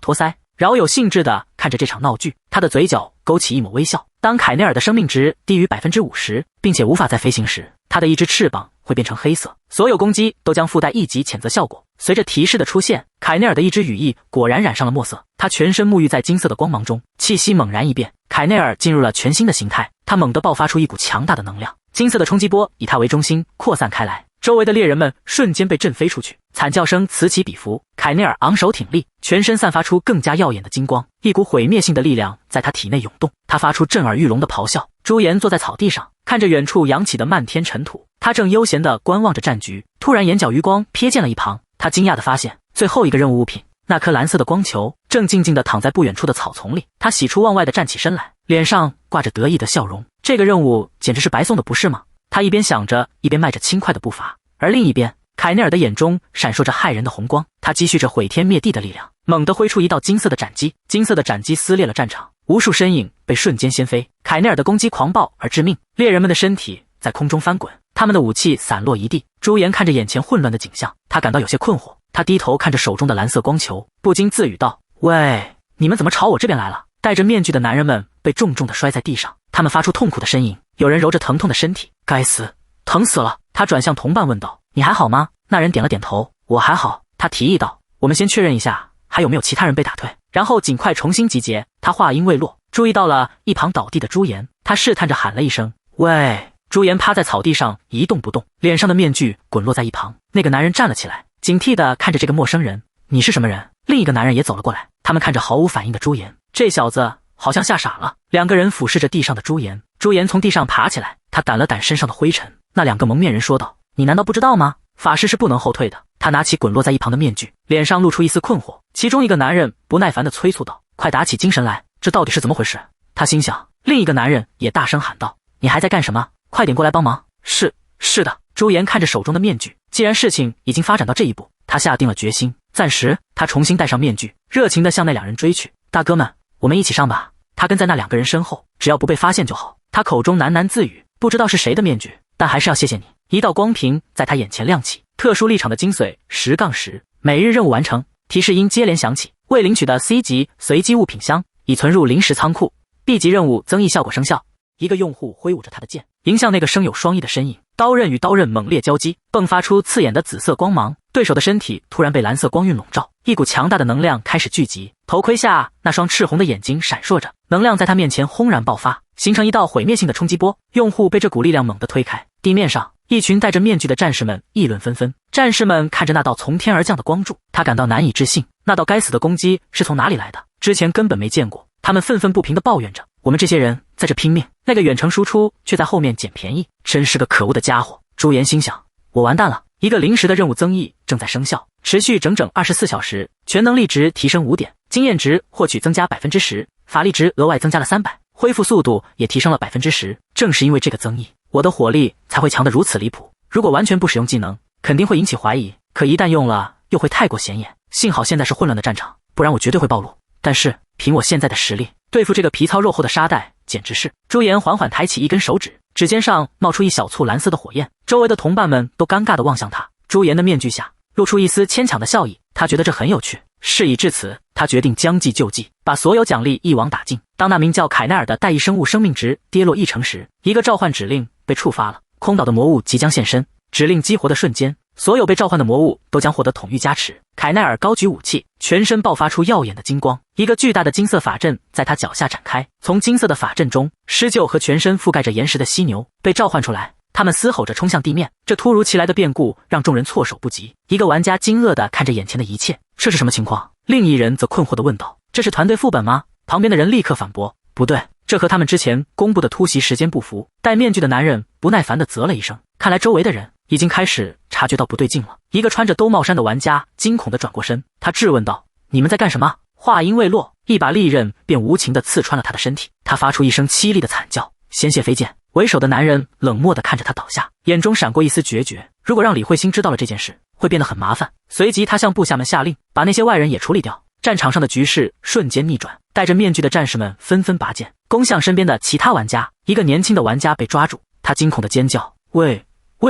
托腮，饶有兴致地看着这场闹剧，他的嘴角勾起一抹微笑。当凯内尔的生命值低于 50%， 并且无法再飞行时，他的一只翅膀会变成黑色，所有攻击都将附带1级谴责效果。随着提示的出现，凯内尔的一只羽翼果然染上了墨色，他全身沐浴在金色的光芒中，气息猛然一变，凯内尔进入了全新的形态。他猛地爆发出一股强大的能量，金色的冲击波以他为中心扩散开来，周围的猎人们瞬间被震飞出去，惨叫声此起彼伏。凯内尔昂首挺立，全身散发出更加耀眼的金光，一股毁灭性的力量在他体内涌动，他发出震耳欲聋的咆哮。朱颜坐在草地上，看着远处扬起的漫天尘土，他正悠闲地观望着战局，突然眼角余光瞥见了一旁，他惊讶地发现最后一个任务物品，那颗蓝色的光球正静静地躺在不远处的草丛里。他喜出望外地站起身来，脸上挂着得意的笑容。这个任务简直是白送的，不是吗？他一边想着，一边迈着轻快的步伐。而另一边，凯内尔的眼中闪烁着骇人的红光，他积蓄着毁天灭地的力量，猛地挥出一道金色的斩击，金色的斩击撕裂了战场，无数身影被瞬间掀飞。凯内尔的攻击狂暴而致命，猎人们的身体在空中翻滚，他们的武器散落一地。朱颜看着眼前混乱的景象，他感到有些困惑。他低头看着手中的蓝色光球，不禁自语道：喂，你们怎么朝我这边来了？戴着面具的男人们被重重地摔在地上，他们发出痛苦的呻吟，有人揉着疼痛的身体。该死，疼死了！他转向同伴问道：“你还好吗？”那人点了点头：“我还好。”他提议道：“我们先确认一下，还有没有其他人被打退，然后尽快重新集结。”他话音未落，注意到了一旁倒地的朱颜，他试探着喊了一声：“喂！”朱颜趴在草地上一动不动，脸上的面具滚落在一旁。那个男人站了起来，警惕地看着这个陌生人：“你是什么人？”另一个男人也走了过来，他们看着毫无反应的朱颜，这小子好像吓傻了。两个人俯视着地上的朱颜，朱颜从地上爬起来，他掸了掸身上的灰尘。那两个蒙面人说道：“你难道不知道吗？法师是不能后退的。”他拿起滚落在一旁的面具，脸上露出一丝困惑。其中一个男人不耐烦地催促道：“快打起精神来，这到底是怎么回事？”他心想。另一个男人也大声喊道：“你还在干什么？快点过来帮忙！”是的。朱颜看着手中的面具，既然事情已经发展到这一步，他下定了决心。暂时，他重新戴上面具，热情地向那两人追去。“大哥们，我们一起上吧。”他跟在那两个人身后，只要不被发现就好。他口中喃喃自语，不知道是谁的面具，但还是要谢谢你。一道光屏在他眼前亮起，特殊立场的精髓10-10，每日任务完成。提示音接连响起，未领取的 C 级随机物品箱已存入临时仓库。B 级任务增益效果生效。一个用户挥舞着他的剑，迎向那个生有双翼的身影，刀刃与刀刃猛烈交击，迸发出刺眼的紫色光芒。对手的身体突然被蓝色光晕笼罩，一股强大的能量开始聚集。头盔下那双赤红的眼睛闪烁着，能量在他面前轰然爆发，形成一道毁灭性的冲击波。用户被这股力量猛地推开，地面上一群戴着面具的战士们议论纷纷。战士们看着那道从天而降的光柱，他感到难以置信，那道该死的攻击是从哪里来的？之前根本没见过。他们愤愤不平地抱怨着：“我们这些人在这拼命，那个远程输出却在后面捡便宜，真是个可恶的家伙。”朱颜心想：我完蛋了。一个临时的任务增益正在生效，持续整整24小时，全能力值提升5点，经验值获取增加10%，法力值额外增加了300，恢复速度也提升了10%。正是因为这个增益，我的火力才会强得如此离谱。如果完全不使用技能，肯定会引起怀疑，可一旦用了，又会太过显眼。幸好现在是混乱的战场，不然我绝对会暴露。但是凭我现在的实力，对付这个皮糙肉厚的沙袋简直是……朱颜缓缓抬起一根手指，指尖上冒出一小簇蓝色的火焰，周围的同伴们都尴尬地望向他。朱颜的面具下露出一丝牵强的笑意，他觉得这很有趣。事已至此，他决定将计就计，把所有奖励一网打尽。当那名叫凯奈尔的代异生物生命值跌落1成时，一个召唤指令被触发了，空岛的魔物即将现身。指令激活的瞬间，所有被召唤的魔物都将获得统御加持。凯奈尔高举武器，全身爆发出耀眼的金光，一个巨大的金色法阵在他脚下展开。从金色的法阵中，狮鹫和全身覆盖着岩石的犀牛被召唤出来，他们嘶吼着冲向地面。这突如其来的变故让众人措手不及。一个玩家惊愕地看着眼前的一切，这是什么情况？另一人则困惑地问道：“这是团队副本吗？”旁边的人立刻反驳：“不对，这和他们之前公布的突袭时间不符。”戴面具的男人不耐烦地啧了一声，看来周围的人已经开始察觉到不对劲了。一个穿着兜帽衫的玩家惊恐地转过身，他质问道：“你们在干什么？”话音未落，一把利刃便无情地刺穿了他的身体，他发出一声凄厉的惨叫，鲜血飞溅。为首的男人冷漠地看着他倒下，眼中闪过一丝决绝。如果让李慧欣知道了这件事，会变得很麻烦。随即他向部下们下令，把那些外人也处理掉。战场上的局势瞬间逆转，戴着面具的战士们纷纷拔剑，攻向身边的其他玩家。一个年轻的玩家被抓住，他惊恐地尖叫：“为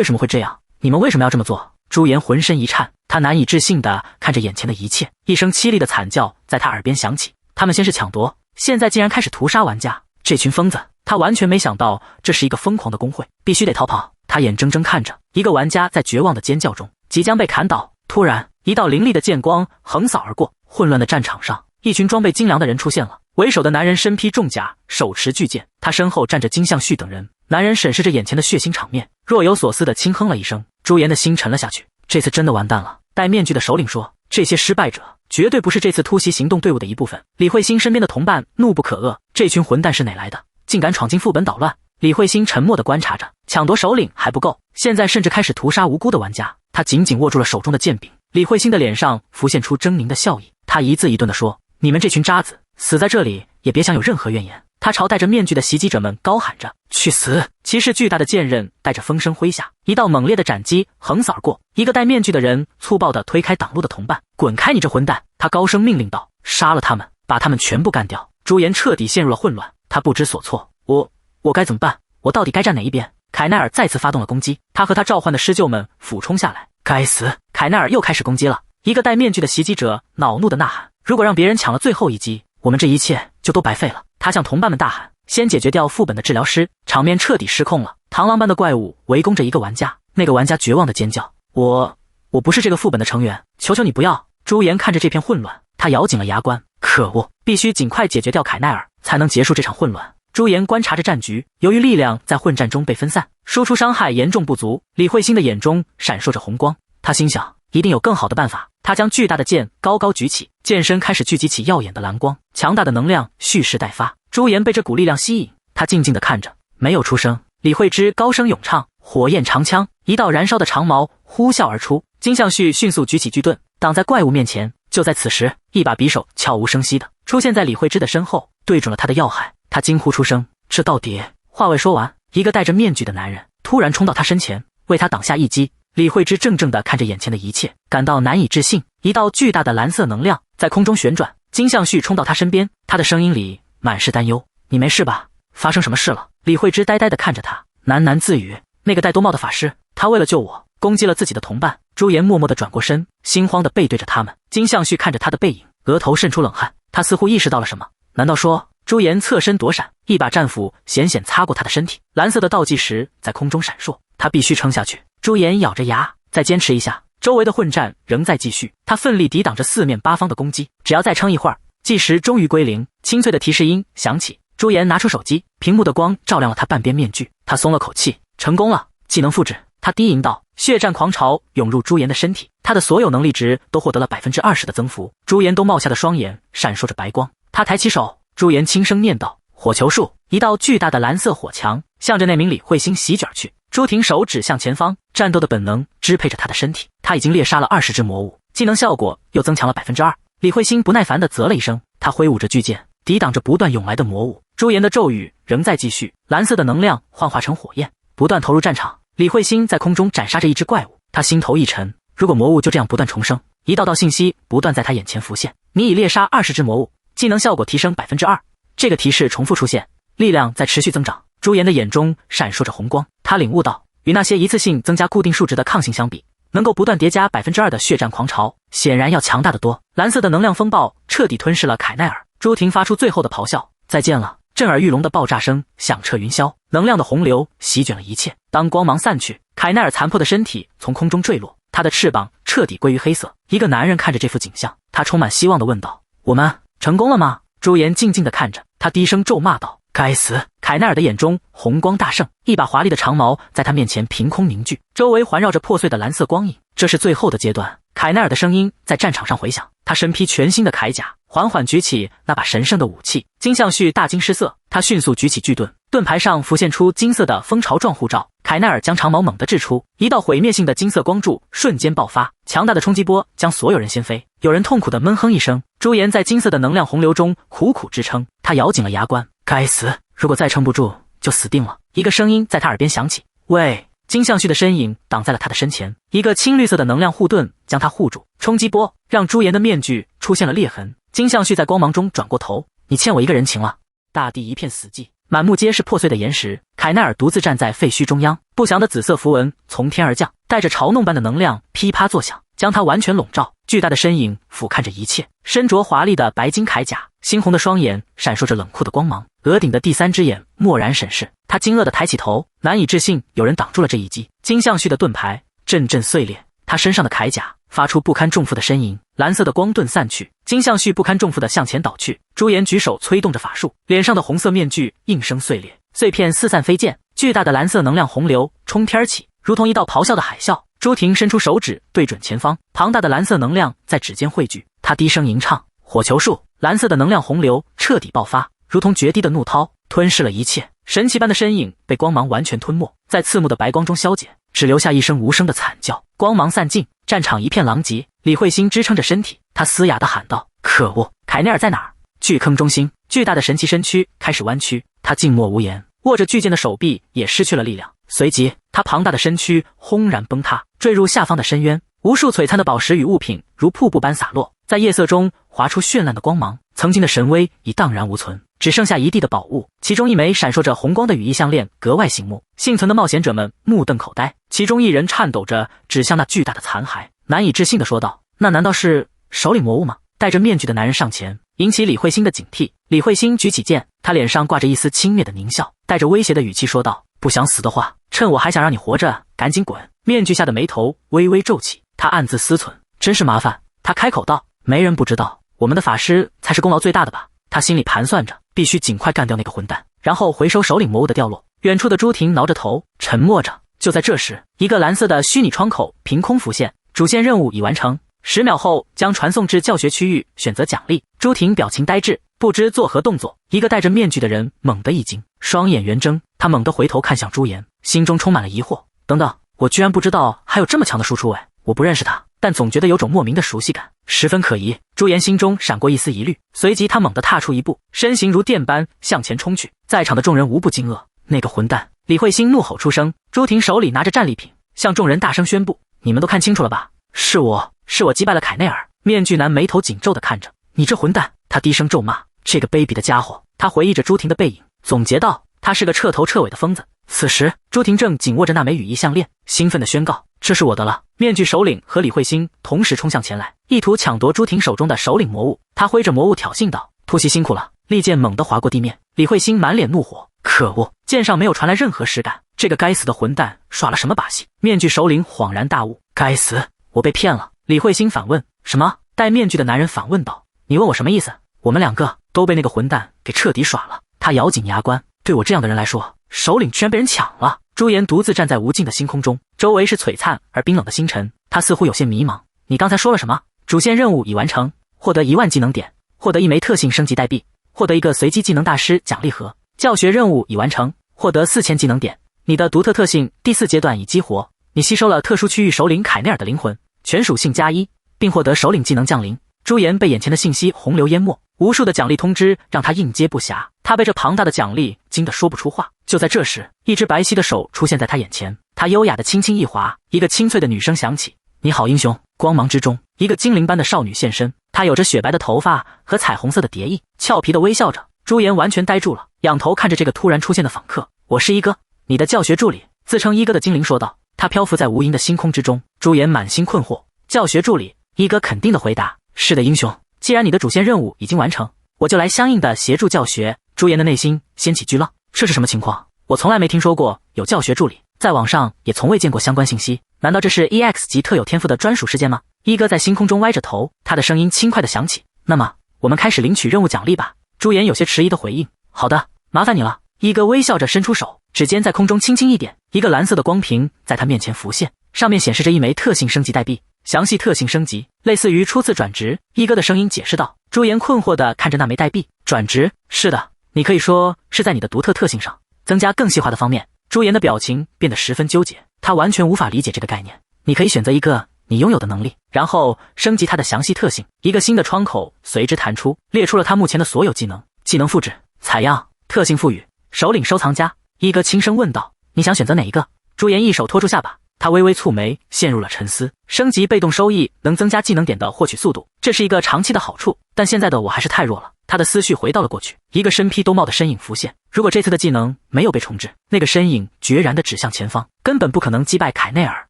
什么会这样？你们为什么要这么做？”朱颜浑身一颤，他难以置信地看着眼前的一切，一声凄厉的惨叫在他耳边响起。他们先是抢夺，现在竟然开始屠杀玩家，这群疯子！他完全没想到这是一个疯狂的工会，必须得逃跑。他眼睁睁看着一个玩家在绝望的尖叫中即将被砍倒。突然，一道凌厉的剑光横扫而过，混乱的战场上，一群装备精良的人出现了。为首的男人身披重甲，手持巨剑，他身后站着金相旭等人。男人审视着眼前的血腥场面，若有所思地轻哼了一声。朱颜的心沉了下去，这次真的完蛋了。戴面具的首领说：“这些失败者绝对不是这次突袭行动队伍的一部分。”李慧欣身边的同伴怒不可遏：“这群混蛋是哪来的？竟敢闯进副本捣乱！”李慧欣沉默地观察着，抢夺首领还不够，现在甚至开始屠杀无辜的玩家。他紧紧握住了手中的剑柄。李慧欣的脸上浮现出狰狞的笑意，他一字一顿地说：“你们这群渣子，死在这里也别想有任何怨言。”他朝戴着面具的袭击者们高喊着：“去死！”骑士巨大的剑刃带着风声挥下，一道猛烈的斩击横扫而过。一个戴面具的人粗暴地推开挡路的同伴：“滚开，你这混蛋！”他高声命令道：“杀了他们，把他们全部干掉！”朱颜彻底陷入了混乱，他不知所措。我该怎么办？我到底该站哪一边？凯奈尔再次发动了攻击，他和他召唤的狮鹫们俯冲下来。该死！凯奈尔又开始攻击了。一个戴面具的袭击者恼怒地呐喊：“如果让别人抢了最后一击，我们这一切就都白费了。”他向同伴们大喊：“先解决掉副本的治疗师，场面彻底失控了。螳螂般的怪物围攻着一个玩家，那个玩家绝望的尖叫：我不是这个副本的成员，求求你不要！朱颜看着这片混乱，他咬紧了牙关，可恶，必须尽快解决掉凯奈尔，才能结束这场混乱。朱颜观察着战局，由于力量在混战中被分散，输出伤害严重不足。李慧欣的眼中闪烁着红光，他心想，一定有更好的办法。他将巨大的剑高高举起，剑身开始聚集起耀眼的蓝光，强大的能量蓄势待发。朱颜被这股力量吸引，他静静地看着，没有出声。李慧芝高声咏唱，火焰长枪，一道燃烧的长矛呼啸而出。金相旭迅速举起巨盾，挡在怪物面前。就在此时，一把匕首悄无声息地出现在李慧芝的身后，对准了他的要害。他惊呼出声：这到底……话未说完，一个戴着面具的男人突然冲到他身前，为他挡下一击。李慧芝怔怔地看着眼前的一切，感到难以置信。一道巨大的蓝色能量在空中旋转，金相旭冲到他身边，他的声音里满是担忧：你没事吧？发生什么事了？李慧芝呆呆地看着他，喃喃自语：那个戴兜帽的法师，他为了救我，攻击了自己的同伴。朱颜默默地转过身，心慌地背对着他们。金相旭看着他的背影，额头渗出冷汗，他似乎意识到了什么。难道说……朱颜侧身躲闪，一把战斧险险擦过他的身体，蓝色的倒计时在空中闪烁，他必须撑下去。朱颜咬着牙，再坚持一下。周围的混战仍在继续，他奋力抵挡着四面八方的攻击，只要再撑一会儿，计时终于归零。清脆的提示音响起，朱颜拿出手机，屏幕的光照亮了他半边面具，他松了口气，成功了，技能复制。他低吟道，血战狂潮涌入朱颜的身体，他的所有能力值都获得了20%的增幅。朱颜都冒下的双眼闪烁着白光，他抬起手，朱颜轻声念道：火球术。一道巨大的蓝色火墙向着那名李慧欣席卷而去。朱婷手指向前方，战斗的本能支配着他的身体，他已经猎杀了20只魔物，技能效果又增强了2%。李慧欣不耐烦地啧了一声，他挥舞着巨剑，抵挡着不断涌来的魔物。朱颜的咒语仍在继续，蓝色的能量幻化成火焰，不断投入战场。李慧欣在空中斩杀着一只怪物，他心头一沉，如果魔物就这样不断重生，一道道信息不断在他眼前浮现：你已猎杀20只魔物，技能效果提升2%。这个提示重复出现，力量在持续增长。朱颜的眼中闪烁着红光，他领悟到，与那些一次性增加固定数值的抗性相比，能够不断叠加2%的血战狂潮显然要强大得多。蓝色的能量风暴彻底吞噬了凯奈尔。朱婷发出最后的咆哮：再见了！震耳欲聋的爆炸声响彻云霄，能量的洪流席卷了一切。当光芒散去，凯奈尔残破的身体从空中坠落，他的翅膀彻底归于黑色。一个男人看着这幅景象，他充满希望地问道：我们成功了吗？朱颜静静地看着他，低声咒骂道：该死！凯奈尔的眼中红光大盛，一把华丽的长矛在他面前凭空凝聚，周围环绕着破碎的蓝色光影。这是最后的阶段。凯奈尔的声音在战场上回响，他身披全新的铠甲，缓缓举起那把神圣的武器。金相旭大惊失色，他迅速举起巨盾，盾牌上浮现出金色的蜂巢状护罩。凯奈尔将长矛猛地掷出，一道毁灭性的金色光柱瞬间爆发，强大的冲击波将所有人掀飞。有人痛苦地闷哼一声。朱颜在金色的能量洪流中苦苦支撑，他咬紧了牙关。该死，如果再撑不住就死定了。一个声音在他耳边响起：喂！金相旭的身影挡在了他的身前，一个青绿色的能量护盾将他护住。冲击波让朱颜的面具出现了裂痕。金相旭在光芒中转过头：你欠我一个人情了。大地一片死寂，满目皆是破碎的岩石。凯奈尔独自站在废墟中央，不祥的紫色符文从天而降，带着嘲弄般的能量噼啪作响，将他完全笼罩。巨大的身影俯瞰着一切，身着华丽的白金铠甲，猩红的双眼闪烁着冷酷的光芒，额顶的第三只眼漠然审视。他惊愕地抬起头，难以置信有人挡住了这一击。金相旭的盾牌阵阵碎裂，他身上的铠甲发出不堪重负的呻吟。蓝色的光盾散去，金相旭不堪重负地向前倒去。朱颜举手催动着法术，脸上的红色面具应声碎裂，碎片四散飞溅。巨大的蓝色能量洪流冲天而起，如同一道咆哮的海啸。朱婷伸出手指对准前方，庞大的蓝色能量在指尖汇聚，她低声吟唱：火球术。蓝色的能量洪流彻底爆发，如同决堤的怒涛，吞噬了一切。神奇般的身影被光芒完全吞没，在刺目的白光中消减，只留下一声无声的惨叫。光芒散尽，战场一片狼藉。李慧欣支撑着身体，她嘶哑地喊道：可恶，凯奈尔在哪儿？巨坑中心，巨大的神奇身躯开始弯曲，他静默无言，握着巨剑的手臂也失去了力量。随即他庞大的身躯轰然崩塌，坠入下方的深渊。无数璀璨的宝石与物品如瀑布般洒落，在夜色中划出绚烂的光芒。曾经的神威已荡然无存，只剩下一地的宝物。其中一枚闪烁着红光的羽翼项链格外醒目，幸存的冒险者们目瞪口呆。其中一人颤抖着指向那巨大的残骸，难以置信地说道：那难道是首领魔物吗？戴着面具的男人上前，引起李慧欣的警惕。李慧欣举起剑，他脸上挂着一丝轻蔑的狞笑，带着威胁的语气说道：“不想死的话，趁我还想让你活着，赶紧滚！”面具下的眉头微微皱起，他暗自思忖，真是麻烦。他开口道：“没人不知道，我们的法师才是功劳最大的吧？”他心里盘算着，必须尽快干掉那个混蛋，然后回收首领魔物的掉落。远处的朱婷挠着头，沉默着。就在这时，一个蓝色的虚拟窗口凭空浮现，主线任务已完成，10秒后将传送至教学区域，选择奖励。朱婷表情呆滞，不知作何动作。一个戴着面具的人猛地一惊，双眼圆睁，他猛地回头看向朱颜，心中充满了疑惑。等等，我居然不知道还有这么强的输出我不认识他，但总觉得有种莫名的熟悉感，十分可疑。朱颜心中闪过一丝疑虑，随即他猛地踏出一步，身形如电般向前冲去。在场的众人无不惊愕，那个混蛋！李慧欣怒吼出声，朱婷手里拿着战利品，向众人大声宣布：“你们都看清楚了吧？是我击败了凯内尔。”面具男眉头紧皱地看着：“你这混蛋！”他低声咒骂：“这个卑鄙的家伙！”他回忆着朱婷的背影，总结道：“他是个彻头彻尾的疯子。”此时，朱婷正紧握着那枚羽翼项链，兴奋地宣告：“这是我的了！”面具首领和李慧欣同时冲向前来，意图抢夺朱婷手中的首领魔物。他挥着魔物挑衅道：“突袭辛苦了！”利剑猛地划过地面，李慧欣满脸怒火：“可恶！剑上没有传来任何实感，这个该死的混蛋耍了什么把戏？”面具首领恍然大悟：“该死，我被骗了！”李慧欣反问：“什么？”戴面具的男人反问道：“你问我什么意思？我们两个都被那个混蛋给彻底耍了。”他咬紧牙关，对我这样的人来说，首领居然被人抢了。朱颜独自站在无尽的星空中，周围是璀璨而冰冷的星辰，他似乎有些迷茫。“你刚才说了什么？”主线任务已完成，获得1万技能点，获得1枚特性升级代币，获得一个随机技能大师奖励盒。教学任务已完成，获得4000技能点。你的独特特性第4阶段已激活，你吸收了特殊区域首领凯内尔的灵魂，全属性+1，并获得首领技能降临。朱颜被眼前的信息洪流淹没，无数的奖励通知让他应接不暇，他被这庞大的奖励惊得说不出话。就在这时，一只白皙的手出现在他眼前，他优雅的轻轻一划，一个清脆的女声响起：“你好，英雄！”光芒之中，一个精灵般的少女现身，她有着雪白的头发和彩虹色的蝶翼，俏皮的微笑着。朱颜完全呆住了，仰头看着这个突然出现的访客：“我是一哥，你的教学助理。”自称一哥的精灵说道。他漂浮在无垠的星空之中，朱颜满心困惑：“教学助理？”一哥肯定的回答：“是的，英雄。既然你的主线任务已经完成，我就来相应的协助教学。”朱颜的内心掀起巨浪，这是什么情况？我从来没听说过有教学助理，在网上也从未见过相关信息，难道这是 EX 级特有天赋的专属事件吗？一哥在星空中歪着头，他的声音轻快的响起：“那么，我们开始领取任务奖励吧。”朱颜有些迟疑的回应：“好的，麻烦你了。”一哥微笑着伸出手，指尖在空中轻轻一点，一个蓝色的光屏在他面前浮现，上面显示着1枚特性升级代币，详细特性升级，类似于初次转职。一哥的声音解释道。朱颜困惑地看着那枚代币：“转职？是的，你可以说是在你的独特特性上增加更细化的方面。”朱颜的表情变得十分纠结，他完全无法理解这个概念。你可以选择一个你拥有的能力，然后升级它的详细特性。一个新的窗口随之弹出，列出了他目前的所有技能。技能复制、采样、特性赋予、首领收藏家。一哥轻声问道：“你想选择哪一个？”朱颜一手托住下巴，他微微蹙眉，陷入了沉思。升级被动收益能增加技能点的获取速度，这是一个长期的好处，但现在的我还是太弱了。他的思绪回到了过去，一个身披兜帽的身影浮现。如果这次的技能没有被重置，那个身影决然地指向前方，根本不可能击败凯内尔。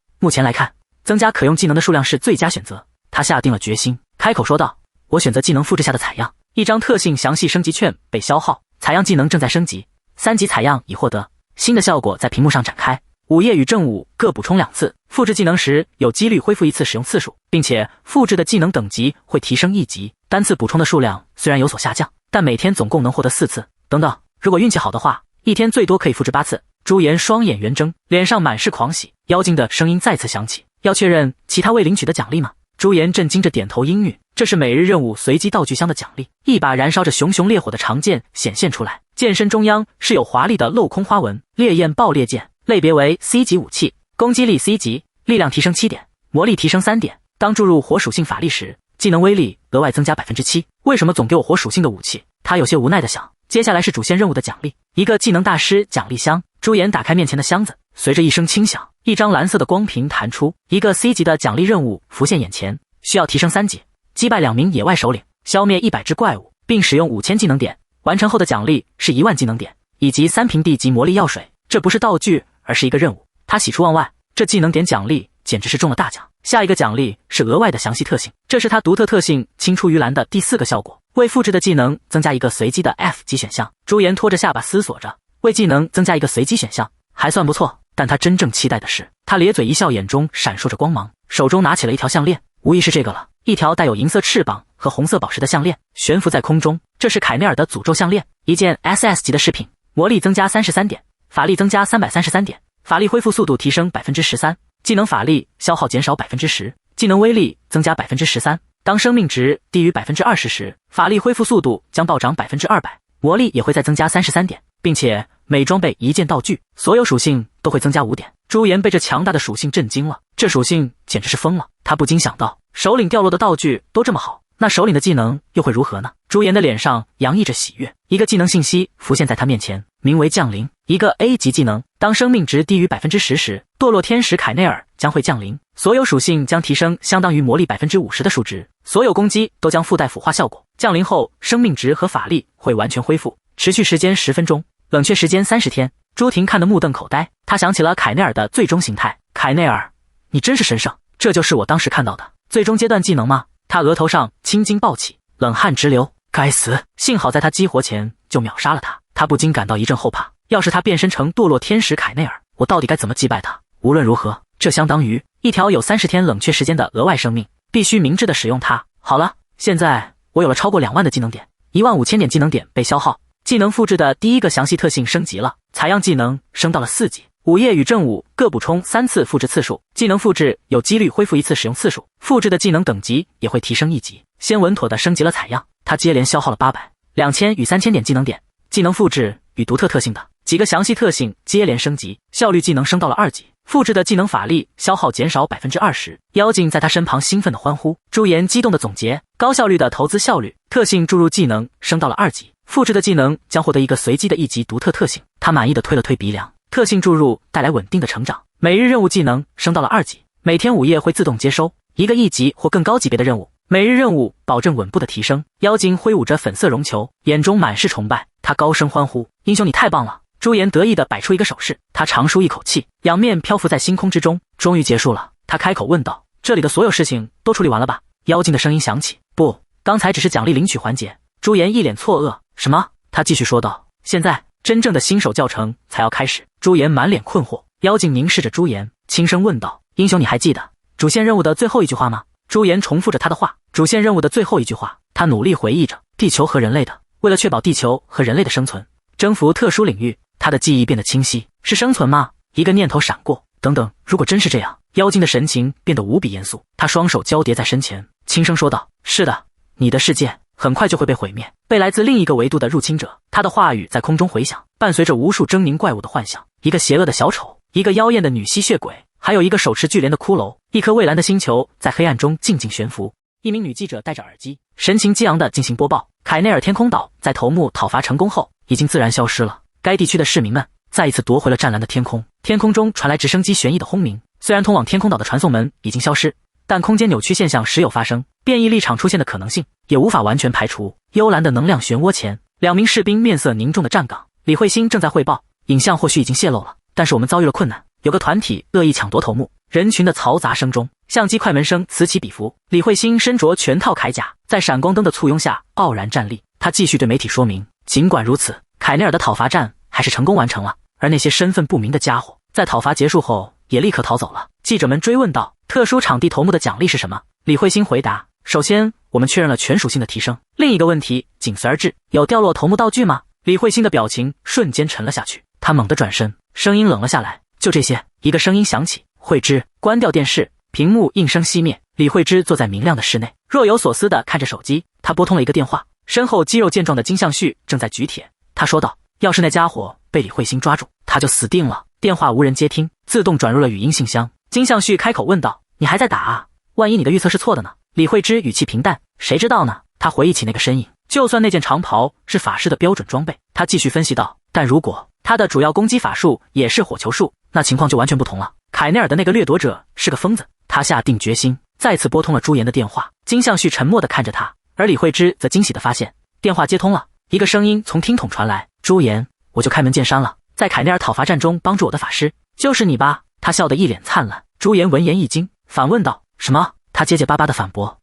目前来看，增加可用技能的数量是最佳选择。他下定了决心，开口说道：“我选择技能复制下的采样。”一张特性详细升级券被消耗，采样技能正在升级，3级采样已获得。新的效果在屏幕上展开，午夜与正午各补充2次，复制技能时有几率恢复1次使用次数，并且复制的技能等级会提升1级。单次补充的数量虽然有所下降，但每天总共能获得4次。等等，如果运气好的话，一天最多可以复制8次。朱颜双眼圆睁，脸上满是狂喜。妖精的声音再次响起：“要确认其他未领取的奖励吗？”朱颜震惊着点头应允。这是每日任务随机道具箱的奖励。一把燃烧着熊熊烈火的长剑显现出来，剑身中央是有华丽的镂空花纹，烈焰爆裂剑，类别为 C 级武器，攻击力 C 级，力量提升7点，魔力提升3点。当注入火属性法力时，技能威力额外增加 7%。 为什么总给我火属性的武器？他有些无奈地想。接下来是主线任务的奖励，一个技能大师奖励箱。朱颜打开面前的箱子，随着一声轻响，一张蓝色的光屏弹出，一个 C 级的奖励任务浮现眼前，需要提升3级，击败2名野外首领，消灭100只怪物，并使用5000技能点。完成后的奖励是1万技能点以及3瓶地级魔力药水。这不是道具，而是一个任务。他喜出望外，这技能点奖励简直是中了大奖。下一个奖励是额外的详细特性，这是他独特特性青出于蓝的第4个效果，为复制的技能增加一个随机的 F 级选项。朱颜拖着下巴思索着，为技能增加一个随机选项，还算不错。但他真正期待的是，他咧嘴一笑，眼中闪烁着光芒，手中拿起了一条项链，无疑是这个了。一条带有银色翅膀和红色宝石的项链，悬浮在空中。这是凯内尔的诅咒项链，一件 SS 级的饰品，魔力增加33点，法力增加333点，法力恢复速度提升13%，技能法力消耗减少10%，技能威力增加13%。当生命值低于20%时，法力恢复速度将暴涨200%，魔力也会再增加33点，并且每装备一件道具，所有属性都会增加5点。朱颜被这强大的属性震惊了，这属性简直是疯了。他不禁想到，首领掉落的道具都这么好，那首领的技能又会如何呢？朱颜的脸上洋溢着喜悦，一个技能信息浮现在他面前，名为降临，一个 A 级技能。当生命值低于10%时，堕落天使凯内尔将会降临，所有属性将提升相当于魔力50%的数值，所有攻击都将附带腐化效果。降临后，生命值和法力会完全恢复，持续时间10分钟，冷却时间30天。朱婷看得目瞪口呆，他想起了凯内尔的最终形态。凯内尔，你真是神圣，这就是我当时看到的最终阶段技能吗？他额头上青筋暴起，冷汗直流。该死，幸好在他激活前就秒杀了他。他不禁感到一阵后怕，要是他变身成堕落天使凯内尔，我到底该怎么击败他？无论如何，这相当于一条有30天冷却时间的额外生命，必须明智的使用它。好了，现在我有了超过2万的技能点，15000点技能点被消耗。技能复制的第一个详细特性升级了，采样技能升到了4级，午夜与正午各补充3次复制次数，技能复制有几率恢复1次使用次数，复制的技能等级也会提升1级。先稳妥的升级了采样，他接连消耗了800、2000与3000点技能点。技能复制与独特特性的几个详细特性接连升级，效率技能升到了2级，复制的技能法力消耗减少20%。妖精在他身旁兴奋的欢呼，朱颜激动的总结，高效率的投资效率，特性注入技能升到了2级，复制的技能将获得一个随机的1级独特特性。他满意的推了推鼻梁，特性注入带来稳定的成长。每日任务技能升到了2级，每天午夜会自动接收一个1级或更高级别的任务，每日任务保证稳步的提升。妖精挥舞着粉色绒球，眼中满是崇拜，他高声欢呼，英雄你太棒了。朱颜得意地摆出一个手势，他长舒一口气，仰面漂浮在星空之中。终于结束了，他开口问道，这里的所有事情都处理完了吧？妖精的声音响起，不，刚才只是奖励领取环节。朱颜一脸错愕，什么？他继续说道，现在真正的新手教程才要开始。朱颜满脸困惑，妖精凝视着朱颜，轻声问道，英雄你还记得主线任务的最后一句话吗？朱颜重复着他的话，主线任务的最后一句话，他努力回忆着，地球和人类的，为了确保地球和人类的生存，征服特殊领域。他的记忆变得清晰，是生存吗？一个念头闪过，等等，如果真是这样，妖精的神情变得无比严肃，他双手交叠在身前，轻声说道，是的，你的世界很快就会被毁灭，被来自另一个维度的入侵者。他的话语在空中回响，伴随着无数狰狞怪物的幻象，一个邪恶的小丑，一个妖艳的女吸血鬼，还有一个手持巨镰的骷髅。一颗蔚蓝的星球在黑暗中静静悬浮，一名女记者戴着耳机，神情激昂地进行播报。凯内尔天空岛在头目讨伐成功后已经自然消失了，该地区的市民们再一次夺回了湛蓝的天空，天空中传来直升机旋翼的轰鸣。虽然通往天空岛的传送门已经消失，但空间扭曲现象时有发生，变异立场出现的可能性也无法完全排除。幽蓝的能量漩涡前，2名士兵面色凝重的站岗，李慧欣正在汇报，影像或许已经泄露了，但是我们遭遇了困难，有个团体恶意抢夺头目。人群的嘈杂声中，相机快门声此起彼伏。李慧欣身着全套铠甲，在闪光灯的簇拥下傲然站立。他继续对媒体说明，尽管如此，凯内尔的讨伐战还是成功完成了，而那些身份不明的家伙在讨伐结束后也立刻逃走了。记者们追问道，特殊场地头目的奖励是什么？李慧欣回答，首先我们确认了全属性的提升，另一个问题紧随而至，有掉落头目道具吗？李慧欣的表情瞬间沉了下去，他猛地转身，声音冷了下来，就这些。一个声音响起，慧芝，关掉电视。屏幕应声熄灭，李慧芝坐在明亮的室内，若有所思地看着手机。她拨通了一个电话，身后肌肉健壮的金相旭正在举铁。他说道，要是那家伙被李慧欣抓住，他就死定了。电话无人接听，自动转入了语音信箱。金相旭开口问道，你还在打啊？万一你的预测是错的呢？李慧芝语气平淡，谁知道呢？他回忆起那个身影，就算那件长袍是法师的标准装备。他继续分析道，但如果他的主要攻击法术也是火球术，那情况就完全不同了。凯内尔的那个掠夺者是个疯子。他下定决心，再次拨通了朱颜的电话。金相旭沉默地看着他，而李慧芝则惊喜地发现电话接通了。一个声音从听筒传来，朱颜，我就开门见山了，在凯内尔讨伐战中帮助我的法师就是你吧？他笑得一脸灿烂。朱颜闻言一惊，反问道，什么？他结结巴巴地反驳，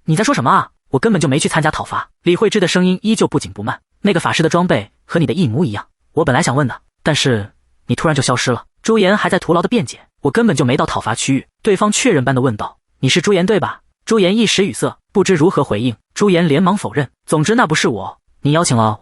你在说什么啊？我根本就没去参加讨伐。李慧芝的声音依旧不紧不慢，那个法师的装备和你的一模一样。我本来想问的，但是你突然就消失了。朱颜还在徒劳的辩解，我根本就没到讨伐区域。对方确认般的问道，你是朱颜对吧？朱颜一时语塞，不知如何回应。朱颜连忙否认，总之那不是我，你邀请了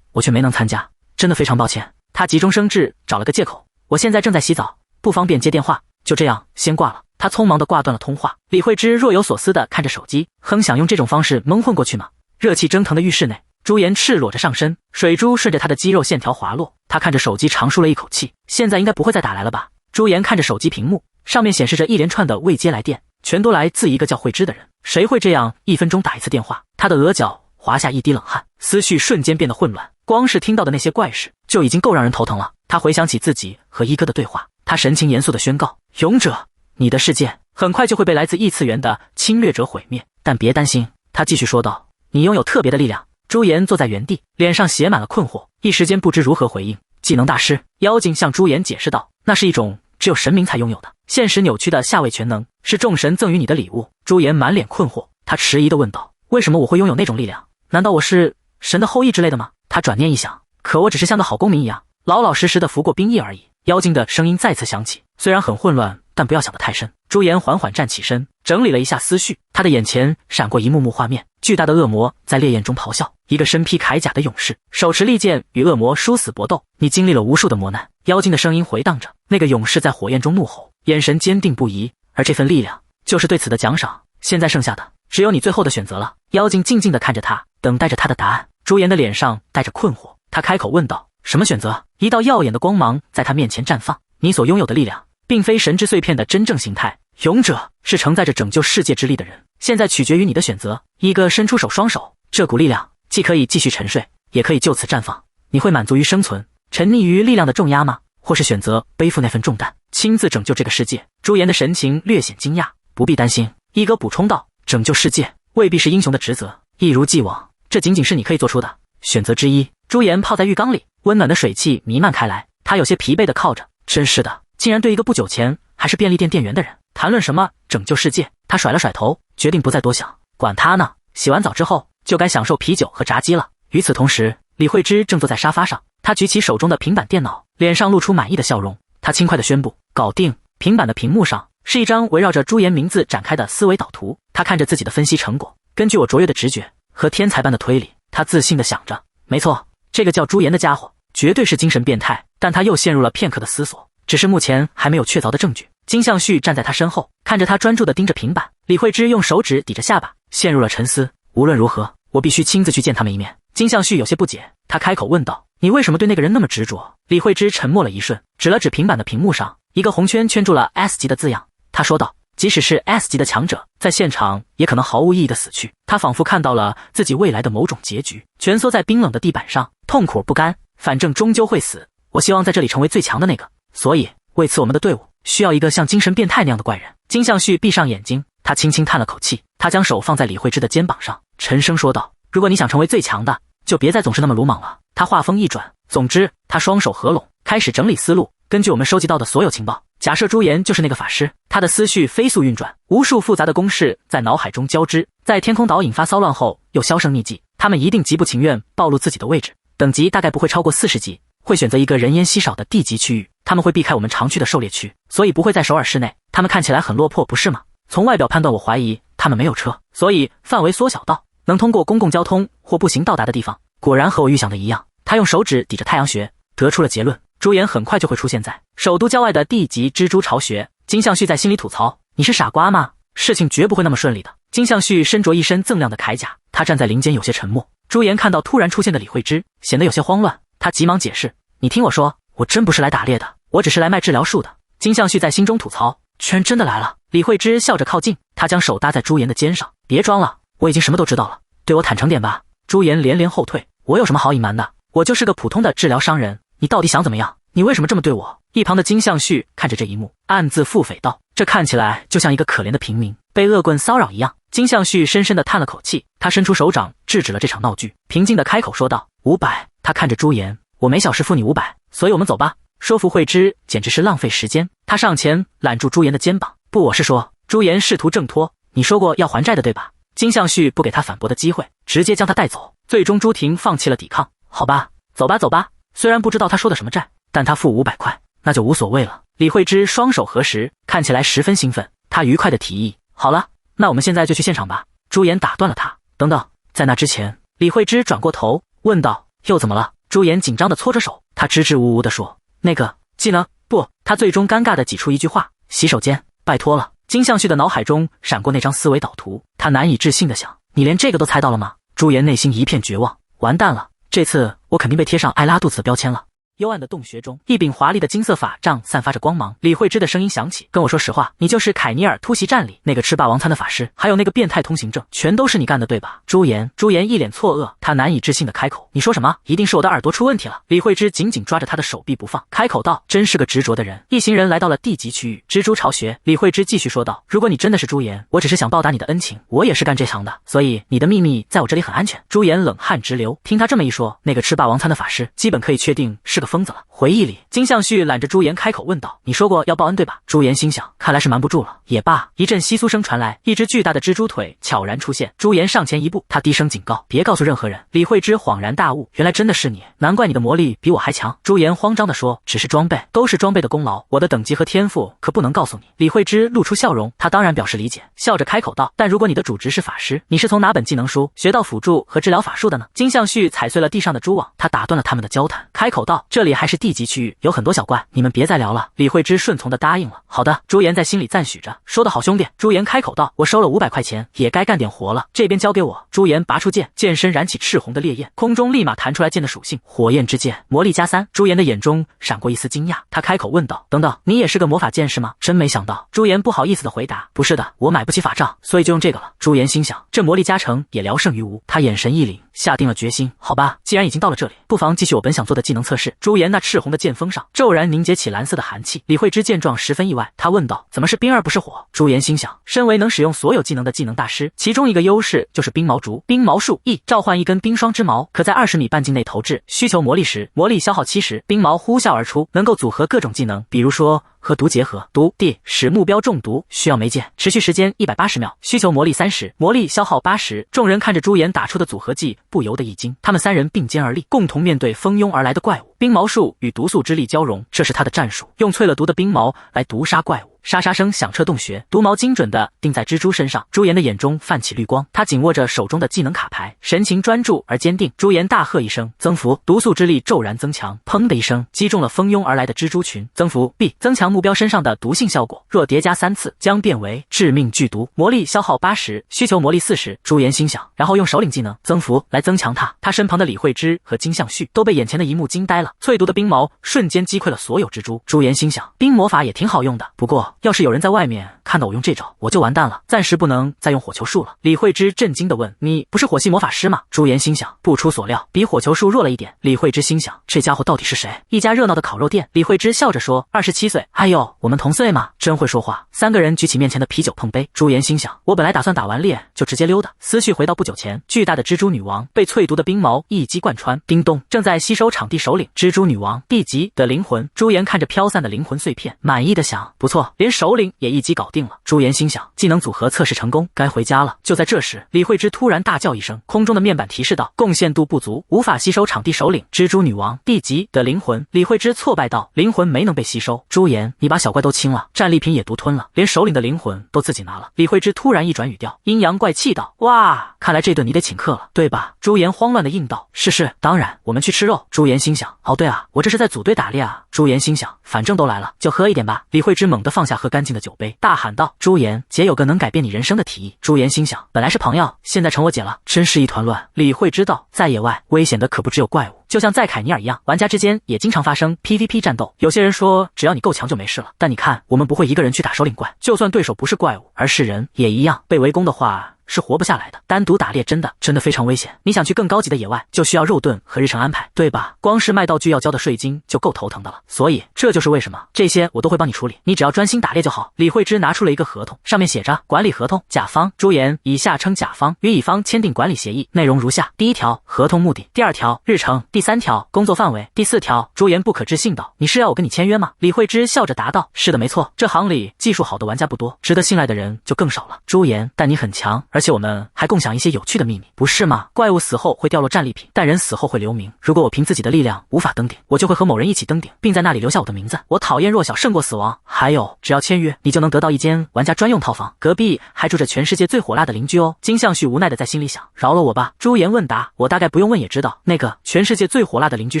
我却没能参加，真的非常抱歉。他急中生智，找了个借口，我现在正在洗澡，不方便接电话，就这样先挂了。他匆忙地挂断了通话。李慧芝若有所思地看着手机，哼，想用这种方式蒙混过去吗？热气蒸腾的浴室内，朱颜赤裸着上身，水珠顺着她的肌肉线条滑落。他看着手机长舒了一口气，现在应该不会再打来了吧？朱颜看着手机屏幕，上面显示着一连串的未接来电，全都来自一个叫慧芝的人。谁会这样1分钟打一次电话？他的额角滑下一滴冷汗，思绪瞬间变得混乱。光是听到的那些怪事就已经够让人头疼了。他回想起自己和一哥的对话，他神情严肃地宣告，勇者，你的世界很快就会被来自异次元的侵略者毁灭，但别担心。他继续说道，你拥有特别的力量。朱颜坐在原地，脸上写满了困惑，一时间不知如何回应。技能大师，妖精向朱颜解释道，那是一种只有神明才拥有的现实扭曲的下位全能，是众神赠予你的礼物。朱颜满脸困惑，他迟疑地问道，为什么我会拥有那种力量？难道我是神的后裔之类的吗？他转念一想，可我只是像个好公民一样，老老实实的服过兵役而已。妖精的声音再次响起，虽然很混乱，但不要想得太深。朱颜缓缓站起身，整理了一下思绪，他的眼前闪过一幕幕画面，巨大的恶魔在烈焰中咆哮，一个身披铠甲的勇士手持利剑与恶魔殊死搏斗。你经历了无数的磨难。妖精的声音回荡着，那个勇士在火焰中怒吼，眼神坚定不移，而这份力量就是对此的奖赏。现在剩下的只有你最后的选择了。妖精静静地看着他，等待着他的答案。朱颜的脸上带着困惑，他开口问道，什么选择？一道耀眼的光芒在他面前绽放，你所拥有的力量并非神之碎片的真正形态，勇者是承载着拯救世界之力的人，现在取决于你的选择。一哥伸出双手，这股力量既可以继续沉睡，也可以就此绽放。你会满足于生存，沉溺于力量的重压吗？或是选择背负那份重担，亲自拯救这个世界？朱颜的神情略显惊讶。不必担心，一哥补充道，拯救世界未必是英雄的职责，一如既往，这仅仅是你可以做出的选择之一。朱颜泡在浴缸里，温暖的水汽弥漫开来，他有些疲惫地靠着。真是的，竟然对一个不久前还是便利店店员的人谈论什么拯救世界。他甩了甩头，决定不再多想，管他呢，洗完澡之后就该享受啤酒和炸鸡了。与此同时，李慧芝正坐在沙发上，她举起手中的平板电脑，脸上露出满意的笑容。她轻快地宣布，搞定。平板的屏幕上是一张围绕着朱颜名字展开的思维导图。她看着自己的分析成果，根据我卓越的直觉和天才般的推理，她自信地想着，没错，这个叫朱颜的家伙绝对是精神变态。但他又陷入了片刻的思索，只是目前还没有确凿的证据。金相旭站在他身后，看着他专注地盯着平板。李慧芝用手指抵着下巴，陷入了沉思。无论如何，我必须亲自去见他们一面。金相旭有些不解，他开口问道，你为什么对那个人那么执着？李慧芝沉默了一瞬，指了指平板的屏幕上，一个红圈圈住了 S 级的字样。他说道，即使是 S 级的强者，在现场也可能毫无意义的死去。他仿佛看到了自己未来的某种结局，蜷缩在冰冷的地板上，痛苦不甘，反正终究会死。我希望在这里成为最强的那个，所以为此我们的队伍需要一个像精神变态那样的怪人。金相旭闭上眼睛，他轻轻叹了口气，他将手放在李慧芝的肩膀上，沉声说道，如果你想成为最强的，就别再总是那么鲁莽了。他话锋一转，总之，他双手合拢，开始整理思路。根据我们收集到的所有情报，假设朱颜就是那个法师。他的思绪飞速运转，无数复杂的公式在脑海中交织，在天空岛引发骚乱后又销声匿迹。他们一定极不情愿暴露自己的位置，等级大概不会超过40级，会选择一个人烟稀少的地级区域。他们会避开我们常去的狩猎区，所以不会在首尔市内。他们看起来很落魄，不是吗？从外表判断，我怀疑他们没有车，所以范围缩小到能通过公共交通或步行到达的地方。果然和我预想的一样，他用手指抵着太阳穴，得出了结论，朱颜很快就会出现在首都郊外的地级蜘蛛巢穴。金相旭在心里吐槽，你是傻瓜吗？事情绝不会那么顺利的。金相旭身着一身锃亮的铠甲，他站在林间有些沉默。朱颜看到突然出现的李慧芝，显得有些慌乱，他急忙解释，你听我说，我真不是来打猎的，我只是来卖治疗术的。金相旭在心中吐槽，居然真的来了。李慧芝笑着靠近，她将手搭在朱颜的肩上，别装了，我已经什么都知道了，对我坦诚点吧。朱颜连连后退，我有什么好隐瞒的？我就是个普通的治疗商人，你到底想怎么样？你为什么这么对我？一旁的金相旭看着这一幕，暗自腹诽道，这看起来就像一个可怜的平民被恶棍骚扰一样。金相旭深深地叹了口气，他伸出手掌制止了这场闹剧，平静地开口说道，500。他看着朱颜，我每小时付你500，所以我们走吧。说服慧芝简直是浪费时间。他上前揽住朱颜的肩膀，不，我是说。朱颜试图挣脱，你说过要还债的对吧？金相旭不给他反驳的机会，直接将他带走。最终朱婷放弃了抵抗。好吧，走吧走吧，虽然不知道他说的什么债，但他付500块，那就无所谓了。李慧芝双手合十，看起来十分兴奋。他愉快地提议，好了，那我们现在就去现场吧。朱颜打断了他，等等，在那之前，李慧芝转过头问道，又怎么了？朱颜紧张地搓着手，他支支吾吾地说，那个技能不，他最终尴尬地挤出一句话，洗手间，拜托了。金相旭的脑海中闪过那张思维导图，他难以置信地想，你连这个都猜到了吗？朱颜内心一片绝望，完蛋了，这次我肯定被贴上爱拉肚子的标签了。幽暗的洞穴中，一柄华丽的金色法杖散发着光芒。李慧芝的声音响起，跟我说实话，你就是凯尼尔突袭战里那个吃霸王餐的法师，还有那个变态通行证，全都是你干的对吧？朱颜一脸错愕，他难以置信的开口，你说什么？一定是我的耳朵出问题了。李慧芝紧紧抓着他的手臂不放，开口道，真是个执着的人。一行人来到了地级区域蜘蛛巢穴，李慧芝继续说道，如果你真的是朱颜，我只是想报答你的恩情，我也是干这行的，所以你的秘密在我这里很安全。朱颜冷汗直流，听他这么一说，那个吃霸王餐的法师基本可以确定是个疯子了。回忆里，金相旭揽着朱颜开口问道，你说过要报恩对吧？朱颜心想，看来是瞒不住了。也罢，一阵窸窣声传来，一只巨大的蜘蛛腿悄然出现。朱颜上前一步，他低声警告，别告诉任何人。李慧芝恍然大悟，原来真的是你，难怪你的魔力比我还强。朱颜慌张地说，只是装备，都是装备的功劳，我的等级和天赋可不能告诉你。李慧芝露出笑容，她当然表示理解，笑着开口道，但如果你的主职是法师，你是从哪本技能书学到辅助和治疗法术的呢？金相旭踩碎了地上的蛛网，他打断了他们的交谈，开口道，这里还是地级区域，有很多小怪，你们别再聊了。李慧芝顺从地答应了。好的，朱颜在心里赞许着，说得好兄弟。朱颜开口道，我收了500块钱，也该干点活了，这边交给我。朱颜拔出剑，剑身燃起赤红的烈焰，空中立马弹出来剑的属性，火焰之剑，魔力+3。朱颜的眼中闪过一丝惊讶，他开口问道，等等，你也是个魔法剑士吗？真没想到。朱颜不好意思地回答，不是的，我买不起法杖，所以就用这个了。朱颜心想，这魔力加成也聊胜于无，他眼神一凛，下定了决心，好吧，既然已经到了这里，不妨继续我本想做的技能测试。朱颜那赤红的剑锋上骤然凝结起蓝色的寒气。李慧芝见状十分意外，他问道，怎么是冰而不是火？朱颜心想，身为能使用所有技能的技能大师，其中一个优势就是冰毛竹。冰毛术1，召唤一根冰霜之毛，可在20米半径内投掷，需求魔力时，魔力消耗70，冰毛呼啸而出，能够组合各种技能，比如说和毒结合，毒 D 使目标中毒，需要媒介，持续时间180秒，需求魔力30，魔力消耗80。众人看着朱颜打出的组合技，不由得一惊。他们3人并肩而立，共同面对蜂拥而来的怪物。冰毛术与毒素之力交融，这是他的战术，用淬了毒的冰毛来毒杀怪物。沙沙声响彻洞穴，毒毛精准地钉在蜘蛛身上。朱颜的眼中泛起绿光，他紧握着手中的技能卡牌，神情专注而坚定。朱颜大喝一声，增幅，毒素之力骤然增强，砰的一声击中了蜂拥而来的蜘蛛群。增幅 B， 增强目标身上的毒性效果，若叠加3次将变为致命剧毒，魔力消耗80，需求魔力40。朱颜心想，然后用首领技能增幅来增强它。他身旁的李慧芝和金相旭都被眼前的一幕惊呆了，淬毒的冰毛瞬间击溃了所有蜘蛛。朱颜心想，冰魔法也挺好用的，不过要是有人在外面看到我用这招，我就完蛋了，暂时不能再用火球术了。李慧芝震惊地问，你不是火系魔法师吗？朱颜心想，不出所料，比火球术弱了一点。李慧芝心想，这家伙到底是谁？一家热闹的烤肉店，李慧芝笑着说，27岁。哎呦，我们同岁吗？真会说话。3个人举起面前的啤酒碰杯。朱颜心想，我本来打算打完猎就直接溜达，思绪回到不久前，巨大的蜘蛛女王被淬毒的冰毛一击贯穿。叮咚，正在吸收场地首领蜘蛛女王 D 级的灵魂。朱颜看着飘散的灵魂碎片，满意的想，不错，连首领也一击搞定了。朱颜心想，技能组合测试成功，该回家了。就在这时，李慧芝突然大叫一声，空中的面板提示道，贡献度不足，无法吸收场地首领蜘蛛女王 D 级的灵魂。李慧芝挫败道，灵魂没能被吸收。朱颜，你把小怪都清了，战利品也独吞了，连首领的灵魂都自己拿了。李慧芝突然一转语调，阴阳怪气道，哇，看来这顿你得请客了，对吧？朱颜慌乱的应道，是，当然，我们去吃肉。朱颜心想，哦对啊，我这是在组队打猎啊。朱颜心想，反正都来了，就喝一点吧。李慧芝猛地放下喝干净的酒杯，大喊道，朱颜，姐有个能改变你人生的提议。朱颜心想，本来是朋友，现在成我姐了，真是一团乱。李慧芝道，在野外危险的可不只有怪物，就像在凯尼尔一样，玩家之间也经常发生 PVP 战斗。有些人说只要你够强就没事了，但你看，我们不会一个人去打首领怪，就算对手不是怪物而是人也一样，被围攻的话是活不下来的。单独打猎真的非常危险，你想去更高级的野外，就需要肉盾和日程安排，对吧？光是卖道具要交的税金就够头疼的了，所以这就是为什么这些我都会帮你处理，你只要专心打猎就好。李慧芝拿出了一个合同，上面写着管理合同，甲方朱颜以下称甲方与乙方签订管理协议，内容如下：第1条，合同目的；第2条，日程；第3条，工作范围；第4条。朱颜不可置信道，你是要我跟你签约吗？李慧芝笑着答道，是的没错，这行里技术好的玩家不多，值得信赖的人就更少了。朱颜，但你很强，而而且我们还共享一些有趣的秘密，不是吗？怪物死后会掉落战利品，但人死后会留名。如果我凭自己的力量无法登顶，我就会和某人一起登顶，并在那里留下我的名字。我讨厌弱小胜过死亡。还有，只要签约，你就能得到一间玩家专用套房，隔壁还住着全世界最火辣的邻居哦。金相旭无奈的在心里想，饶了我吧。朱颜问答，我大概不用问也知道，那个全世界最火辣的邻居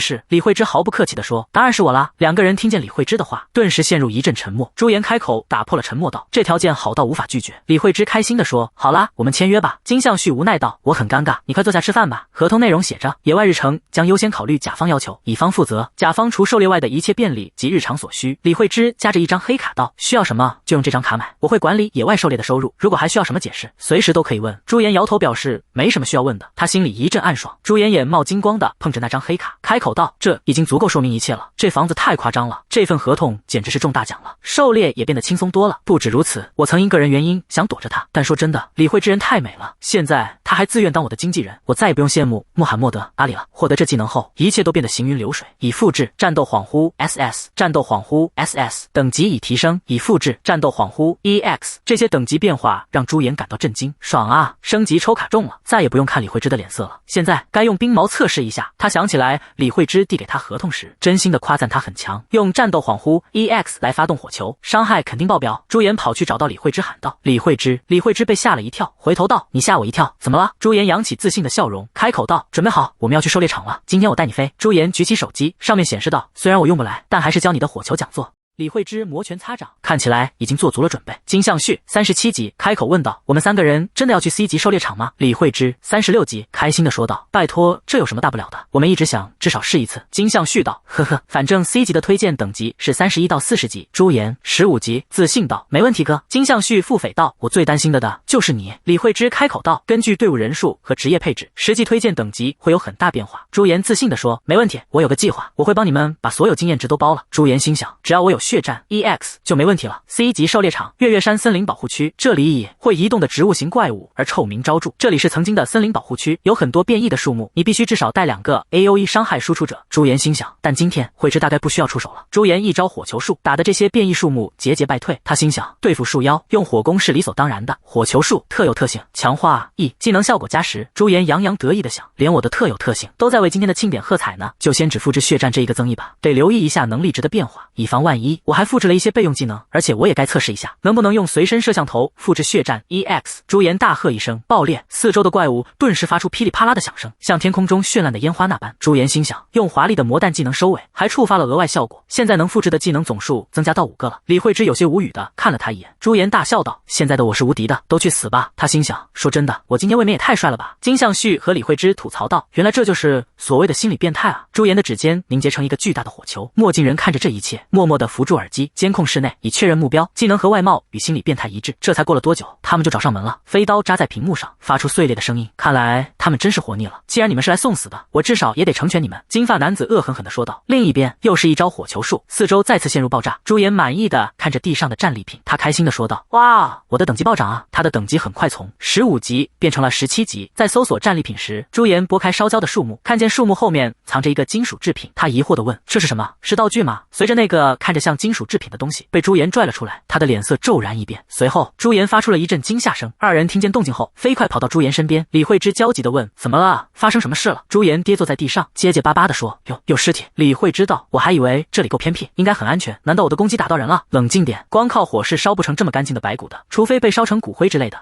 是？李慧芝毫不客气地说，当然是我啦。两个人听见李慧芝的话，顿时陷入一阵沉默。朱颜开口打破了沉默道，这条件好到无法拒绝。李慧芝开心地说，好啦，我们签约吧。金相旭无奈道，我很尴尬，你快坐下吃饭吧。合同内容写着，野外日程将优先考虑甲方要求，乙方负责。甲方除狩猎外的一切便利及日常所需。李慧芝夹着一张黑卡道，需要什么就用这张卡买，我会管理野外狩猎的收入，如果还需要什么解释，随时都可以问。朱颜摇头表示没什么需要问的，他心里一阵暗爽。朱颜眼冒金光的碰着那张黑卡，开口道，这已经足够说明一切了，这房子太夸张了，这份合同简直是中大奖了，狩猎也变得轻松多了。不止如此，我曾因个人原因想躲着他，但说真的，李慧芝人太美了，现在他还自愿当我的经纪人，我再也不用羡慕穆罕默德·阿里了。获得这技能后，一切都变得行云流水。已复制战斗恍惚 SS， 战斗恍惚 SS， 等级已提升。已复制战斗恍惚 EX， 这些等级变化让朱颜感到震惊，爽啊！升级抽卡中了，再也不用看李慧芝的脸色了。现在该用冰毛测试一下。他想起来李慧芝递给他合同时，真心的夸赞他很强，用战斗恍惚 EX 来发动火球，伤害肯定爆表。朱颜跑去找到李慧芝喊道，李慧芝。李慧芝被吓了一跳，回头道，你吓我一跳，怎么了？朱颜扬起自信的笑容，开口道，准备好，我们要去狩猎场了，今天我带你飞。朱颜举起手机，上面显示道，虽然我用不来，但还是教你的火球讲座。李慧芝摩拳擦掌，看起来已经做足了准备。金相旭37级开口问道，我们三个人真的要去 C 级狩猎场吗？李慧芝36级开心的说道，拜托，这有什么大不了的，我们一直想至少试一次。金相旭道，呵呵，反正 C 级的推荐等级是31到40级。朱颜15级自信道，没问题哥。金相旭腹诽道，我最担心的就是你。李慧芝开口道，根据队伍人数和职业配置，实际推荐等级会有很大变化。朱颜自信的说，没问题，我有个计划，我会帮你们把所有经验值都包了。朱颜心想，只要我有血战 EX 就没问题了。C 级狩猎场，月月山森林保护区，这里以会移动的植物型怪物而臭名昭著。这里是曾经的森林保护区，有很多变异的树木，你必须至少带2个 AOE 伤害输出者。朱颜心想，但今天慧芝大概不需要出手了。朱颜一招火球术，打的这些变异树木节节败退。他心想，对付树妖用火攻是理所当然的。火球术特有特性，强化 E 技能效果加10。朱颜洋洋得意的想，连我的特有特性都在为今天的庆典喝彩呢，就先只复制血战这一个增益吧，得留意一下能力值的变化，以防万一。我还复制了一些备用技能，而且我也该测试一下，能不能用随身摄像头复制血战 EX。 朱颜大喝一声，爆裂，四周的怪物顿时发出噼里啪啦的响声，像天空中绚烂的烟花那般。朱颜心想，用华丽的魔弹技能收尾，还触发了额外效果，现在能复制的技能总数增加到5个了。李慧芝有些无语的看了他一眼，朱颜大笑道，现在的我是无敌的，都去死吧。他心想，说真的，我今天未免也太帅了吧。金相旭和李慧芝吐槽道，原来这就是所谓的心理变态啊。朱颜的指尖凝结成一个巨大的火球，墨镜人看着这一切，默默地扶住耳机，监控室内，以确认目标，技能和外貌与心理变态一致。这才过了多久，他们就找上门了。飞刀扎在屏幕上，发出碎裂的声音。看来他们真是活腻了。既然你们是来送死的，我至少也得成全你们。金发男子恶狠狠地说道。另一边又是一招火球术，四周再次陷入爆炸。朱颜满意的看着地上的战利品，他开心地说道，哇，我的等级暴涨啊。他的等级很快从15级变成了17级。在搜索战利品时，朱颜拨开烧焦的树木，看见树木后面藏着一个金属制品，他疑惑地问，这是什么？是道具吗？随着那个看着像金属制品的东西被朱颜拽了出来，他的脸色骤然一变。随后朱颜发出了一阵惊吓声，二人听见动静后飞快跑到朱颜身边。李慧芝焦急地问，怎么了？发生什么事了？朱颜跌坐在地上，结结巴巴地说，有尸体。李慧芝道，我还以为这里够偏僻，应该很安全，难道我的攻击打到人了？冷静点，光靠火是烧不成这么干净的白骨的，除非被烧成骨灰之类的。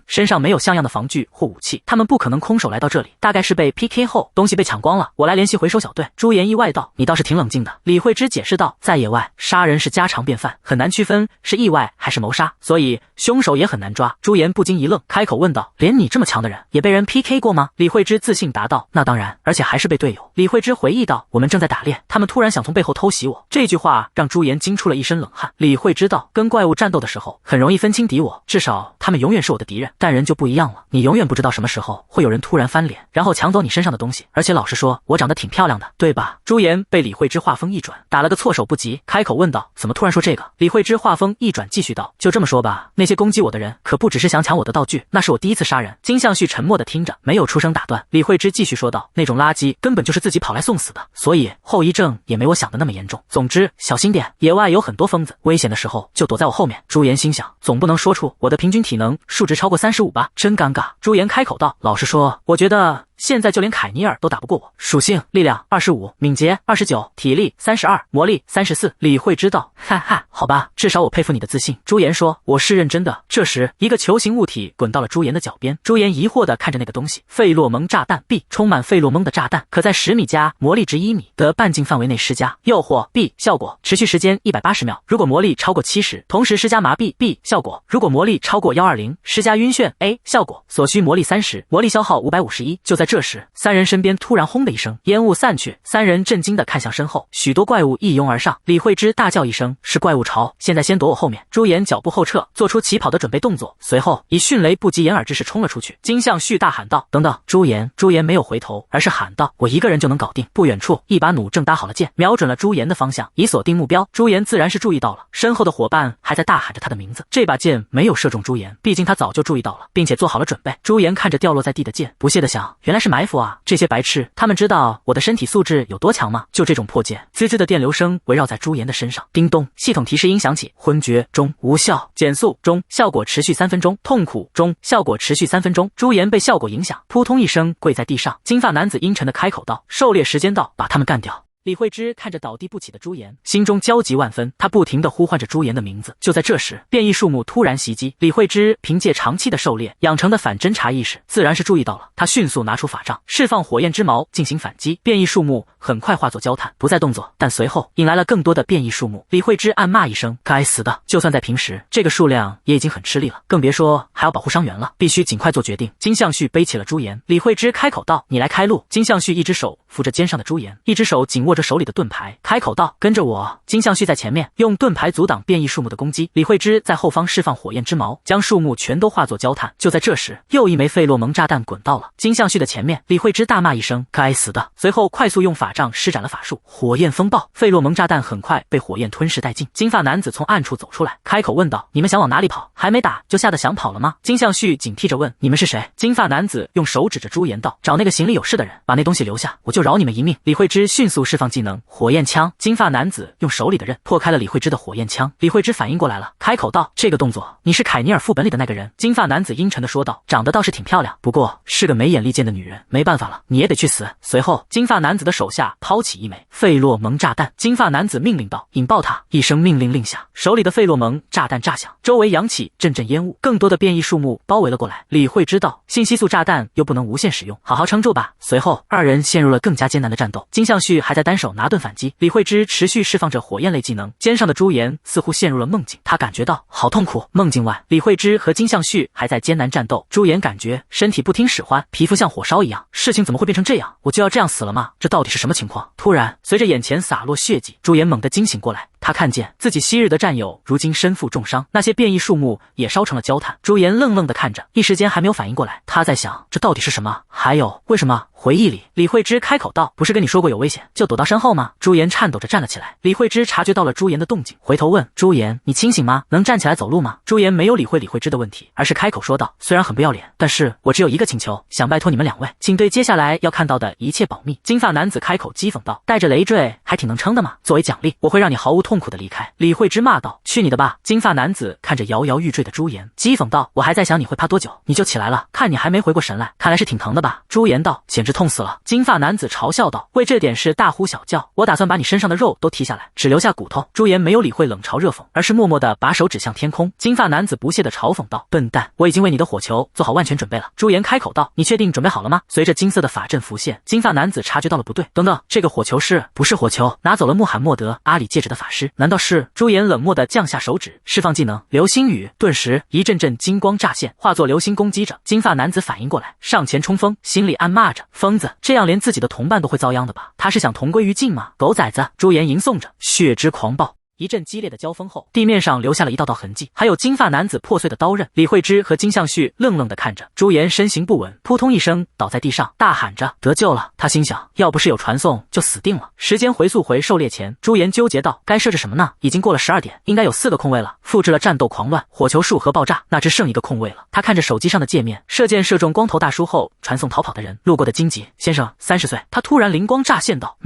身上没有像样的防具或武器，他们不可能空手来到这里，大概是被 PK 后东西被抢光了，我来联系回收小队。朱颜意外道，你倒是挺冷静的。李慧芝解释道，在野外杀人是家常便饭，很难区分是意外还是谋杀，所以凶手也很难抓。朱颜不禁一愣，开口问道，连你这么强的人也被人 PK 过吗？李慧芝自信答道，那当然，而且还是被队友。李慧芝回忆道，我们正在打猎，他们突然想从背后偷袭我。这句话让朱颜惊出了一身冷汗。李慧芝道，跟怪物战斗的时候很容易分清敌我，至少他们永远是我的敌人，但人就不一样了，你永远不知道什么时候会有人突然翻脸，然后抢走你身上的东西。而且老实说，我长得挺漂亮的，对吧？朱颜被李慧芝话锋一转，打了个措手不及。开口问道：“怎么突然说这个？”李慧芝话锋一转，继续道：“就这么说吧，那些攻击我的人可不只是想抢我的道具，那是我第一次杀人。”金相旭沉默地听着，没有出声打断。李慧芝继续说道：“那种垃圾根本就是自己跑来送死的，所以后遗症也没我想的那么严重。总之，小心点，野外有很多疯子，危险的时候就躲在我后面。”朱颜心想，总不能说出我的平均体能数值超过35吧？真尴尬。朱颜开口道：“老实说，我觉得现在就连凯尼尔都打不过我。属性：力量25，敏捷29，体力32，魔力34。”李慧知道，哈哈，好吧，至少我佩服你的自信。朱颜说：“我是认真的。”这时，一个球形物体滚到了朱颜的脚边。朱颜疑惑地看着那个东西，费洛蒙炸弹 B， 充满费洛蒙的炸弹，可在10米加魔力值1米的半径范围内施加。诱惑 B， 效果持续时间180秒，如果魔力超过70，同时施加麻痹 B， 效果如果魔力超过120，施加晕眩 A， 效果所需魔力30，魔力消耗551。就在这时，三人身边突然轰的一声，烟雾散去，三人震惊地看向身后，许多怪物一拥而上。李慧芝大叫一声：“是怪物潮！现在先躲我后面！”朱颜脚步后撤，做出起跑的准备动作，随后以迅雷不及掩耳之势冲了出去。金相旭大喊道：“等等！”朱颜没有回头，而是喊道：“我一个人就能搞定！”不远处，一把弩正搭好了箭，瞄准了朱颜的方向，以锁定目标。朱颜自然是注意到了，身后的伙伴还在大喊着他的名字。这把箭没有射中朱颜，毕竟他早就注意到了，并且做好了准备。朱颜看着掉落在地的箭，不屑地想：原来是埋伏啊！这些白痴，他们知道我的身体素质有多强吗？就这种破箭，滋滋的电流声围绕在朱颜的身上。叮咚，系统提示音响起：昏厥中，无效；减速中，效果持续3分钟；痛苦中，效果持续3分钟。朱颜被效果影响，扑通一声跪在地上。金发男子阴沉的开口道：“狩猎时间到，把他们干掉。”李慧芝看着倒地不起的朱颜，心中焦急万分，她不停地呼唤着朱颜的名字。就在这时，变异树木突然袭击。李慧芝凭借长期的狩猎养成的反侦察意识，自然是注意到了。她迅速拿出法杖，释放火焰之矛进行反击。变异树木很快化作焦炭，不再动作，但随后引来了更多的变异树木。李慧芝暗骂一声：“该死的！就算在平时，这个数量也已经很吃力了，更别说还要保护伤员了，必须尽快做决定。”金相旭背起了朱颜，李慧芝开口道：“你来开路。”金相旭一只手扶着肩上的朱颜，一只手紧握着手里的盾牌，开口道：“跟着我。”金相旭在前面用盾牌阻挡变异树木的攻击，李慧芝在后方释放火焰之矛，将树木全都化作焦炭。就在这时，又一枚费洛蒙炸弹滚到了金相旭的前面，李慧芝大骂一声：“该死的！”随后快速用法杖施展了法术火焰风暴，费洛蒙炸弹很快被火焰吞噬殆尽。金发男子从暗处走出来，开口问道：“你们想往哪里跑？还没打就吓得想跑了吗？”金相旭警惕着问：“你们是谁？”金发男子用手指着朱颜道：“找那个行李有事的人，把那东西留下，我就饶你们一命。”李慧芝迅速释放技能火焰枪，金发男子用手里的刃破开了李慧芝的火焰枪。李慧芝反应过来了，开口道：“这个动作，你是凯尼尔副本里的那个人？”金发男子阴沉地说道：“长得倒是挺漂亮，不过是个没眼力见的女人，没办法了，你也得去死。”随后，金发男子的手下抛起一枚费洛蒙炸弹，金发男子命令道：“引爆它！”一声命令令下，手里的费洛蒙炸弹炸响，周围扬起阵阵烟雾，更多的变异树木包围了过来。李慧知道信息素炸弹又不能无限使用，好好撑住吧。随后，二人陷入了更加艰难的战斗。金相旭还在单手拿盾反击，李慧芝持续释放着火焰类技能，肩上的朱颜似乎陷入了梦境，他感觉到好痛苦。梦境外，李慧芝和金相旭还在艰难战斗，朱颜感觉身体不听使唤，皮肤像火烧一样。事情怎么会变成这样？我就要这样死了吗？这到底是什么情况？突然，随着眼前洒落血迹，朱颜猛地惊醒过来。他看见自己昔日的战友如今身负重伤，那些变异树木也烧成了焦炭。朱颜愣愣地看着，一时间还没有反应过来。他在想，这到底是什么？还有，为什么？回忆里，李慧芝开口道：“不是跟你说过有危险就躲到身后吗？”朱颜颤抖着站了起来。李慧芝察觉到了朱颜的动静，回头问：“朱颜，你清醒吗？能站起来走路吗？”朱颜没有理会李慧芝的问题，而是开口说道：“虽然很不要脸，但是我只有一个请求，想拜托你们两位，请对接下来要看到的一切保密。”金发男子开口讥讽道：“带着累赘还挺能撑的嘛，作为奖励，我会让你毫无痛苦的离开。”李慧芝骂道：“去你的吧！”金发男子看着摇摇欲坠的朱颜，讥讽道：“我还在想你会趴多久，你就起来了，看你还没回过神来，看来是挺疼的吧？”朱颜道：“简直痛死了。”金发男子嘲笑道：“为这点事大呼小叫，我打算把你身上的肉都剔下来，只留下骨头。”朱颜没有理会冷嘲热讽，而是默默地把手指向天空。金发男子不屑地嘲讽道：“笨蛋，我已经为你的火球做好万全准备了。”朱颜开口道：“你确定准备好了吗？”随着金色的法阵浮现，金发男子察觉到了不对。等等，这个火球不是火球？拿走了穆罕默德阿里戒指的法师，难道是？朱颜冷漠地降下手指，释放技能流星雨，顿时一阵阵金光乍现，化作流星攻击着。金发男子反应过来，上前冲锋，心里暗骂着：疯子，这样连自己的同伴都会遭殃的吧？他是想同归于尽吗？狗崽子！朱颜吟诵着，血之狂暴。一阵激烈的交锋后，地面上留下了一道道痕迹，还有金发男子破碎的刀刃。李慧芝和金相旭愣愣地看着朱颜，身形不稳，扑通一声倒在地上，大喊着得救了。他心想，要不是有传送，就死定了。时间回溯回狩猎前，朱颜纠结道，该设置什么呢？已经过了12点，应该有4个空位了。复制了战斗狂乱，火球术和爆炸，那只剩1个空位了。他看着手机上的界面，射箭射中光头大叔后传送逃跑的人，路过的荆棘先生30岁。他突然灵光乍现道，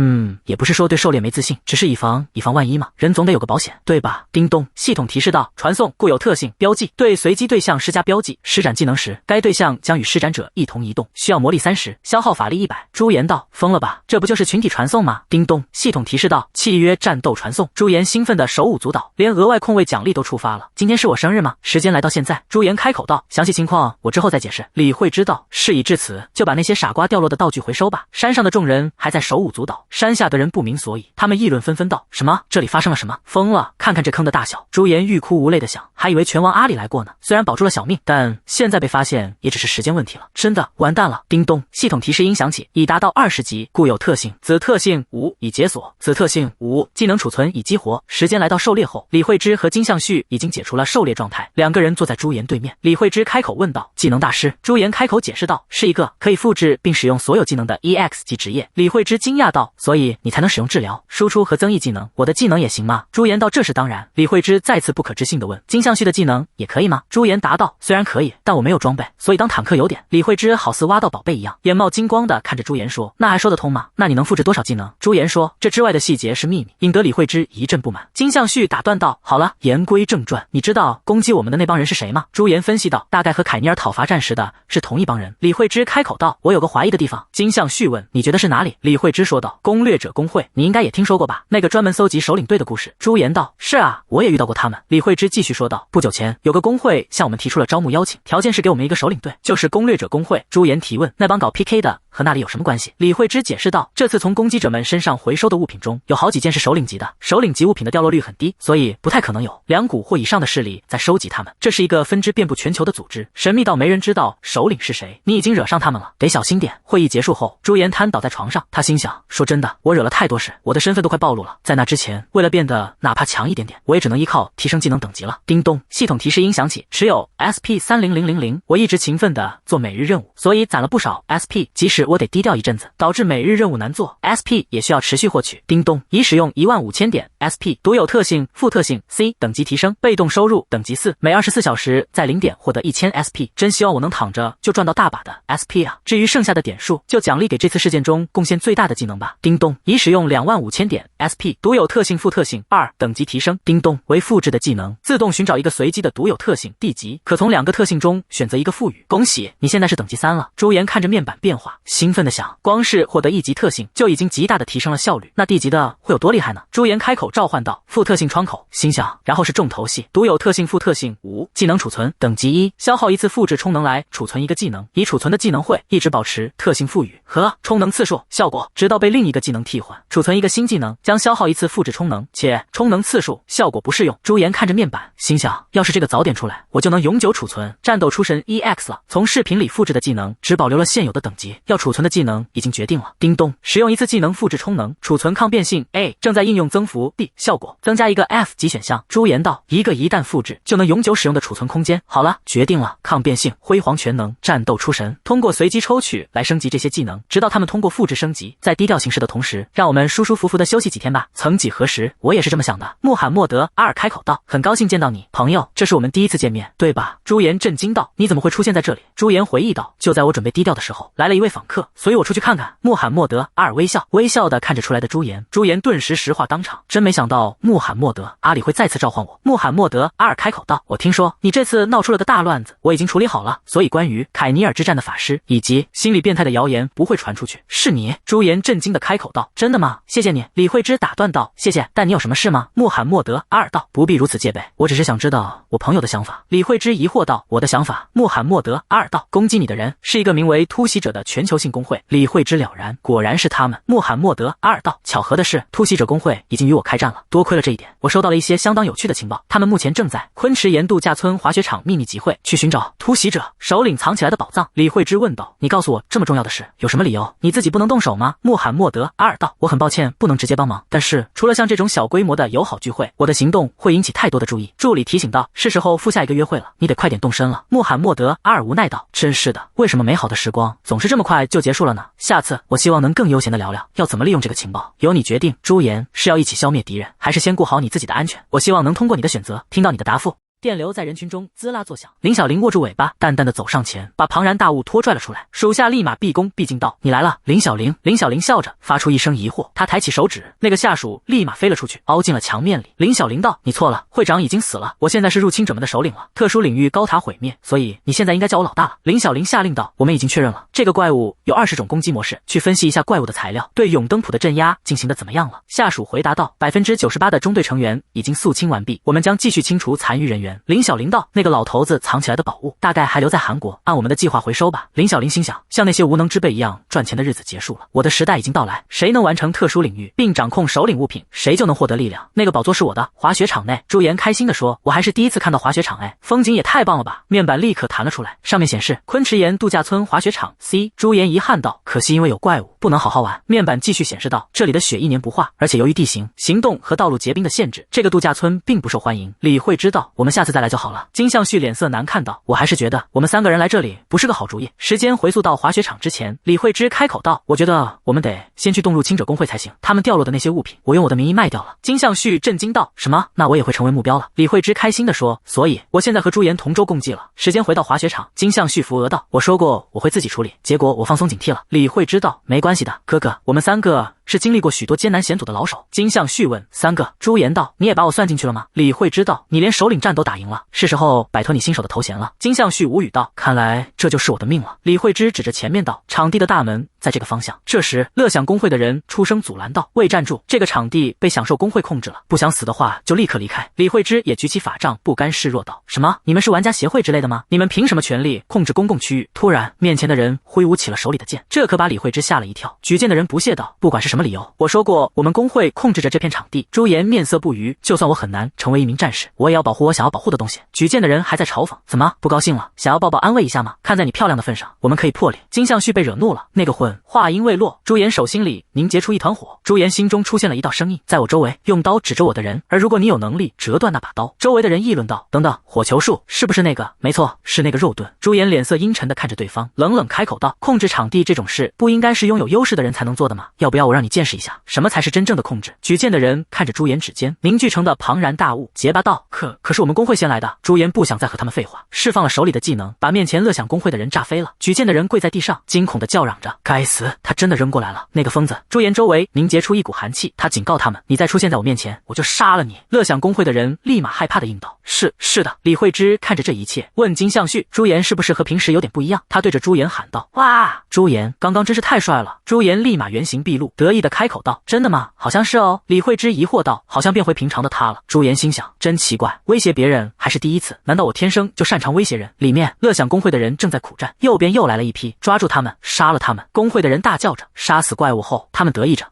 也不是说对狩猎没自信，只是以防万一嘛，人总得有个保险，对吧？叮咚，系统提示道，传送固有特性标记，对随机对象施加标记，施展技能时，该对象将与施展者一同移动，需要魔力30，消耗法力100。朱颜道，疯了吧，这不就是群体传送吗？叮咚，系统提示道，契约战斗传送。朱颜兴奋的手舞足蹈，连额外空位奖励都触发了。今天是我生日吗？时间来到现在，朱颜开口道，详细情况我之后再解释。李慧知道，事已至此，就把那些傻瓜掉落的道具回收吧。山上的众人还在手舞足蹈，山下的人不明所以，他们议论纷纷道，什么？这里发生了什么？疯了！看看这坑的大小。朱颜欲哭无泪的想，还以为拳王阿里来过呢，虽然保住了小命，但现在被发现也只是时间问题了。真的完蛋了！叮咚，系统提示音响起，已达到20级，固有特性子特性5已解锁，子特性5技能储存已激活。时间来到狩猎后，李慧芝和金相旭已经解除了狩猎状态，2个人坐在朱颜对面。李慧芝开口问道，技能大师。朱颜开口解释道，是一个可以复制并使用所有技能的 EX 级职业。李慧芝惊讶道，所以你才能使用治疗、输出和增益技能，我的技能也行吗？朱颜道，这是当然。李慧芝再次不可置信地问，金相旭的技能也可以吗？朱颜答道，虽然可以，但我没有装备，所以当坦克有点。李慧芝好似挖到宝贝一样，眼冒金光的看着朱颜说，那还说得通吗？那你能复制多少技能？朱颜说，这之外的细节是秘密，引得李慧芝一阵不满。金相旭打断道，好了，言归正传，你知道攻击我们的那帮人是谁吗？朱颜分析道，大概和凯尼尔讨伐战时的是同一帮人。李慧芝开口道，我有个怀疑的地方。金相旭问，你觉得是哪里？李慧芝说道，攻略者工会，你应该也听说过吧，那个专门搜集首领队的故事。朱颜道，是啊，我也遇到过他们。李慧芝继续说道，不久前有个工会向我们提出了招募邀请，条件是给我们一个首领队，就是攻略者工会。朱颜提问，那帮搞 PK 的和那里有什么关系？李慧芝解释道，这次从攻击者们身上回收的物品中有好几件是首领级的，首领级物品的掉落率很低，所以不太可能有2股或以上的势力在收集他们。这是一个分支遍布全球的组织，神秘到没人知道首领是谁，你已经惹上他们了，得小心点。会议结束后，朱颜瘫倒在床上，他心想，说真的，我惹了太多事，我的身份都快暴露了，在那之前，为了变得哪怕强一点点，我也只能依靠提升技能等级了。叮咚，系统提示音响起，持有 SP30000，我一直勤奋地做每日任务，所以攒了不少 SP， 即使我得低调一阵子，导致每日任务难做， SP 也需要持续获取。叮咚，已使用15000点 SP， 独有特性副特性 C 等级提升，被动收入等级4，每24小时在0点获得1000 SP， 真希望我能躺着就赚到大把的 SP 啊！至于剩下的点数，就奖励给这次事件中贡献最大的技能吧。叮咚，已使用25000点 SP， 独有特性副特性2等级提升。叮咚，为复制的技能，自动寻找一个随机的独有特性 D 级，可从2个特性中选择一个赋予。恭喜，你现在是等级3了。朱颜看着面板变化，兴奋地想，光是获得1级特性就已经极大的提升了效率，那 D 级的会有多厉害呢？朱颜开口召唤道，副特性窗口，心想，然后是重头戏，独有特性副特性5，技能储存等级1，消耗1次复制充能来储存一个技能，已储存的技能会一直保持特性赋予和充能次数效果，直到被另一个技能替换。储存一个新技能将消耗1次复制充能，且充能次数效果不适用。朱颜看着面板，心想，要是这个早点出来，我就能永久储存战斗出神 EX 了。从视频里复制的技能只保留了现有的等级，要储存的技能已经决定了。叮咚，使用1次技能复制充能，储存抗变性 A， 正在应用增幅 D 效果，增加一个 F 级选项。朱颜道，一旦复制就能永久使用的储存空间。好了，决定了，抗变性、辉煌全能、战斗出神，通过随机抽取来升级这些技能，直到他们通过复制升级，在低调行事的同时，让我们舒舒服服的休息几天吧。曾几何时，我也是这么想的。穆罕默德·阿尔开口道，很高兴见到你，朋友，这是我们第一次见面，对吧？朱颜震惊道，你怎么会出现在这里？朱颜回忆道，就在我准备低调的时候，来了一位访客，所以我出去看看。穆罕默德·阿尔微笑的看着出来的朱颜，朱颜顿时石化当场，真没想到穆罕默德·阿里会再次召唤我。穆罕默德·阿尔开口道，我听说你这次闹出了个大乱子，我已经处理好了，所以关于凯尼尔之战的法师以及心理变态的谣言不会传出去。是你？朱颜震惊的开口道，真的吗？谢谢你。李慧芝打断道，谢谢，但你有什么事吗？穆罕默德·阿尔道，不必如此戒备，我只是想知道我朋友的想法。李慧芝疑惑道，我的想法？穆罕默德·阿尔道，攻击你的人是一个名为突袭者的全球性工会。李慧芝了然，果然是他们。穆罕默德·阿尔道，巧合的是，突袭者工会已经与我开战了，多亏了这一点，我收到了一些相当有趣的情报。他们目前正在昆池岩度假村滑雪场秘密集会，去寻找突袭者首领藏起来的宝藏。李慧芝问道：“你告诉我这么重要的事，有什么理由？你自己不能动手吗？”穆罕默德·阿尔道：“我很抱歉，不能直接帮忙，但是除了像这种小规模的友好聚会，我的行动会引起太多的注意。”助理提醒道：“是时候赴下一个约会了，你得快点动身了。”穆罕默德·阿尔无奈道：“真是的，为什么美好的时光总是这么快就结束了呢？下次我希望能更悠闲的聊聊要怎么利用这个情报，由你决定。朱颜，是要一起消灭敌人，还是先顾好你自己的安全？我希望能通过你的选择，听到你的答复。”电流在人群中滋啦作响，林小玲握住尾巴，淡淡的走上前，把庞然大物拖拽了出来。属下立马毕恭毕敬道：“你来了，林小玲。”林小玲笑着发出一声疑惑，她抬起手指，那个下属立马飞了出去，凹进了墙面里。林小玲道：“你错了，会长已经死了，我现在是入侵者们的首领了，特殊领域高塔毁灭，所以你现在应该叫我老大了。”林小玲下令道：“我们已经确认了，这个怪物有20种攻击模式，去分析一下怪物的材料，对永登浦的镇压进行的怎么样了？”下属回答道：“98%的中队成员已经肃清完毕，我们将继续清除残余人员。”林小玲道：“那个老头子藏起来的宝物大概还留在韩国，按我们的计划回收吧。”林小玲心想，像那些无能之辈一样赚钱的日子结束了，我的时代已经到来，谁能完成特殊领域并掌控首领物品，谁就能获得力量。那个宝座是我的。滑雪场内，朱颜开心地说：“我还是第一次看到滑雪场，风景也太棒了吧！”面板立刻弹了出来，上面显示昆池岩度假村滑雪场 C。朱颜遗憾道：“可惜因为有怪物，不能好好玩。”面板继续显示道：“这里的雪1年不化，而且由于地形、行动和道路结冰的限制，这个度假村并不受欢迎。”李慧知道，我们下次再来就好了。金相旭脸色难看道：“我还是觉得我们3个人来这里不是个好主意。”时间回溯到滑雪场之前，李慧芝开口道：“我觉得我们得先去动入侵者工会才行，他们掉落的那些物品，我用我的名义卖掉了。”金相旭震惊道：“什么？那我也会成为目标了？”李慧芝开心地说：“所以我现在和朱颜同舟共济了。”时间回到滑雪场，金相旭扶额道：“我说过我会自己处理，结果我放松警惕了。”李慧芝道：“没关系的，哥哥，我们3个是经历过许多艰难险阻的老手。”金相旭问：“3个？”朱颜道：“你也把我算进去了吗？”李慧芝道：“你连首领战都打赢了，是时候摆脱你新手的头衔了。”金相旭无语道：“看来这就是我的命了。”李慧芝指着前面道：“场地的大门在这个方向。”这时乐享工会的人出声阻拦道：“未站住，这个场地被享受工会控制了，不想死的话就立刻离开。”李慧芝也举起法杖，不甘示弱道：“什么？你们是玩家协会之类的吗？你们凭什么权利控制公共区域？”突然面前的人挥舞起了手里的剑，这可把李慧芝吓了一跳。举剑的人不屑道：“不管是什么理由，我说过我们工会控制着这片场地。”朱颜面色不愉，就算我很难成为一名战士，我也要保护我想要保护的东西。举剑的人还在嘲讽：“怎么不高兴了？想要抱抱安慰一下吗？看在你漂亮的份上，我们可以破裂。”金相旭被惹怒了，那个混！话音未落，朱颜手心里凝结出一团火。朱颜心中出现了一道声音，在我周围用刀指着我的人，而如果你有能力折断那把刀。周围的人议论道：“等等，火球术是不是那个？”“没错，是那个肉盾。”朱颜脸色阴沉地看着对方，冷冷开口道：“控制场地这种事，不应该是拥有优势的人才能做的吗？要不要我让你见识一下，什么才是真正的控制？”举剑的人看着朱颜指尖凝聚成的庞然大物，结巴道：“可是我们工会先来的。”朱颜不想再和他们废话，释放了手里的技能，把面前乐享工会的人炸飞了。举剑的人跪在地上，惊恐地叫嚷着：“该死，他真的扔过来了！那个疯子！”朱颜周围凝结出一股寒气，他警告他们：“你再出现在我面前，我就杀了你！”乐享工会的人立马害怕地应道：“是的。”李慧芝看着这一切，问金相旭：“朱颜是不是和平时有点不一样？”他对着朱颜喊道：“哇！朱颜刚刚真是太帅了！”朱颜立马原形毕露，得意地开口道：“真的吗？好像是哦。”李慧芝疑惑道：“好像变回平常的他了。”朱颜心想：真奇怪，威胁别人还是第一次，难道我天生就擅长威胁人？里面乐享工会的人正在苦战，右边又来了一批，抓住他们，杀了他们！工会的人大叫着，杀死怪物后，他们得意着：“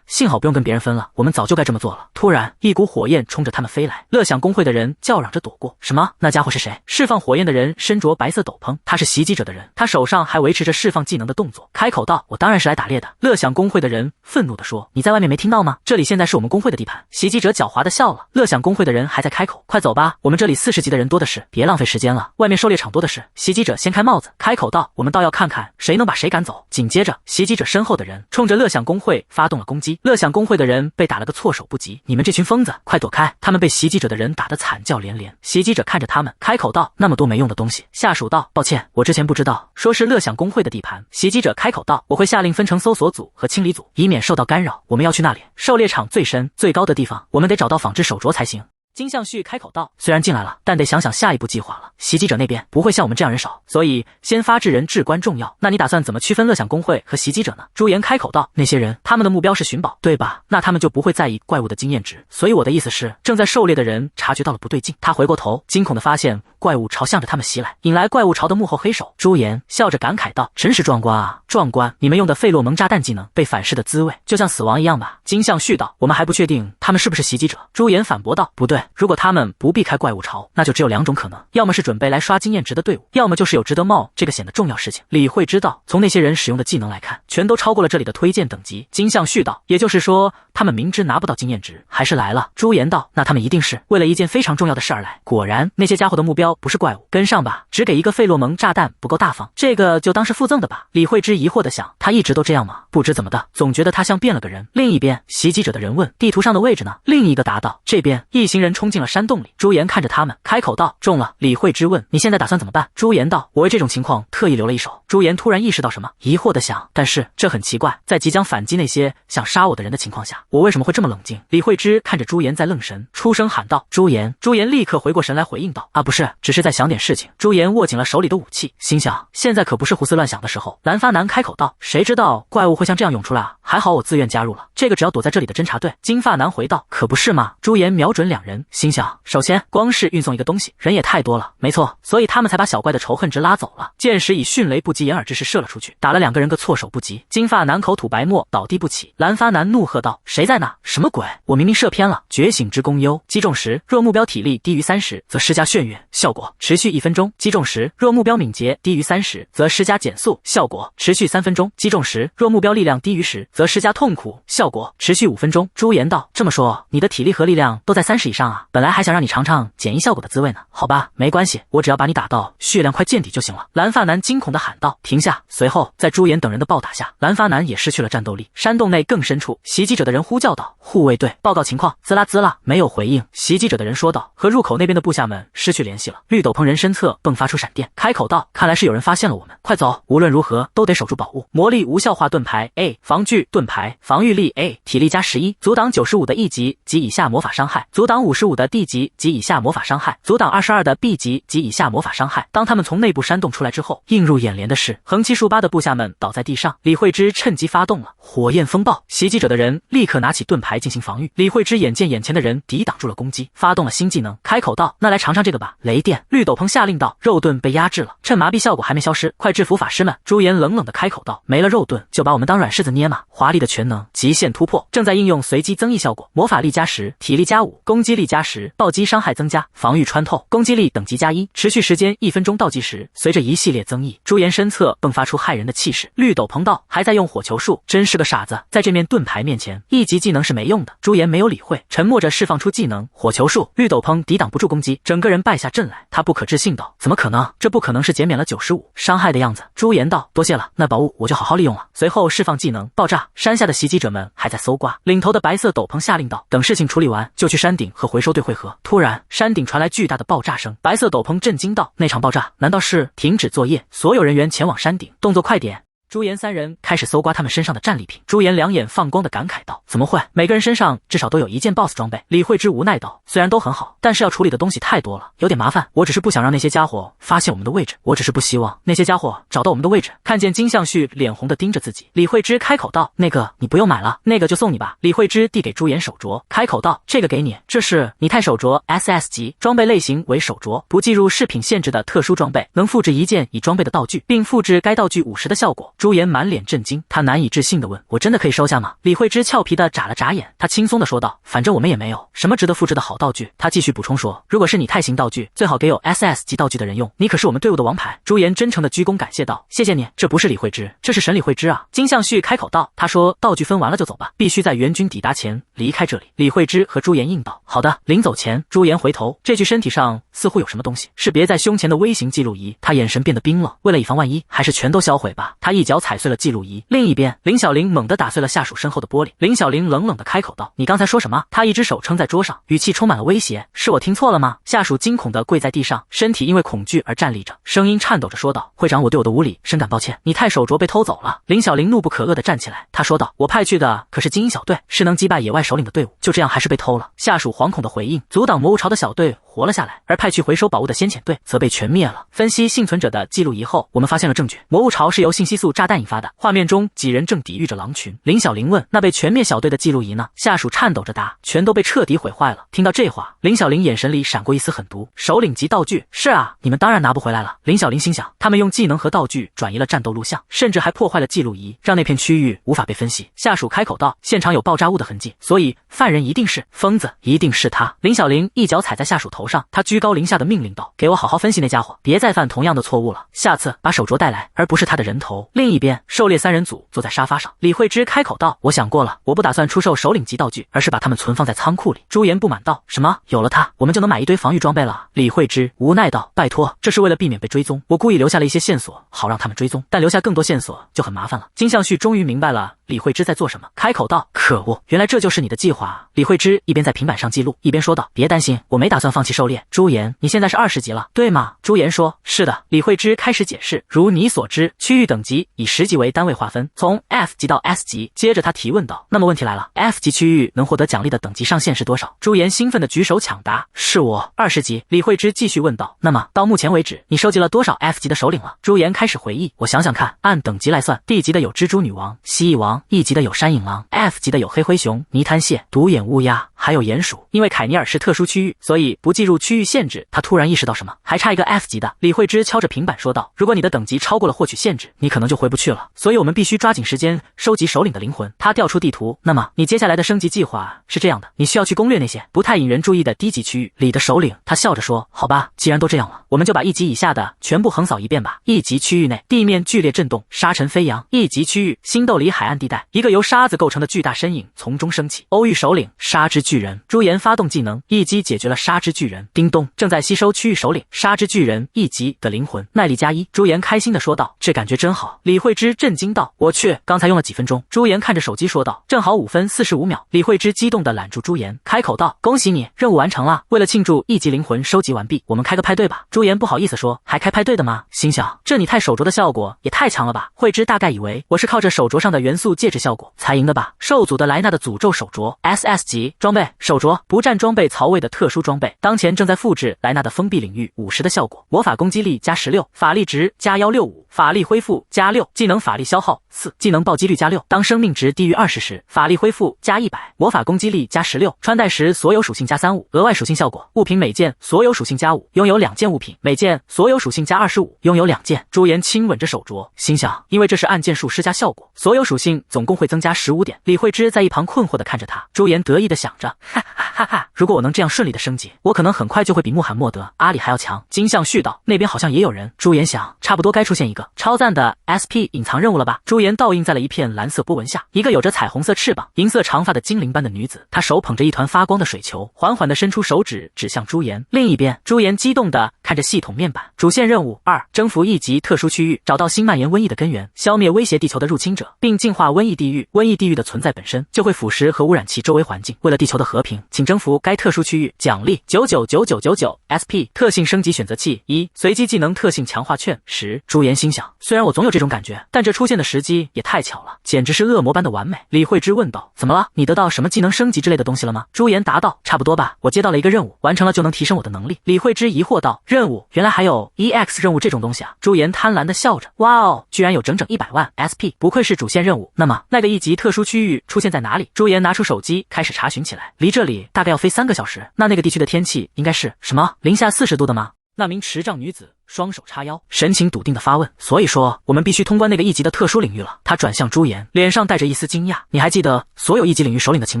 幸好不用跟别人分了，我们早就该这么做了。”突然，一股火焰冲着他们飞来，乐享工会的人叫嚷着躲过。什么？那家伙是谁？释放火焰的人身着白色斗篷，他是袭击者的人，他手上还维持着释放技能的动作，开口道：“我当然是来打猎的。”乐享工会的人愤怒地说：“你在外面没听到吗？这里现在是我们工会的地盘。”袭击者狡猾地笑了。乐享工会的人还在开口：“快走吧，我们这里40级的人多的是，别浪费时间了，外面狩猎场多的是。”袭击者掀开帽子，开口道：“我们倒要看看谁能把谁赶走。”紧接着，袭击者身后的人冲着乐享工会发动了攻击。乐享工会的人被打了个措手不及：“你们这群疯子，快躲开！”他们被袭击者的人打得惨叫连连。袭击者看着他们，开口道：“那么多没用的东西。”下属道：“抱歉，我之前不知道，说是乐享工会的地盘。”袭击者开口道：“我会下令分成搜索组和清理组，以免受到干扰。我们要去那里，狩猎场最深最高的地方，我们得找到仿制手镯才行。”金相旭开口道：“虽然进来了，但得想想下一步计划了。袭击者那边不会像我们这样人少，所以先发制人至关重要。那你打算怎么区分乐享工会和袭击者呢？”朱颜开口道：“那些人，他们的目标是寻宝，对吧？那他们就不会在意怪物的经验值。所以我的意思是，正在狩猎的人察觉到了不对劲，他回过头，惊恐地发现怪物朝向着他们袭来，引来怪物潮的幕后黑手。朱颜笑着感慨道：“真是壮观啊！壮观！你们用的费洛蒙炸弹技能被反噬的滋味，就像死亡一样吧？”金相旭道：“我们还不确定他们是不是袭击者。”朱颜反驳道：“不对，如果他们不避开怪物潮，那就只有2种可能，要么是准备来刷经验值的队伍，要么就是有值得冒这个险的重要事情。”李慧知道，从那些人使用的技能来看，全都超过了这里的推荐等级。金相旭道：“也就是说，他们明知拿不到经验值，还是来了。”朱颜道：“那他们一定是为了一件非常重要的事而来。”果然，那些家伙的目标不是怪物，跟上吧，只给一个费洛蒙炸弹不够大方，这个就当是附赠的吧。李慧芝疑惑地想，他一直都这样吗？不知怎么的，总觉得他像变了个人。另一边，袭击者的人问：“地图上的位置呢？”另一个答道：“这边。”一行人冲进了山洞里。朱颜看着他们，开口道：“中了。”李慧芝问：“你现在打算怎么办？”朱颜道：“我为这种情况特意留了一手。”朱颜突然意识到什么，疑惑地想：但是这很奇怪，在即将反击那些想杀我的人的情况下，我为什么会这么冷静？李慧芝看着朱颜在愣神，出声喊道：“朱颜！”朱颜立刻回过神来回应道：“啊，不是，只是在想点事情。”朱颜握紧了手里的武器，心想现在可不是胡思乱想的时候。蓝发男开口道：“谁知道怪物会像这样涌出来啊？还好我自愿加入了，这个只要躲在这里的侦察队。”金发男回道：“可不是嘛。”朱颜瞄准2人，心想首先光是运送一个东西，人也太多了，没错，所以他们才把小怪的仇恨值拉走了。箭矢以迅雷不及掩耳之势射了出去，打了2个人个措手不及。金发男口吐白沫，倒地不起。蓝发男怒喝道：“谁在那？什么鬼？我明明射偏了！”觉醒之功优，击中时若目标体力低于30，则施加眩晕，效果持续1分钟；击中时若目标敏捷低于30，则施加减速，效果持续3分钟；击中时若目标力量低于10，则施加痛苦，效果持续5分钟。朱颜道：“这么说，你的体力和力量都在30以上啊？本来还想让你尝尝减1效果的滋味呢。好吧，没关系，我只要把你打到血量快见底就行了。”蓝发男惊恐地喊道：“停下！”随后，在朱颜等人的暴打下，蓝发男也失去了战斗力。山洞内更深处，袭击者的人呼叫道：“护卫队，报告情况！”滋啦滋啦，没有回应。袭击者的人说道：“和入口那边的部下们失去联系了。”绿斗篷人身侧迸发出闪电，开口道：“看来是有人发现了我们，快走！无论如何都得守住宝物。”魔力无效化盾牌 A， 防具盾牌，防御力 A， 体力加11，阻挡95的 E 级及以下魔法伤害，阻挡55的 D 级及以下魔法伤害，阻挡22的 B 级及以下魔法伤害。当他们从内部山洞出来之后，映入眼帘的是横七竖八的部下们倒在地上。李慧芝趁机发动了火焰风暴，袭击者的人立刻拿起盾牌进行防御。李慧芝眼见眼前的人抵挡住了攻击，发动了新技能，开口道：“那来尝尝这个吧。”雷电。绿斗篷下令道：“肉盾被压制了，趁麻痹效果还没消失，快制服法师们。”朱颜冷冷的开口道：“没了肉盾就把我们当软柿子捏嘛！”华丽的全能极限突破正在应用随机增益效果，魔法力加10，体力加5，攻击力加10，暴击伤害增加，防御穿透，攻击力等级加1，持续时间1分钟倒计时。随着一系列增益，朱颜身侧迸发出骇人的气势。绿斗篷道：“还在用火球术，真是个傻子！在这面盾牌面前，1级技能是没用的。”朱颜没有理会，沉默着释放出技能火球术。绿斗篷抵挡不住攻击，整个人败下阵来。他不可置信道：“怎么可能？这不可能是减免了95伤害的样子。”朱颜道：“多谢了，那宝物我就好好利用了。”随后释放技能爆炸。山下的袭击者们还在搜刮，领头的白色斗篷下令道：“等事情处理完，就去山顶和回收队会合。”突然，山顶传来巨大的爆炸声。白色斗篷震惊道：“那场爆炸难道是？”停止作业，所有人员前往山顶，动作快点！朱颜3人开始搜刮他们身上的战利品。朱颜两眼放光的感慨道：“怎么会？每个人身上至少都有一件 BOSS 装备。”李慧芝无奈道：“虽然都很好，但是要处理的东西太多了，有点麻烦。我只是不想让那些家伙发现我们的位置，我只是不希望那些家伙找到我们的位置。”看见金相旭脸红的盯着自己，李慧芝开口道：“那个你不用买了，那个就送你吧。”李慧芝递给朱颜手镯，开口道：“这个给你，这是拟态手镯 SS 级，装备类型为手镯，不计入饰品限制的特殊装备，能复制一件已装备的道具，并复制该道具50的效果。”朱颜满脸震惊，他难以置信地问：“我真的可以收下吗？”李慧芝俏皮地眨了眨眼，他轻松地说道：“反正我们也没有什么值得复制的好道具。”他继续补充说：“如果是拟态型道具，最好给有 SS 级道具的人用，你可是我们队伍的王牌。”朱颜真诚地鞠躬感谢道：“谢谢你。”这不是李慧芝，这是沈李慧芝啊！金相旭开口道：“他说道具分完了就走吧，必须在援军抵达前离开这里。”李慧芝和朱颜应道：“好的。”临走前，朱颜回头，这具身体上似乎有什么东西，是别在胸前的微型记录仪。他眼神变得冰冷，为了以防万一，还是全都销毁吧。他一脚踩碎了记录仪。另一边，林小玲猛地打碎了下属身后的玻璃。林小玲冷冷地开口道：“你刚才说什么？”他一只手撑在桌上，语气充满了威胁：“是我听错了吗？”下属惊恐地跪在地上，身体因为恐惧而站立着，声音颤抖着说道：“会长，我对我的无礼深感抱歉，拟态手镯被偷走了。”林小玲怒不可遏地站起来，他说道：“我派去的可是精英小队，是能击败野外首领的队伍，就这样还是被偷了。”下属惶恐的回应：“阻挡魔物潮的小队活了下来，而派去回收宝物的先遣队则被全灭了。分析幸存者的记录仪后，我们发现了证据，魔物潮是由信息素炸炸弹引发的。画面中几人正抵御着狼群。林小玲问：“那被全灭小队的记录仪呢？”下属颤抖着答：“全都被彻底毁坏了。”听到这话，林小玲眼神里闪过一丝狠毒。首领级道具，是啊，你们当然拿不回来了。林小玲心想，他们用技能和道具转移了战斗录像，甚至还破坏了记录仪，让那片区域无法被分析。下属开口道：“现场有爆炸物的痕迹，所以犯人一定是疯子，一定是他。”林小玲一脚踩在下属头上，他居高临下的命令道：“给我好好分析那家伙，别再犯同样的错误了。下次把手镯带来，而不是他的人头。”另一边，狩猎三人组坐在沙发上，李慧芝开口道：“我想过了，我不打算出售首领级道具，而是把它们存放在仓库里。”朱颜不满道：“什么？有了它，我们就能买一堆防御装备了？”李慧芝无奈道：“拜托，这是为了避免被追踪，我故意留下了一些线索，好让他们追踪，但留下更多线索就很麻烦了。”金相旭终于明白了李慧芝在做什么，开口道：“可恶，原来这就是你的计划。”李慧芝一边在平板上记录，一边说道：“别担心，我没打算放弃狩猎。朱颜，你现在是20级了，对吗？”朱颜说：“是的。”李慧芝开始解释：“如你所知，区域等级以10级为单位划分，从 F 级到 S 级。”接着他提问道：“那么问题来了 ，F 级区域能获得奖励的等级上限是多少？”朱颜兴奋地举手抢答：“是我20级。”李慧芝继续问道：“那么到目前为止，你收集了多少 F 级的首领了？”朱颜开始回忆：“我想想看，按等级来算 ，D 级的有蜘蛛女王、蜥蜴王 ，E 级的有山影狼 ，F 级的有黑灰熊、泥滩蟹、独眼乌鸦，还有鼹鼠。因为凯尼尔是特殊区域，所以不计入区域限制。”他突然意识到什么，还差一个 F 级的。李慧芝敲着平板说道：“如果你的等级超过了获取限制，你可能就回不去了。所以我们必须抓紧时间收集首领的灵魂。”他调出地图，那么你接下来的升级计划是这样的，你需要去攻略那些不太引人注意的低级区域里的首领。他笑着说：“好吧，既然都这样了，我们就把1级以下的全部横扫一遍吧。1级区域内，地面剧烈震动，沙尘飞扬。1级区域，星斗里海岸地带，一个由沙子构成的巨大身影从中升起。欧域首领，沙之巨人。朱颜发动技能，一击解决了沙之巨人。叮咚，正在吸收区域首领沙之巨人1级的灵魂，耐力+1。朱颜开心地说道：“这感觉真好。”李慧芝震惊道：“我去，刚才用了几分钟？”朱颜看着手机说道：“正好5分45秒。”李慧芝激动地揽住朱颜，开口道：“恭喜你，任务完成了！为了庆祝1级灵魂收集完毕，我们开个派对吧。”朱颜不好意思说：“还开派对的吗？”心想：这你太手镯的效果也太强了吧。慧芝大概以为我是靠着手镯上的元素戒指效果才赢的吧。兽族的莱纳的诅咒手镯 SS 级装备，手镯不占装备槽位的特殊装备，当前正在复制莱纳的封闭领域50的效果，魔法攻击力+16，法力值+165，法力恢复+6，技能法力消耗4，技能暴击率+6，当生命值低于20时，法力恢复+100，魔法攻击力+16，穿戴时所有属性+35，额外属性效果，物品每件所有属性+5，拥有2件物品，每件所有属性+25，拥有2件。朱颜亲吻着手镯，心想，因为这是按件数施加效果，所有属性总共会增加15点。李慧芝在一旁困惑地看着他，朱颜得意地想着，哈哈哈哈，如果我能这样顺利的升级，我可能很快就会比穆罕默德、阿里还要强。金相絮道，那边好像也有人。朱颜想，差不多该出现一个超赞的 SP 隐藏任务了吧。朱颜倒映在了一片蓝色波纹下，一个有着彩虹色翅膀、银色长发的精灵般的女子，她手捧着一团发光的水球，缓缓地伸出手指指向朱颜。另一边，朱颜激动地看着系统面板，主线任务2：征服1级特殊区域，找到新蔓延瘟疫的根源，消灭威胁地球的入侵者，并净化瘟疫地狱。瘟疫地狱的存在本身就会腐蚀和污染其周围环境，为了地球的和平，请征服该特殊区域。奖励999999 SP 特性升级选择器1，随机技能特性强化券10。朱颜心想，虽然我总有这种感觉，但这出现的时机也太巧了，简直是恶魔般的完美。李慧芝问道，怎么了？你得到什么技能升级之类的东西了吗？朱颜答道，差不多吧，我接到了一个任务，完成了就能提升我的能力。李慧芝疑惑道，任务原来还有 EX 任务这种东西啊。朱颜贪婪地笑着，哇哦，居然有整整100万 SP， 不愧是主线任务。那么那个1级特殊区域出现在哪里？朱颜拿出手机开始查询起来，离这里大概要飞3个小时，那个地区的天气应该是什么零下40度的吗？那名持杖女子双手叉腰，神情笃定地发问，所以说我们必须通关那个1级的特殊领域了。他转向朱颜，脸上带着一丝惊讶，你还记得所有1级领域首领的情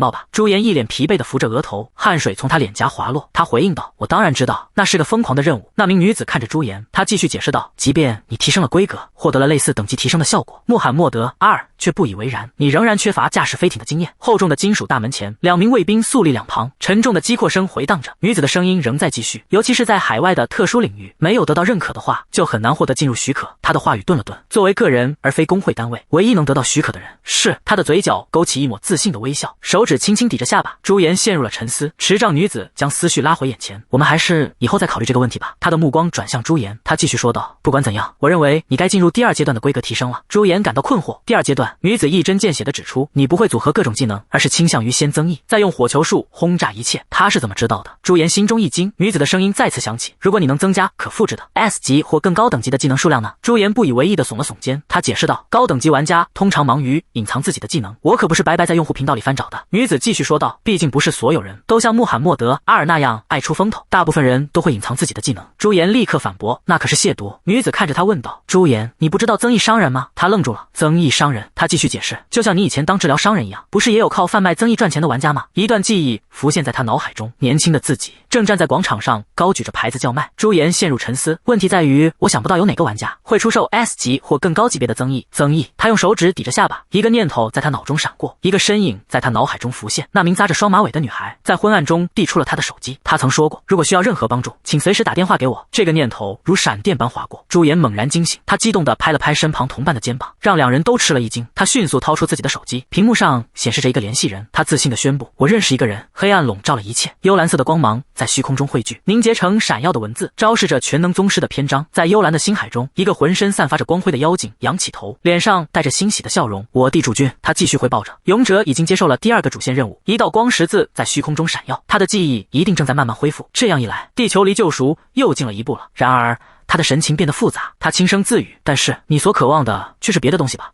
报吧？朱颜一脸疲惫地扶着额头，汗水从他脸颊滑落。他回应道，我当然知道，那是个疯狂的任务。那名女子看着朱颜，她继续解释道，即便你提升了规格，获得了类似等级提升的效果，穆罕默德阿尔却不以为然，你仍然缺乏驾驶飞艇的经验。厚重的金属大门前，2名卫兵肃立两旁，沉重的击扩声回荡着，女子的声音仍在继续，尤其是在海外的特殊领域，没有得到认可的话，就很难获得进入许可。他的话语顿了顿，作为个人而非工会单位，唯一能得到许可的人是他的嘴角勾起一抹自信的微笑，手指轻轻抵着下巴。朱颜陷入了沉思，持杖女子将思绪拉回眼前，我们还是以后再考虑这个问题吧。他的目光转向朱颜，他继续说道，不管怎样，我认为你该进入第2阶段的规格提升了。朱颜感到困惑，第2阶段，女子一针见血地指出，你不会组合各种技能，而是倾向于先增益，再用火球术轰炸一切。他是怎么知道的？朱颜心中一惊，女子的声音再次响起，如果你能增加可复制的 S 级或更高等级的技能数量呢？朱颜不以为意地耸了耸肩，他解释道，高等级玩家通常忙于隐藏自己的技能，我可不是白白在用户频道里翻找的。女子继续说道，毕竟不是所有人都像穆罕默德·阿尔那样爱出风头，大部分人都会隐藏自己的技能。朱颜立刻反驳，那可是亵渎。女子看着他问道，朱颜，你不知道增益商人吗？他愣住了，增益商人，他继续解释，就像你以前当治疗商人一样，不是也有靠贩卖增益赚钱的玩家吗？一段记忆浮现在他脑海中，年轻的自己正站在广场上高举着牌子叫卖。朱颜陷入沉思，问题在于我想不到有哪个玩家会出售 S 级或更高级别的增益。他用手指抵着下巴，一个念头在他脑中闪过，一个身影在他脑海中浮现，那名扎着双马尾的女孩在昏暗中递出了他的手机，他曾说过，如果需要任何帮助，请随时打电话给我。这个念头如闪电般划过，朱颜猛然惊醒，他激动地拍了拍身旁同伴的肩膀，让两人都吃了一惊。他迅速掏出自己的手机，屏幕上显示着一个联系人，他自信地宣布，我认识一个人。黑暗笼罩了一切，幽蓝色的光芒在虚空中汇聚，凝结成闪耀的文字，昭示着全能宗师的篇章。在幽蓝的星海中，一个浑身散发着光辉的妖精仰起头，脸上带着欣喜的笑容。我地主君，他继续汇报着，勇者已经接受了第2个主线任务。一道光十字在虚空中闪耀，他的记忆一定正在慢慢恢复，这样一来，地球离救赎又近了一步了。然而他的神情变得复杂，他轻声自语，但是你所渴望的却是别的东西吧？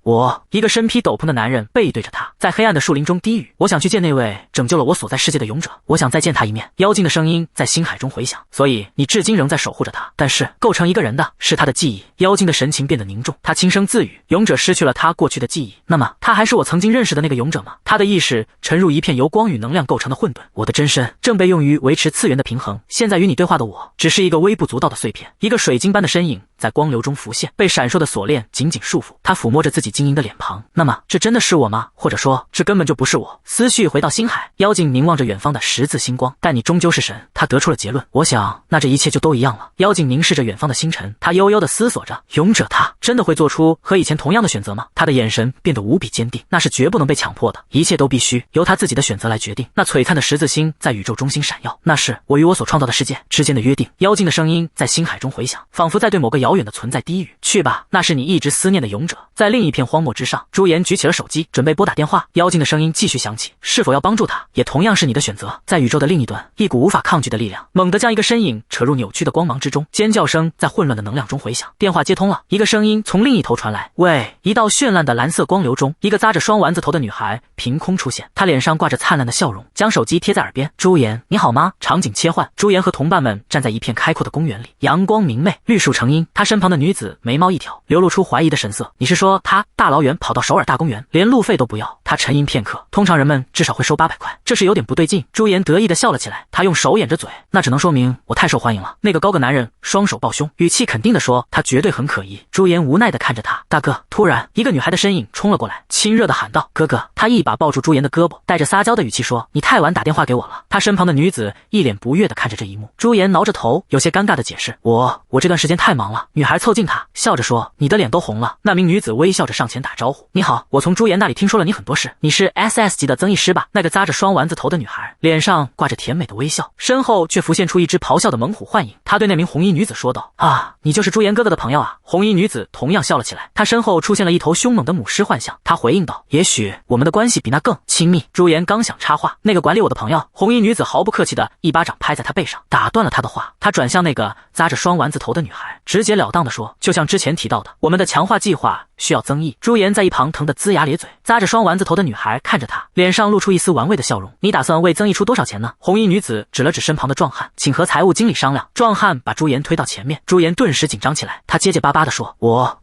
一个身披斗篷的男人背对着他，在黑暗的树林中低语，我想去见那位拯救了我所在世界的勇者，我想再见他一面。妖精的声音在星海中回响，所以你至今仍在守护着他，但是构成一个人的是他的记忆。妖精的神情变得凝重，他轻声自语，勇者失去了他过去的记忆，那么他还是我曾经认识的那个勇者吗？他的意识沉入一片由光与能量构成的混沌，我的真身正被用于维持次元的平衡，现在与你对话的我只是一个微不足道的碎片，一个水晶般的身影在光流中浮现，被闪烁的锁链紧紧束缚。他抚摸着自己晶莹的脸庞，那么这真的是我吗？或者说这根本就不是我。思绪回到星海，妖精凝望着远方的十字星光，但你终究是神，他得出了结论。我想那这一切就都一样了。妖精凝视着远方的星辰，他悠悠地思索着，勇者他真的会做出和以前同样的选择吗？他的眼神变得无比坚定，那是绝不能被强迫的，一切都必须由他自己的选择来决定。那璀璨的十字星在宇宙中心闪耀，那是我与我所创造的世界之间的约定。妖精的声音在星海中回响，仿佛在对某个遥远的存在低语，去吧，那是你一直思念的勇者。在另一片荒漠之上，朱颜举起了手机，准备拨打电话。妖精的声音继续响起，是否要帮助他，也同样是你的选择。在宇宙的另一端，一股无法抗拒的力量猛地将一个身影扯入扭曲的光芒之中，尖叫声在混乱的能量中回响。电话接通了，一个声音从另一头传来，喂！一道绚烂的蓝色光流中，一个扎着双丸子头的女孩凭空出现，她脸上挂着灿烂的笑容，将手机贴在耳边。朱颜，你好吗？场景切换，朱颜和同伴们站在一片开阔的公园里，阳光明媚，绿树成荫。她身旁的女子眉毛一挑，流露出怀疑的神色。你是说她大老远跑到首尔大公园，连路费都不要？她沉吟片刻，通常人们至少会收800块，这是有点不对劲。朱颜得意地笑了起来，他用手掩着嘴，那只能说明我太受欢迎了。那个高个男人双手抱胸，语气肯定地说，他绝对很可疑。朱颜无奈地看着他，大哥。突然一个女孩的身影冲了过来，亲热地喊道，哥哥。他一把抱住朱颜的胳膊，带着撒娇的语气说，你太晚打电话给我了。他身旁的女子一脸不悦地看着这一幕，朱颜挠着头，有些尴尬地解释，我这段时间太忙了。女孩凑近他，笑着说，你的脸都红了。那名女子微笑着上前打招呼，你好，我从朱颜那里听说了你很多事，你是 SS 级的增益师吧？那个扎着双丸子头的女孩脸上挂着甜美的微笑，身后却浮现出一只咆哮的猛虎幻影。她对那名红衣女子说道，啊，你就是朱颜哥哥的朋友啊。红衣女子同样笑了起来，她身后出现了一头凶猛的母狮幻象。她回应道，也许我们的关系比那更亲密。朱颜刚想插话，那个管理我的朋友，红衣女子毫不客气的一巴掌拍在她背上，打断了她的话。她转向那个扎着双丸子头的女孩，直截了当的说，就像之前提到的，我们的强化计划需要增益。朱颜在一旁疼得龇牙咧嘴，扎着双丸子头的女孩看着他，脸上露出一丝玩味的笑容。你打算为增益出多少钱呢？红衣女子指了指身旁的壮汉，请和财务经理商量。壮汉把朱颜推到前面，朱颜顿时紧张起来，他结结巴巴地说，我。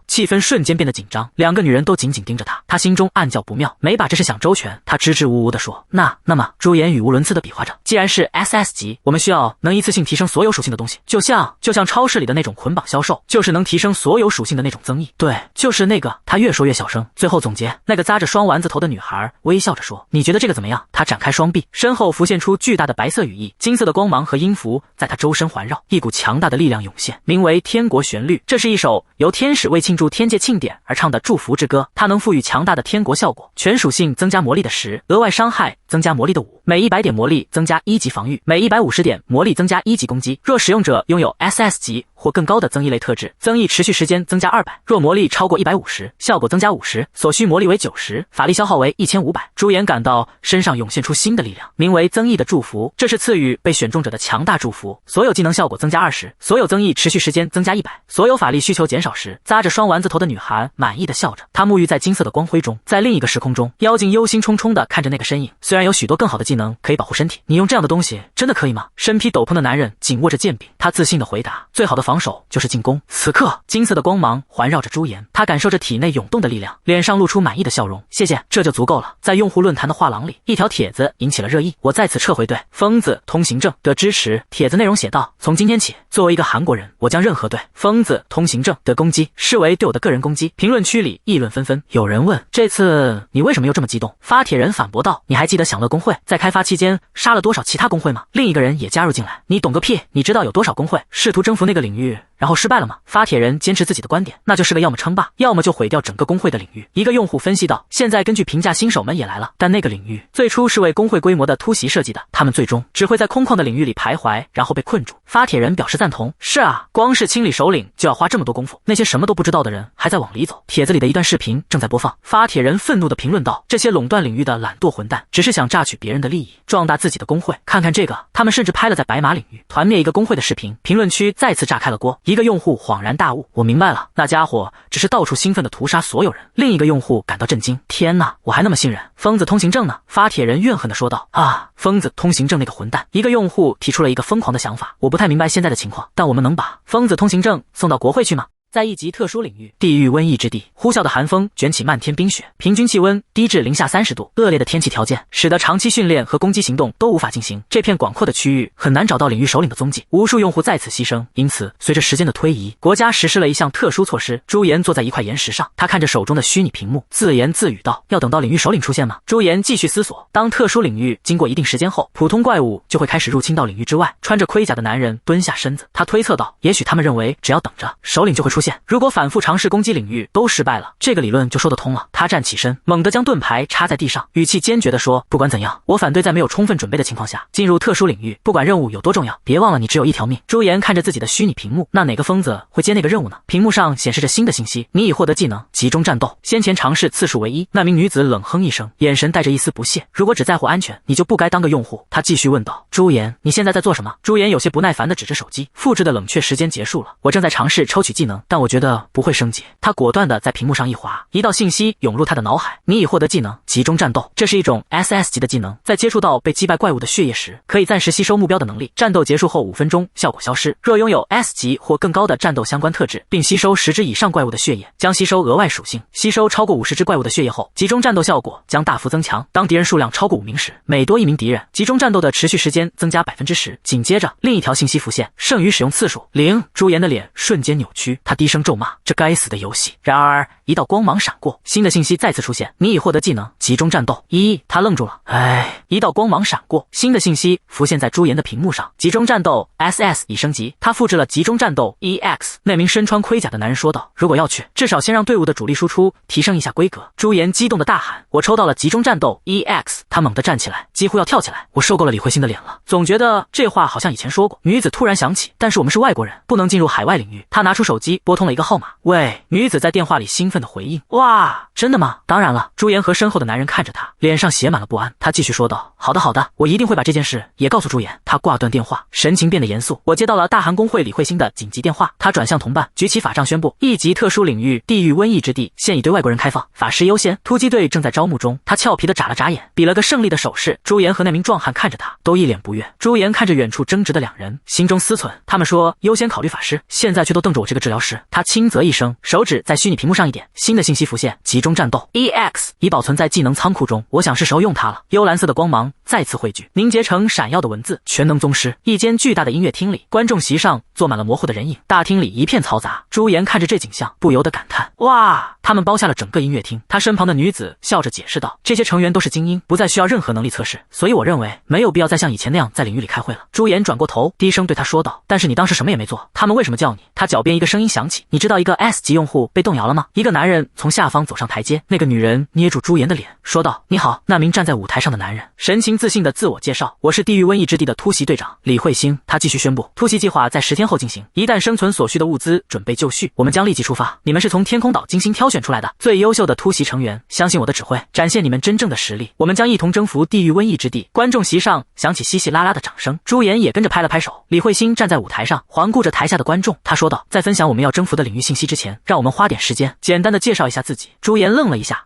气氛瞬间变得紧张，两个女人都紧紧盯着他，他心中暗叫不妙，没把这事想周全。他支支吾吾地说，那么朱颜语无伦次地比划着，既然是 SS 级，我们需要能一次性提升所有属性的东西，就像超市里的那种捆绑销售，就是能提升所有属性的那种增益。对，就是那个。他越说越小声，最后总结，那个扎着双丸子头的女孩微笑着说，你觉得这个怎么样？他展开双臂，身后浮现出巨大的白色羽翼，金色的光芒和音符在他周身环绕，一股强大的力量涌现，名为天国旋律。这是一首由天使为庆祝天界庆典而唱的祝福之歌，它能赋予强大的天国效果，全属性增加魔力的10，额外伤害增加魔力的5，每100点魔力增加1级防御，每150点魔力增加1级攻击。若使用者拥有 SS 级或更高的增益类特质，增益持续时间增加200，若魔力超过150，效果增加50，所需魔力为90，法力消耗为1500。朱颜感到身上涌现出新的力量，名为增益的祝福，这是赐予被选中者的强大祝福。所有技能效果增加20，所有增益持续时间增加100，所有法力需求减少时。扎着双丸子头的女孩满意的笑着，她沐浴在金色的光辉中，在另一个时空中，妖精忧心忡忡的看着那个身影。虽然有许多更好的技能可以保护身体，你用这样的东西真的可以吗？身披斗篷的男人紧握着剑柄，他自信的回答：最好的防守就是进攻。此刻，金色的光芒环绕着朱颜，他感受着体内涌动的力量，脸上露出满意的笑容。谢谢，这就足够了。在用户论坛的画廊里，一条帖子引起了热议。我在此撤回对疯子通行证的支持。帖子内容写道：从今天起，作为一个韩国人，我将任何对疯子通行证的攻击视为对我的个人攻击。评论区里议论纷纷，有人问：这次你为什么又这么激动？发帖人反驳道：你还记得享乐工会在开发期间杀了多少其他工会吗？另一个人也加入进来：你懂个屁！你知道有多少工会试图征服那个领域然后失败了吗？发帖人坚持自己的观点，那就是个要么称霸，要么就毁掉整个工会的领域。一个用户分析道：现在根据评价，新手们也来了，但那个领域最初是为工会规模的突袭设计的，他们最终只会在空旷的领域里徘徊，然后被困住。发帖人表示赞同：是啊，光是清理首领就要花这么多功夫，那些什么都不知道的人还在往里走。帖子里的一段视频正在播放，发帖人愤怒地评论道：这些垄断领域的懒惰混蛋，只是想榨取别人的利益，壮大自己的工会。看看这个，他们甚至拍了在白马领域团灭一个工会的视频。评论区再次炸开了锅，一个用户恍然大悟：我明白了，那家伙只是到处兴奋地屠杀所有人。另一个用户感到震惊：天哪，我还那么信任疯子通行证呢？发帖人怨恨地说道：啊，疯子通行证那个混蛋！一个用户提出了一个疯狂的想法：我不太明白现在的情况，但我们能把疯子通行证送到国会去吗？在一级特殊领域地狱瘟疫之地，呼啸的寒风卷起漫天冰雪，平均气温低至-30度。恶劣的天气条件使得长期训练和攻击行动都无法进行。这片广阔的区域很难找到领域首领的踪迹，无数用户在此牺牲。因此，随着时间的推移，国家实施了一项特殊措施。朱颜坐在一块岩石上，他看着手中的虚拟屏幕，自言自语道：要等到领域首领出现吗？朱颜继续思索，当特殊领域经过一定时间后，普通怪物就会开始入侵到领域之外。穿着盔甲的男人蹲下身子，他推测道：也许他们认为只要等着，首领就会出现。如果反复尝试攻击领域都失败了，这个理论就说得通了。他站起身，猛地将盾牌插在地上，语气坚决地说：不管怎样，我反对在没有充分准备的情况下进入特殊领域，不管任务有多重要，别忘了你只有一条命。朱颜看着自己的虚拟屏幕，那哪个疯子会接那个任务呢？屏幕上显示着新的信息：你已获得技能集中战斗，先前尝试次数为1。那名女子冷哼一声，眼神带着一丝不屑：如果只在乎安全，你就不该当个用户。他继续问道：朱颜，你现在在做什么？朱颜有些不耐烦地指着手机，复制的冷却时间结束了，我正在尝试抽取技能，但我觉得不会升级。他果断地在屏幕上一滑，一道信息涌入他的脑海：你已获得技能集中战斗，这是一种 SS 级的技能，在接触到被击败怪物的血液时，可以暂时吸收目标的能力，战斗结束后5分钟效果消失。若拥有 S 级或更高的战斗相关特质，并吸收10只以上怪物的血液，将吸收额外属性。吸收超过50只怪物的血液后，集中战斗效果将大幅增强。当敌人数量超过5名时，每多1名敌人，集中战斗的持续时间增加10%。紧接着，另一条信息浮现：剩余使用次数0。朱颜的脸瞬间扭曲，他低声咒骂：这该死的游戏！然而，一道光芒闪过，新的信息再次出现：你已获得技能集中战斗1。他愣住了，一道光芒闪过，新的信息浮现在朱颜的屏幕上：集中战斗 SS 已升级。他复制了集中战斗 EX。那名身穿盔甲的男人说道：如果要去，至少先让队伍的主力输出提升一下规格。朱颜激动的大喊：我抽到了集中战斗 EX！ 他猛地站起来，几乎要跳起来。我受够了李慧欣的脸了，总觉得这话好像以前说过。女子突然想起，但是我们是外国人，不能进入海外领域。他拿出手机拨通了一个号码。喂，女子在电话里兴奋地回应：哇，真的吗？当然了。朱颜和身后的男人看着他，脸上写满了不安。他继续说道：好的好的，我一定会把这件事也告诉朱颜。他挂断电话，神情变得严肃。我接到了大韩工会李慧欣的紧急电话。他转向同伴，举起法杖宣布：一级特殊领域地狱瘟疫之地现已对外国人开放，法师优先，突击队正在招募中。他俏皮地眨了眨眼，比了个胜利的手势。朱颜和那名壮汉看着他，都一脸不悦。朱颜看着远处争执的两人，心中思忖：他们说优先考虑法师，现在却都瞪着我这个治疗师。他轻啧一声，手指在虚拟屏幕上一点，新的信息浮现：集中战斗 EX 已保存在技能仓库中，我想是时候用它了。幽蓝色的光芒再次汇聚，凝结成闪耀的文字：全能宗师。一间巨大的音乐厅里，观众席上坐满了模糊的人影，大厅里一片嘈杂。朱颜看着这景象，不由得感叹：哇，他们包下了整个音乐厅。他身旁的女子笑着解释道：这些成员都是精英，不再需要任何能力测试，所以我认为没有必要再像以前那样在领域里开会了。朱颜转过头，低声对他说道：但是你当时什么也没做，他们为什么叫你？他脚边一个声音响起：你知道一个 S 级用户被动摇了吗？一个男人从下方走上台阶，那个女人捏住朱颜的脸说道：你好。那名站在舞台上的男人神情星自信的自我介绍：“我是地狱瘟疫之地的突袭队长李慧星。”他继续宣布，突袭计划在10天后进行，一旦生存所需的物资准备就绪，我们将立即出发。你们是从天空岛精心挑选出来的最优秀的突袭成员，相信我的指挥，展现你们真正的实力，我们将一同征服地狱瘟疫之地。观众席上响起稀稀拉拉的掌声，朱颜也跟着拍了拍手。李慧星站在舞台上，环顾着台下的观众，他说道：“在分享我们要征服的领域信息之前，让我们花点时间简单的介绍一下自己。”朱颜愣了一下，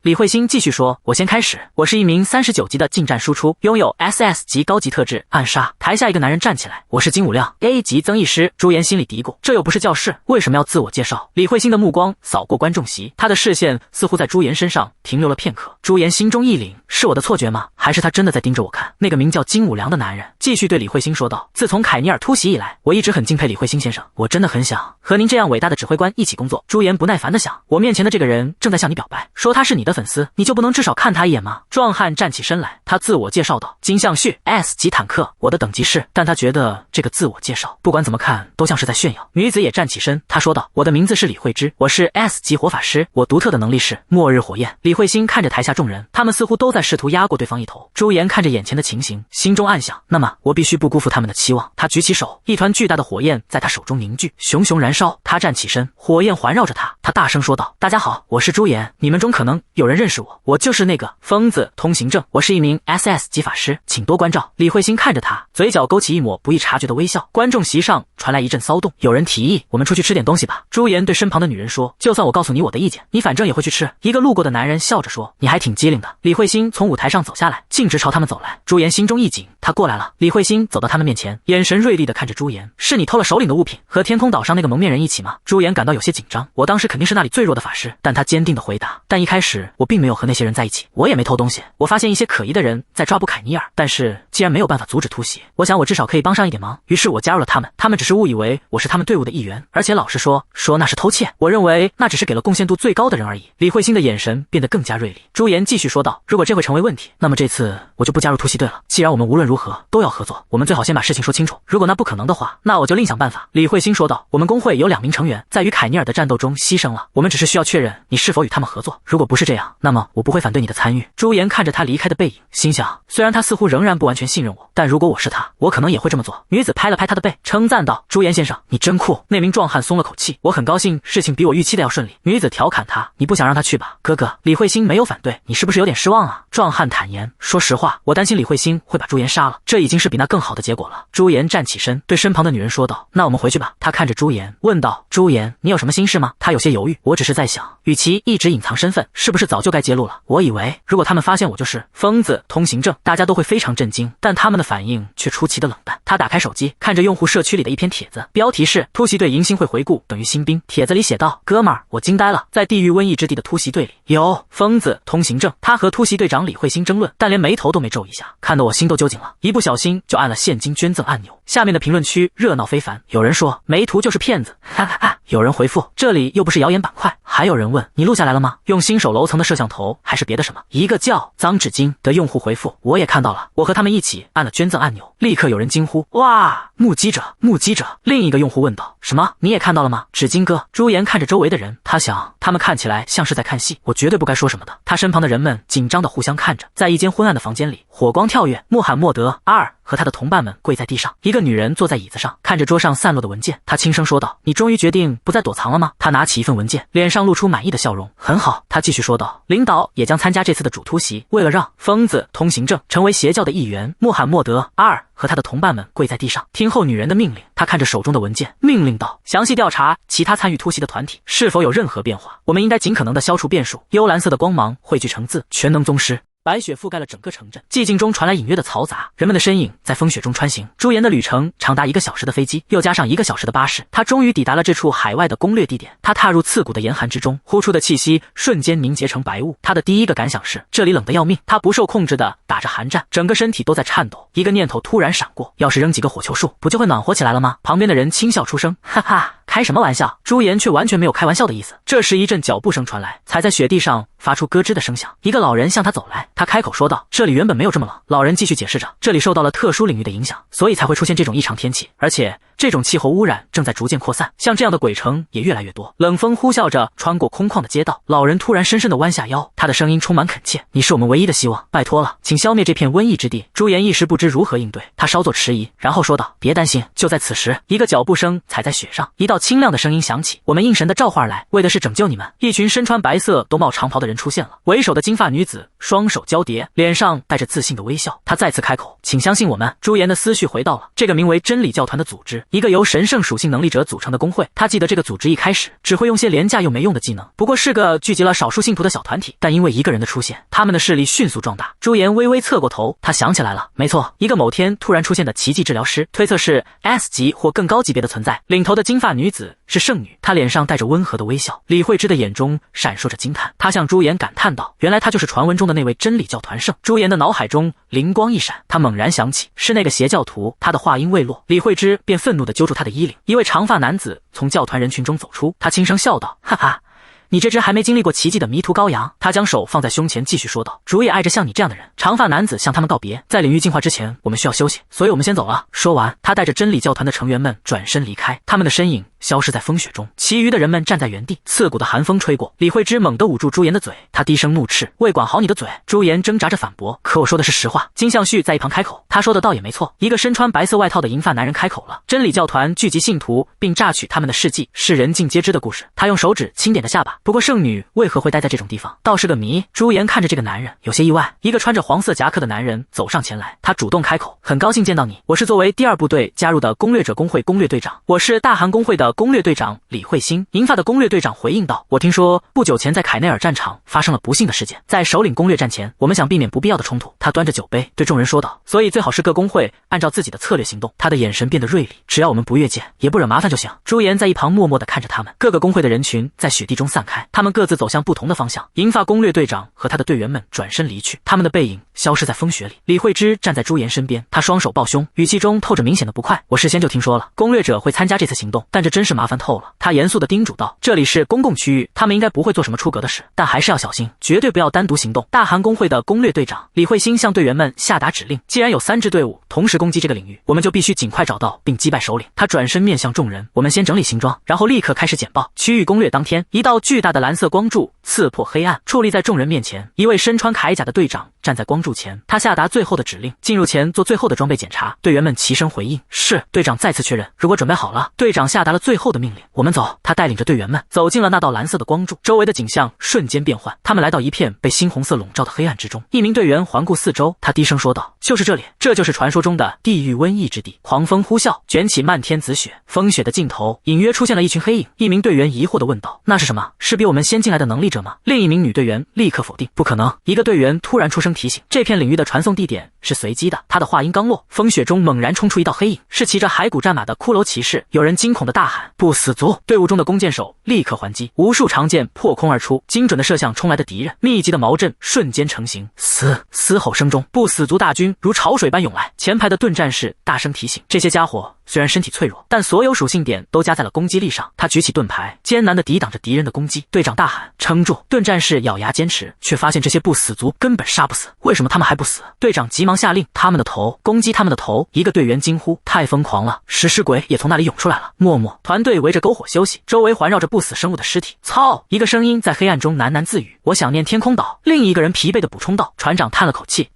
李慧星继续说：“我先开始，我是一名39级的近战输出，拥有 SS 级高级特质暗杀。”台下一个男人站起来：“我是金武亮 A 级增益师。”朱颜心里嘀咕，这又不是教室，为什么要自我介绍？李慧星的目光扫过观众席，他的视线似乎在朱颜身上停留了片刻。朱颜心中一凛，是我的错觉吗？还是他真的在盯着我看？那个名叫金武良的男人继续对李慧星说道：“自从凯尼尔突袭以来，我一直很敬佩李慧星先生，我真的很想和您这样伟大的指挥官一起工作。”朱颜不耐烦地想，我面前的这个人正在向你表白，说他是你的粉丝，你就不能至少看他一眼吗？壮汉站起身来，他自我介绍道：“金相旭 S 级坦克，我的等级是……”但他觉得这个自我介绍不管怎么看都像是在炫耀。女子也站起身，她说道：“我的名字是李慧芝，我是 S 级火法师，我独特的能力是末日火焰。”李慧星看着台下众人，他们似乎都在试图压过对方一头。朱颜看着眼前的情形，心中暗想，那么我必须不辜负他们的期望。他举起手，一团巨大的火焰在他手中凝聚，熊熊燃烧。他站起身，火焰环绕着他，他大声说道：“大家好，我是朱颜，你们中可能有人认识我，我就是那个疯子通行证，我是一名 SS 级法师，请多关照。”李慧星看着他，嘴角勾起一抹不易察觉的微笑。观众席上传来一阵骚动，有人提议：“我们出去吃点东西吧。”朱颜对身旁的女人说：“就算我告诉你我的意见，你反正也会去吃。”一个路过的男人笑着说：“你还挺机灵的。”李慧星从舞台上走下来，径直朝他们走来。朱颜心中一紧，他过来了。李慧星走到他们面前，眼神锐利地看着朱颜：“是你偷了首领的物品，和天空岛上那个蒙面人一起吗？”朱颜感到有些紧张，我当时肯定是那里最弱的法师，但他坚定地回答：“但一开始我并没有和那些人在一起，我也没偷东西。我发现一些可疑的人在抓捕凯尼尔，但是既然没有办法阻止突袭，我想我至少可以帮上一点忙。于是我加入了他们，他们只是误以为我是他们队伍的一员，而且老实说那是偷窃。我认为那只是给了贡献度最高的人而已。”李慧星的眼神变得更加锐利。朱颜继续说道：“如果这会成为问题，那么这次我就不加入突袭队了。既然我们无论如何都要合作，我们最好先把事情说清楚。如果那不可能的话，那我就另想办法。”李慧星说道：“我们工会有2名成员在与凯尼尔的战斗中牺牲了，我们只是需要确认你是否与他们合作。如果不是这样，那么我不会反对你的参与。”朱颜看着他离开的背影，心想，虽然他似乎仍然不完全信任我，但如果我是他，我可能也会这么做。女子拍了拍他的背，称赞道：“朱颜先生，你真酷。”那名壮汉松了口气，我很高兴事情比我预期的要顺利。女子调侃他：“你不想让他去吧，哥哥？”李慧星没有反对，你是不是有点失望啊？壮汉坦言：“说实话，我担心李慧星会把朱颜杀了，这已经是比那更好的结果了。”朱颜站起身，对身旁的女人说道：“那我们回去吧。”他看着朱颜问道：“朱颜，你有什么心事吗？”他有些犹豫：“我只是在想，与其一直隐藏身份，是不是早就该揭露了？我以为如果他们发现我就是疯子通行证，大家都会非常震惊，但他们的反应却出奇的冷淡。”他打开手机，看着用户社区里的一篇帖子，标题是突袭队迎新会回顾等于新兵。帖子里写道：“哥们儿，我惊呆了，在地狱瘟疫之地的突袭队里有疯子通行证。”他和突袭队长李慧星争论，但连眉头都没皱一下，看得我心都揪紧了，一不小心就按了现金捐赠按钮。下面的评论区热闹非凡，有人说没图就是骗子，哈哈哈。有人回复这里又不是谣言板块，还有人问你录下来了吗？用新手楼层的摄像头还是别的什么？一个叫脏纸巾的用户回复我也看到了，我和他们一起按了捐赠按钮。立刻有人惊呼哇，目击者目击者。另一个用户问道什么？你也看到了吗？纸巾哥。朱颜看着周围的人，他想他们看起来像是在看戏，我绝对不该说什么的。他身旁的人们紧张地互相看着，在一间昏暗的房间里，火光跳跃，穆罕默德阿尔和他的同伴们跪在地上，一个女人坐在椅子上，看着桌上散落的文件，她轻声说道：“你终于决定不再躲藏了吗？”他拿起一份文件，脸上露出满意的笑容。很好，他继续说道：“领导也将参加这次的主突袭，为了让疯子通行证成为邪教的一员，穆罕默德阿尔和他的同伴们跪在地上，听候女人的命令。”他看着手中的文件，命令道：“详细调查其他参与突袭的团体是否有任何变化，我们应该尽可能的消除变数。”幽蓝色的光芒汇聚成字，全能宗师。白雪覆盖了整个城镇，寂静中传来隐约的嘈杂，人们的身影在风雪中穿行。朱颜的旅程长达1个小时的飞机，又加上1个小时的巴士，他终于抵达了这处海外的攻略地点。他踏入刺骨的严寒之中，呼出的气息瞬间凝结成白雾。他的第一个感想是这里冷得要命，他不受控制的打着寒战，整个身体都在颤抖。一个念头突然闪过，要是扔几个火球术，不就会暖和起来了吗？旁边的人轻笑出声，哈哈，开什么玩笑？朱颜却完全没有开玩笑的意思。这时一阵脚步声传来，踩在雪地上发出咯吱的声响。一个老人向他走来，他开口说道：“这里原本没有这么冷。”老人继续解释着，这里受到了特殊领域的影响，所以才会出现这种异常天气，而且这种气候污染正在逐渐扩散，像这样的鬼城也越来越多。冷风呼啸着穿过空旷的街道，老人突然深深地弯下腰，他的声音充满恳切：“你是我们唯一的希望，拜托了，请消灭这片瘟疫之地。”朱颜一时不知如何应对，他稍作迟疑，然后说道：“别担心。”就在此时，一个脚步声踩在雪上，一道清亮的声音响起：“我们应神的召唤而来，为的是拯救你们。”一群身穿白色兜帽长袍的人出现了，为首的金发女子双手交叠，脸上带着自信的微笑。她再次开口：“请相信我们。”朱颜的思绪回到了这个名为真理教团的组织，一个由神圣属性能力者组成的工会。他记得这个组织一开始只会用些廉价又没用的技能，不过是个聚集了少数信徒的小团体，但因为一个人的出现，他们的势力迅速壮大。朱颜微微侧过头，他想起来了，没错，一个某天突然出现的奇迹治疗师，推测是 S 级或更高级别的存在。领头的金发女子是圣女，她脸上带着温和的微笑。李慧芝的眼中闪烁着惊叹，她向朱颜感叹道：“原来她就是传闻中的那位真理教团圣。”朱颜的脑海中灵光一闪，他猛然想起是那个邪教徒。他的话音未落，李慧芝便愤怒地揪住他的衣领。一位长发男子从教团人群中走出，他轻声笑道：“哈哈，你这只还没经历过奇迹的迷途羔羊。”他将手放在胸前，继续说道：“主也爱着像你这样的人。”长发男子向他们告别：“在领域进化之前，我们需要休息，所以我们先走了。”说完，他带着真理教团的成员们转身离开，他们的身影消失在风雪中，其余的人们站在原地。刺骨的寒风吹过，李慧芝猛地捂住朱颜的嘴，他低声怒斥：“未管好你的嘴！”朱颜挣扎着反驳：“可我说的是实话。”金相旭在一旁开口：“他说的倒也没错。”一个身穿白色外套的银发男人开口了：“真理教团聚集信徒并榨取他们的事迹，是人尽皆知的故事。”他用手指轻点着下巴。不过圣女为何会待在这种地方，倒是个谜。朱颜看着这个男人，有些意外。一个穿着黄色夹克的男人走上前来，他主动开口：“很高兴见到你，我是作为第2部队加入的攻略者工会攻略队长，我是大韩工会的攻略队长李慧欣。”银发的攻略队长回应道：“我听说不久前在凯内尔战场发生了不幸的事件，在首领攻略战前，我们想避免不必要的冲突。”他端着酒杯对众人说道：“所以最好是各工会按照自己的策略行动。”他的眼神变得锐利，只要我们不越界，也不惹麻烦就行。朱颜在一旁默默地看着他们，各个工会的人群在雪地中散开，他们各自走向不同的方向。银发攻略队长和他的队员们转身离去，他们的背影消失在风雪里。李慧芝站在朱颜身边，他双手抱胸，语气中透着明显的不快：“我事先就听说了，攻略者会参加这次行动，但这真是麻烦透了。”他严肃地叮嘱道：“这里是公共区域，他们应该不会做什么出格的事，但还是要小心，绝对不要单独行动。”大韩工会的攻略队长李慧欣向队员们下达指令：“既然有3支队伍同时攻击这个领域，我们就必须尽快找到并击败首领。”他转身面向众人：“我们先整理行装，然后立刻开始简报。”区域攻略当天，一道巨大的蓝色光柱刺破黑暗，矗立在众人面前。一位身穿铠甲的队长站在光柱前，他下达最后的指令：“进入前做最后的装备检查。”队员们齐声回应：“是。”队长再次确认：“如果准备好了。”队长下达了最后的命令：“我们走。”他带领着队员们走进了那道蓝色的光柱，周围的景象瞬间变换，他们来到一片被猩红色笼罩的黑暗之中。一名队员环顾四周，他低声说道：“就是这里，这就是传说中的地狱瘟疫之地。”狂风呼啸，卷起漫天紫雪，风雪的尽头隐约出现了一群黑影。一名队员疑惑地问道：“那是什么？是比我们先进来的能力者吗？”另一名女队员立刻否定：“不可能。”一个队员突然出声提醒：“这片领域的传送地点是随机的。”他的话音刚落，风雪中猛然冲出一道黑影，是骑着骸骨战马的骷髅骑士。有人惊恐地大喊：“不死族！”队伍中的弓箭手立刻还击，无数长箭破空而出，精准地射向冲来的敌人。密集的毛阵瞬间成型，嘶吼声中，不死族大军如潮水般涌来。前排的盾战士大声提醒：“这些家伙虽然身体脆弱，但所有属性点都加在了攻击力上。”他举起盾牌，艰难地抵挡着敌人的攻击。队长大喊：“撑住！”盾战士咬牙坚持，却发现这些不死族根本杀不死。为什么他们还不死？队长急忙下令：“他们的头，攻击他们的头！”一个队员惊呼：“太疯狂了！食尸鬼也从那里涌出来了！”默默，团队围着篝火休息，周围环绕着不死生物的尸体。操！一个声音在黑暗中喃喃自语：“我想念天空岛。”另一个人疲惫地补充道。船长叹了口气：“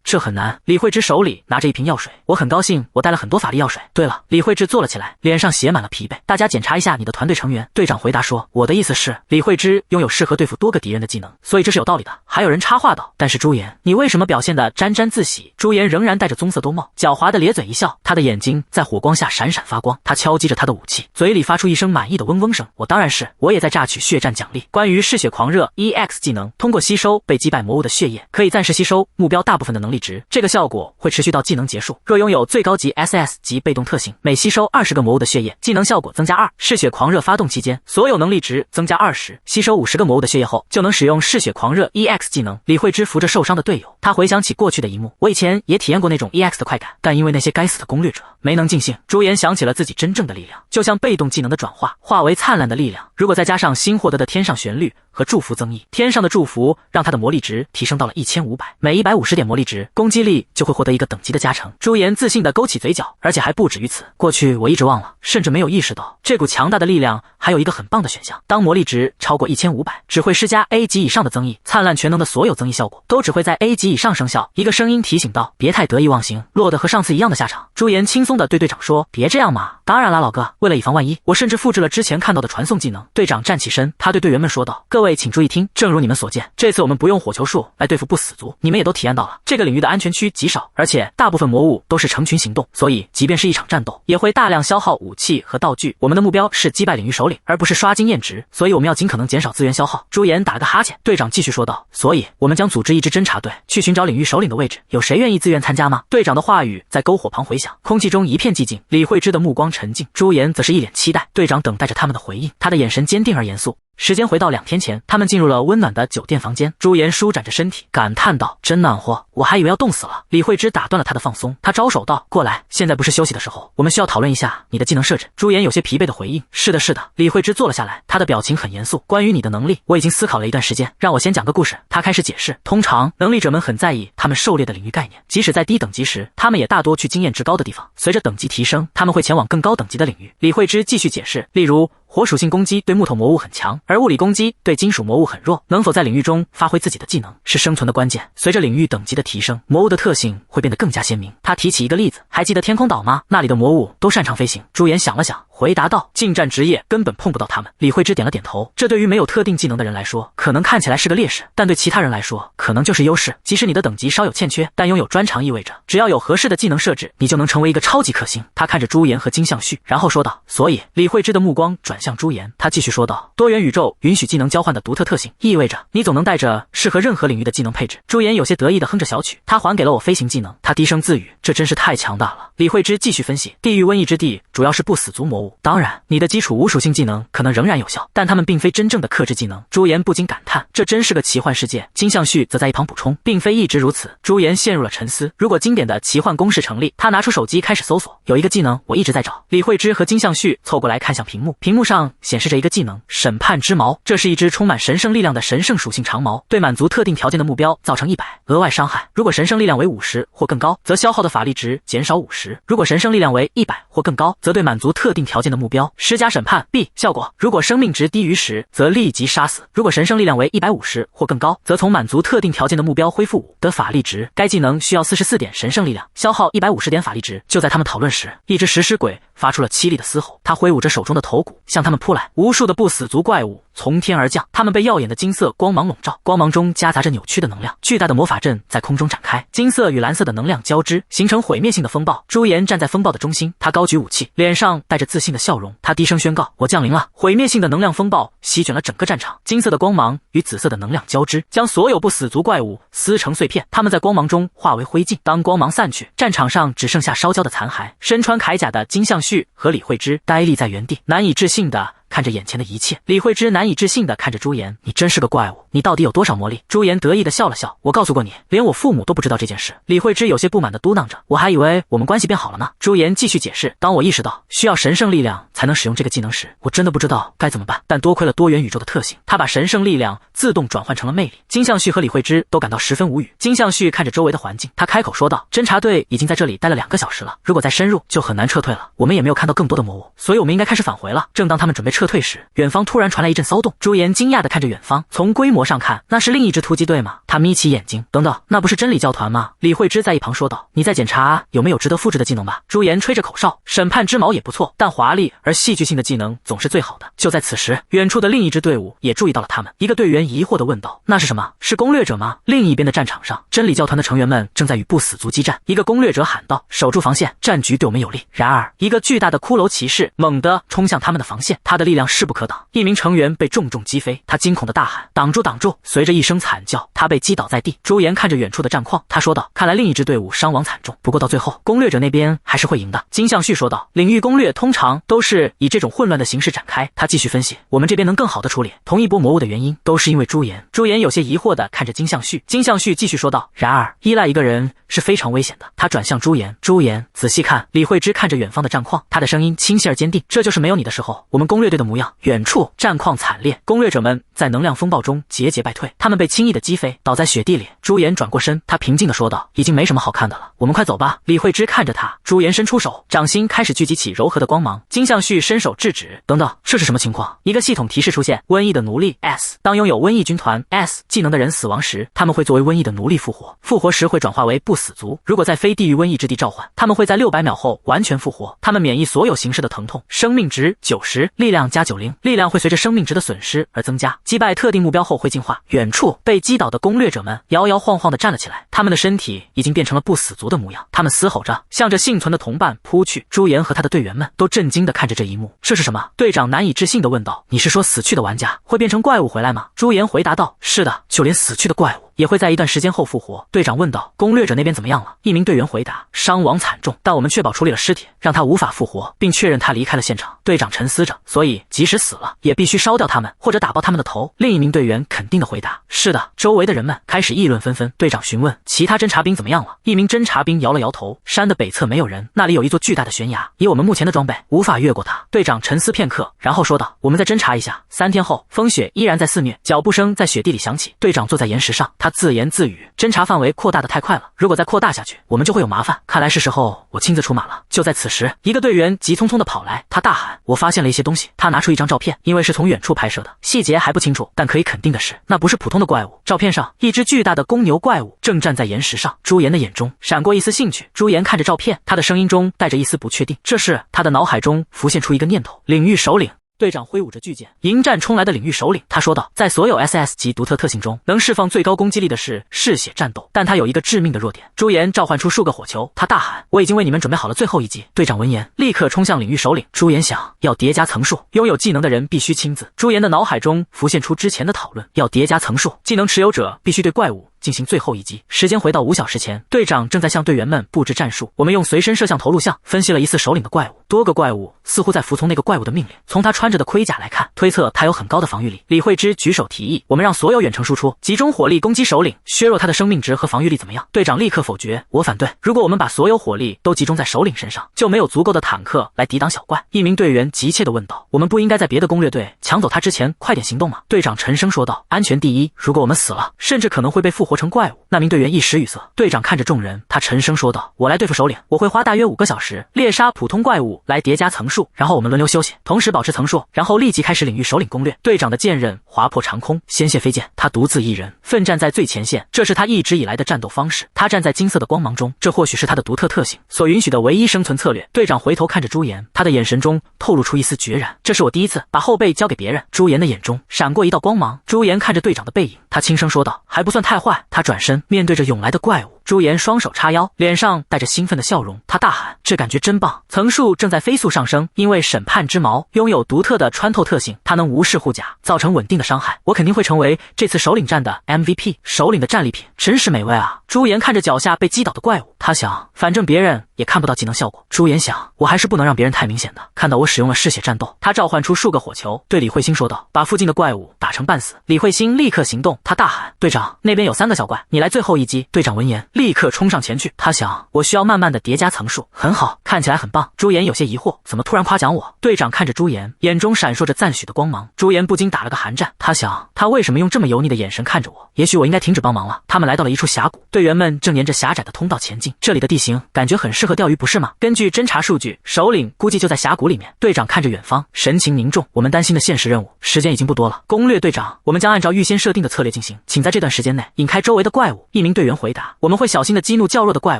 这很难。”李慧芝手里拿着一瓶药水：“我很高兴我带了很多法力药水。对了。”李慧芝坐了起来，脸上写满了疲惫。“大家检查一下你的团队成员。”队长回答说：“我的意思是，李慧芝拥有适合对付多个敌人的技能，所以这是有道理的。”还有人插话道：“但是朱颜，你为什么表现得沾沾自喜？”朱颜仍然戴着棕色兜帽，狡猾地咧嘴一笑，他的眼睛在火光下闪闪发光。他敲击着他的武器，嘴里发出一声满意的嗡嗡声。“我当然是，我也在榨取血战奖励。关于嗜血狂热 EX 技能，通过吸收被击败魔物的血液，可以暂时吸收目标大部分的能力值，这个效果会持续到技能结束。若拥有最高级 SS 级被被动特性，每吸收20个魔物的血液，技能效果增加2。嗜血狂热发动期间，所有能力值增加20。吸收50个魔物的血液后，就能使用嗜血狂热 EX 技能。李慧芝扶着受伤的队友，他回想起过去的一幕，我以前也体验过那种 EX 的快感，但因为那些该死的攻略者没能尽兴。朱颜想起了自己真正的力量，就像被动技能的转化，化为灿烂的力量。如果再加上新获得的天上旋律和祝福增益，天上的祝福让他的魔力值提升到了1500，每150点魔力值，攻击力就会获得一个等级的加成。朱颜自信地勾起嘴角，而且还不止于此。过去我一直忘了，甚至没有意识到，这股强大的力量还有一个很棒的选项，当魔力值超过1500，只会施加 A 级以上的增益，灿烂全能的所有增益效果都只会在 A 级以上生效。一个声音提醒道：“别太得意忘形，落得和上次一样的下场。”朱颜轻松地对队长说：“别这样嘛。”当然啦，老哥，为了以防万一，我甚至复制了之前看到的传送技能。队长站起身，他对队员们说道：“各位请注意听，正如你们所见，这次我们不用火球术来对付不死族，你们也都体验到了，这个领域的安全区极少，而且大部分魔物都是成群行动，所以即便是一场战斗，也会大量消耗武器和道具。我们的目标是击败领域首领，而不是刷经验值，所以我们要尽可能减少资源消耗。”朱颜打了个哈欠，队长继续说道：“所以我们将组织一支侦察队去寻找领域首领的位置，有谁愿意自愿参加吗？”队长的话语在篝火旁回响，空气中一片寂静。李慧芝的目光沉静，朱颜则是一脸期待。队长等待着他们的回应，他的眼神坚定而严肃。时间回到2天前，他们进入了温暖的酒店房间。朱颜舒展着身体，感叹道：“真暖和，我还以为要冻死了。”李慧芝打断了他的放松，他招手道：“过来，现在不是休息的时候，我们需要讨论一下你的技能设置。”朱颜有些疲惫的回应：“是的，是的。”李慧芝坐了下来，她的表情很严肃。“关于你的能力，我已经思考了一段时间，让我先讲个故事。”他开始解释：“通常能力者们很在意他们狩猎的领域概念，即使在低等级时，他们也大多去经验值高的地方。随着等级提升，他们会前往更高等级的领域。”李慧芝继续解释：“例如火属性攻击对木头魔物很强，而物理攻击对金属魔物很弱。能否在领域中发挥自己的技能，是生存的关键。随着领域等级的提升，魔物的特性会变得更加鲜明。”他提起一个例子：“还记得天空岛吗？那里的魔物都擅长飞行。”朱颜想了想，回答道：“近战职业根本碰不到他们。”李慧芝点了点头，这对于没有特定技能的人来说，可能看起来是个劣势，但对其他人来说，可能就是优势。即使你的等级稍有欠缺，但拥有专长意味着，只要有合适的技能设置，你就能成为一个超级克星。他看着朱颜和金相旭，然后说道：“所以。”李慧芝的目光转向朱颜，他继续说道：“多元宇宙允许技能交换的独特特性，意味着你总能带着适合任何领域的技能配置。”朱颜有些得意地哼着小曲，他还给了我飞行技能。他低声自语：“这真是太强大了。”李慧芝继续分析：“地狱瘟疫之地主要是不死族魔物，当然你的基础无属性技能可能仍然有效，但它们并非真正的克制技能。”朱颜不禁感叹：“这真是个奇幻世界。”金相旭则在一旁补充：“并非一直如此。”朱颜陷入了沉思。如果经典的奇幻公式成立，他拿出手机开始搜索，有一个技能我一直在找。李慧芝和金相旭凑过来看向屏幕，屏幕上显示着一个技能：审判之矛。这是一只充满神圣力量的神圣属性长矛，对满足特定条件的目标造成100额外伤害。如果神圣力量为50或更高，则消耗的法力值减少50；如果神圣力量为100或更高，则对满足特定条件的目标施加审判 B 效果。如果生命值低于10，则立即杀死；如果神圣力量为150或更高，则从满足特定条件的目标恢复5的法力值。该技能需要44点神圣力量，消耗150点法力值。就在他们讨论时，一只食尸鬼发出了凄厉的嘶吼，他挥舞着手中的头骨向他们扑来。无数的不死族怪物从天而降，他们被耀眼的金色光芒笼罩，光芒中夹杂着扭曲的能量。巨大的魔法阵在空中展开，金色与蓝色的能量交织，形成毁灭性的风暴。朱颜站在风暴的中心，他高举武器，脸上带着自信的笑容。他低声宣告：“我降临了！”毁灭性的能量风暴席卷了整个战场，金色的光芒与紫色的能量交织，将所有不死族怪物撕成碎片。他们在光芒中化为灰烬。当光芒散去，战场上只剩下烧焦的残骸。身穿铠甲的金相旭和李慧芝呆立在原地，难以置信的看着眼前的一切。李慧芝难以置信地看着朱颜：“你真是个怪物，你到底有多少魔力？”朱颜得意地笑了笑：“我告诉过你，连我父母都不知道这件事。”李慧芝有些不满地嘟囔着：“我还以为我们关系变好了呢。”朱颜继续解释：“当我意识到需要神圣力量才能使用这个技能时，我真的不知道该怎么办，但多亏了多元宇宙的特性，他把神圣力量自动转换成了魅力。”金相旭和李慧芝都感到十分无语。金相旭看着周围的环境，他开口说道：“侦察队已经在这里待了2个小时了，如果再深入就很难撤退了。我们也没有看到更多的魔物，所以我们应该开始返回了。”正当他们准备撤退时，远方突然传来一阵骚动。朱颜惊讶地看着远方，从规模上看，那是另一支突击队吗？他眯起眼睛：“等等，那不是真理教团吗？”李慧芝在一旁说道：“你在检查有没有值得复制的技能吧？”朱颜吹着口哨：“审判之矛也不错，但华丽而戏剧性的技能总是最好的。”就在此时，远处的另一支队伍也注意到了他们。一个队员疑惑地问道：“那是什么？是攻略者吗？”另一边的战场上，真理教团的成员们正在与不死族激战。一个攻略者喊道：“守住防线，战局对我们有利。”然而，一个巨大的骷髅骑士猛地冲向他们的防线，他的力量势不可挡，一名成员被重重击飞，他惊恐的大喊：“挡住，挡住！”随着一声惨叫，他被击倒在地。朱颜看着远处的战况，他说道：“看来另一支队伍伤亡惨重，不过到最后，攻略者那边还是会赢的。”金相旭说道：“领域攻略通常都是以这种混乱的形式展开。”他继续分析：“我们这边能更好的处理同一波魔物的原因，都是因为朱颜。”朱颜有些疑惑的看着金相旭，金相旭继续说道：“然而，依赖一个人是非常危险的。”他转向朱颜：“朱颜，仔细看。”李慧芝看着远方的战况，他的声音清晰而坚定：“这就是没有你的时候，我们攻略队的模样。”远处战况惨烈，攻略者们在能量风暴中节节败退，他们被轻易的击飞，倒在雪地里。朱颜转过身，他平静地说道：“已经没什么好看的了，我们快走吧。”李慧芝看着他，朱颜伸出手，掌心开始聚集起柔和的光芒。金相旭伸手制止：“等等，这是什么情况？”一个系统提示出现：瘟疫的奴隶 S。当拥有瘟疫军团 S 技能的人死亡时，他们会作为瘟疫的奴隶复活，复活时会转化为不死族。如果在非地狱瘟疫之地召唤，他们会在600秒后完全复活。他们免疫所有形式的疼痛，生命值90，力量加90，力量会随着生命值的损失而增加。击败特定目标后会进化。远处被击倒的攻略者们摇摇晃晃地站了起来，他们的身体已经变成了不死族的模样，他们嘶吼着向着幸存的同伴扑去。朱颜和他的队员们都震惊地看着这一幕。这是什么？队长难以置信地问道：“你是说死去的玩家会变成怪物回来吗？”朱颜回答道：“是的，就连死去的怪物也会在一段时间后复活。”队长问道：“攻略者那边怎么样了？”一名队员回答：“伤亡惨重，但我们确保处理了尸体，让他无法复活，并确认他离开了现场。”队长沉思着：“所以即使死了，也必须烧掉他们，或者打爆他们的头。”另一名队员肯定地回答：“是的。”周围的人们开始议论纷纷。队长询问：“其他侦察兵怎么样了？”一名侦察兵摇了摇头：“山的北侧没有人，那里有一座巨大的悬崖，以我们目前的装备，无法越过它。”队长沉思片刻，然后说道：“我们再侦察一下。”3天后，风雪依然在肆虐，脚步声在雪地里响起。队长坐在岩石上，他自言自语：“侦察范围扩大的太快了，如果再扩大下去，我们就会有麻烦。看来是时候我亲自出马了。”就在此时，一个队员急匆匆地跑来，他大喊：“我发现了一些东西！”他拿出一张照片，因为是从远处拍摄的，细节还不清楚，但可以肯定的是，那不是普通的怪物。照片上，一只巨大的公牛怪物正站在岩石上。朱颜的眼中闪过一丝兴趣。朱颜看着照片，他的声音中带着一丝不确定。这时，他的脑海中浮现出一个念头：领域首领。队长挥舞着巨剑迎战冲来的领域首领，他说道：“在所有 SS 级独特特性中，能释放最高攻击力的是嗜血战斗，但它有一个致命的弱点。”朱颜召唤出数个火球，他大喊：“我已经为你们准备好了最后一击！”队长闻言，立刻冲向领域首领。朱颜想要叠加层数，拥有技能的人必须亲自。朱颜的脑海中浮现出之前的讨论，要叠加层数，技能持有者必须对怪物进行最后一击。时间回到5小时前，队长正在向队员们布置战术。我们用随身摄像头录像分析了疑似首领的怪物，多个怪物似乎在服从那个怪物的命令。从他穿着的盔甲来看，推测他有很高的防御力。李慧芝举手提议：“我们让所有远程输出集中火力攻击首领，削弱他的生命值和防御力，怎么样？”队长立刻否决：“我反对。如果我们把所有火力都集中在首领身上，就没有足够的坦克来抵挡小怪。”一名队员急切地问道：“我们不应该在别的攻略队抢走他之前快点行动吗？”队长沉声说道：“安全第一，如果我们死了，甚至可能会被复活成怪物。”那名队员一时语塞。队长看着众人，他沉声说道：“我来对付首领，我会花大约5个小时猎杀普通怪物来叠加层数，然后我们轮流休息，同时保持层数，然后立即开始领域首领攻略。”队长的剑刃划破长空，鲜血飞溅，他独自一人奋战在最前线，这是他一直以来的战斗方式。他站在金色的光芒中，这或许是他的独特特性所允许的唯一生存策略。队长回头看着朱颜，他的眼神中透露出一丝决然。这是我第一次把后背交给别人。朱颜的眼中闪过一道光芒。朱颜看着队长的背影，他轻声说道：“还不算太坏。”他转身面对着涌来的怪物。朱颜双手叉腰，脸上带着兴奋的笑容，他大喊：“这感觉真棒！”层数正在飞速上升，因为审判之矛拥有独特的穿透特性，它能无视护甲，造成稳定的伤害。我肯定会成为这次首领战的 MVP。首领的战利品真是美味啊！朱颜看着脚下被击倒的怪物，他想，反正别人也看不到技能效果。朱颜想，我还是不能让别人太明显的看到我使用了嗜血战斗。他召唤出数个火球，对李慧星说道：“把附近的怪物打成半死。”李慧星立刻行动，他大喊：“队长，那边有3个小怪，你来最后一击！”队长闻言立刻冲上前去，他想，我需要慢慢的叠加层数。很好，看起来很棒。朱颜有些疑惑，怎么突然夸奖我？队长看着朱颜，眼中闪烁着赞许的光芒。朱颜不禁打了个寒战，他想，他为什么用这么油腻的眼神看着我？也许我应该停止帮忙了。他们来到了一处峡谷，队员们正沿着狭窄的通道前进，这里的地形感觉很适合钓鱼，不是吗？根据侦查数据，首领估计就在峡谷里面。队长看着远方，神情凝重。我们担心的现实任务，时间已经不多了。攻略队长，我们将按照预先设定的策略进行，请在这段时间内引开周围的怪物。一名队员回答：“我们会会小心地激怒较弱的怪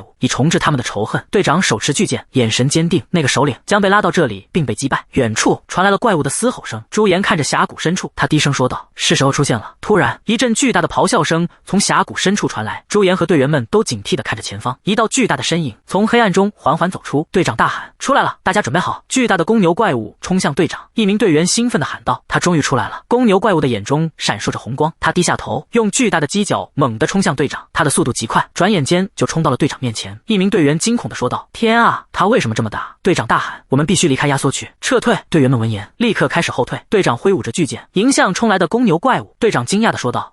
物，以重置他们的仇恨。队长手持巨剑，眼神坚定。那个首领将被拉到这里，并被击败。远处传来了怪物的嘶吼声。朱颜看着峡谷深处，他低声说道：“是时候出现了。”突然，一阵巨大的咆哮声从峡谷深处传来。朱颜和队员们都警惕地看着前方，一道巨大的身影从黑暗中缓缓走出。队长大喊：“出来了，大家准备好！”巨大的公牛怪物冲向队长，一名队员兴奋地喊道：“他终于出来了！”公牛怪物的眼中闪烁着红光，他低下头，用巨大的犄角猛地冲向队长。他的速度极快，转眼间就冲到了队长面前。一名队员惊恐地说道：“天啊，他为什么这么大？”队长大喊：“我们必须离开压缩区，撤退！”队员们闻言立刻开始后退。队长挥舞着巨剑迎向冲来的公牛怪物。队长惊讶地说道：“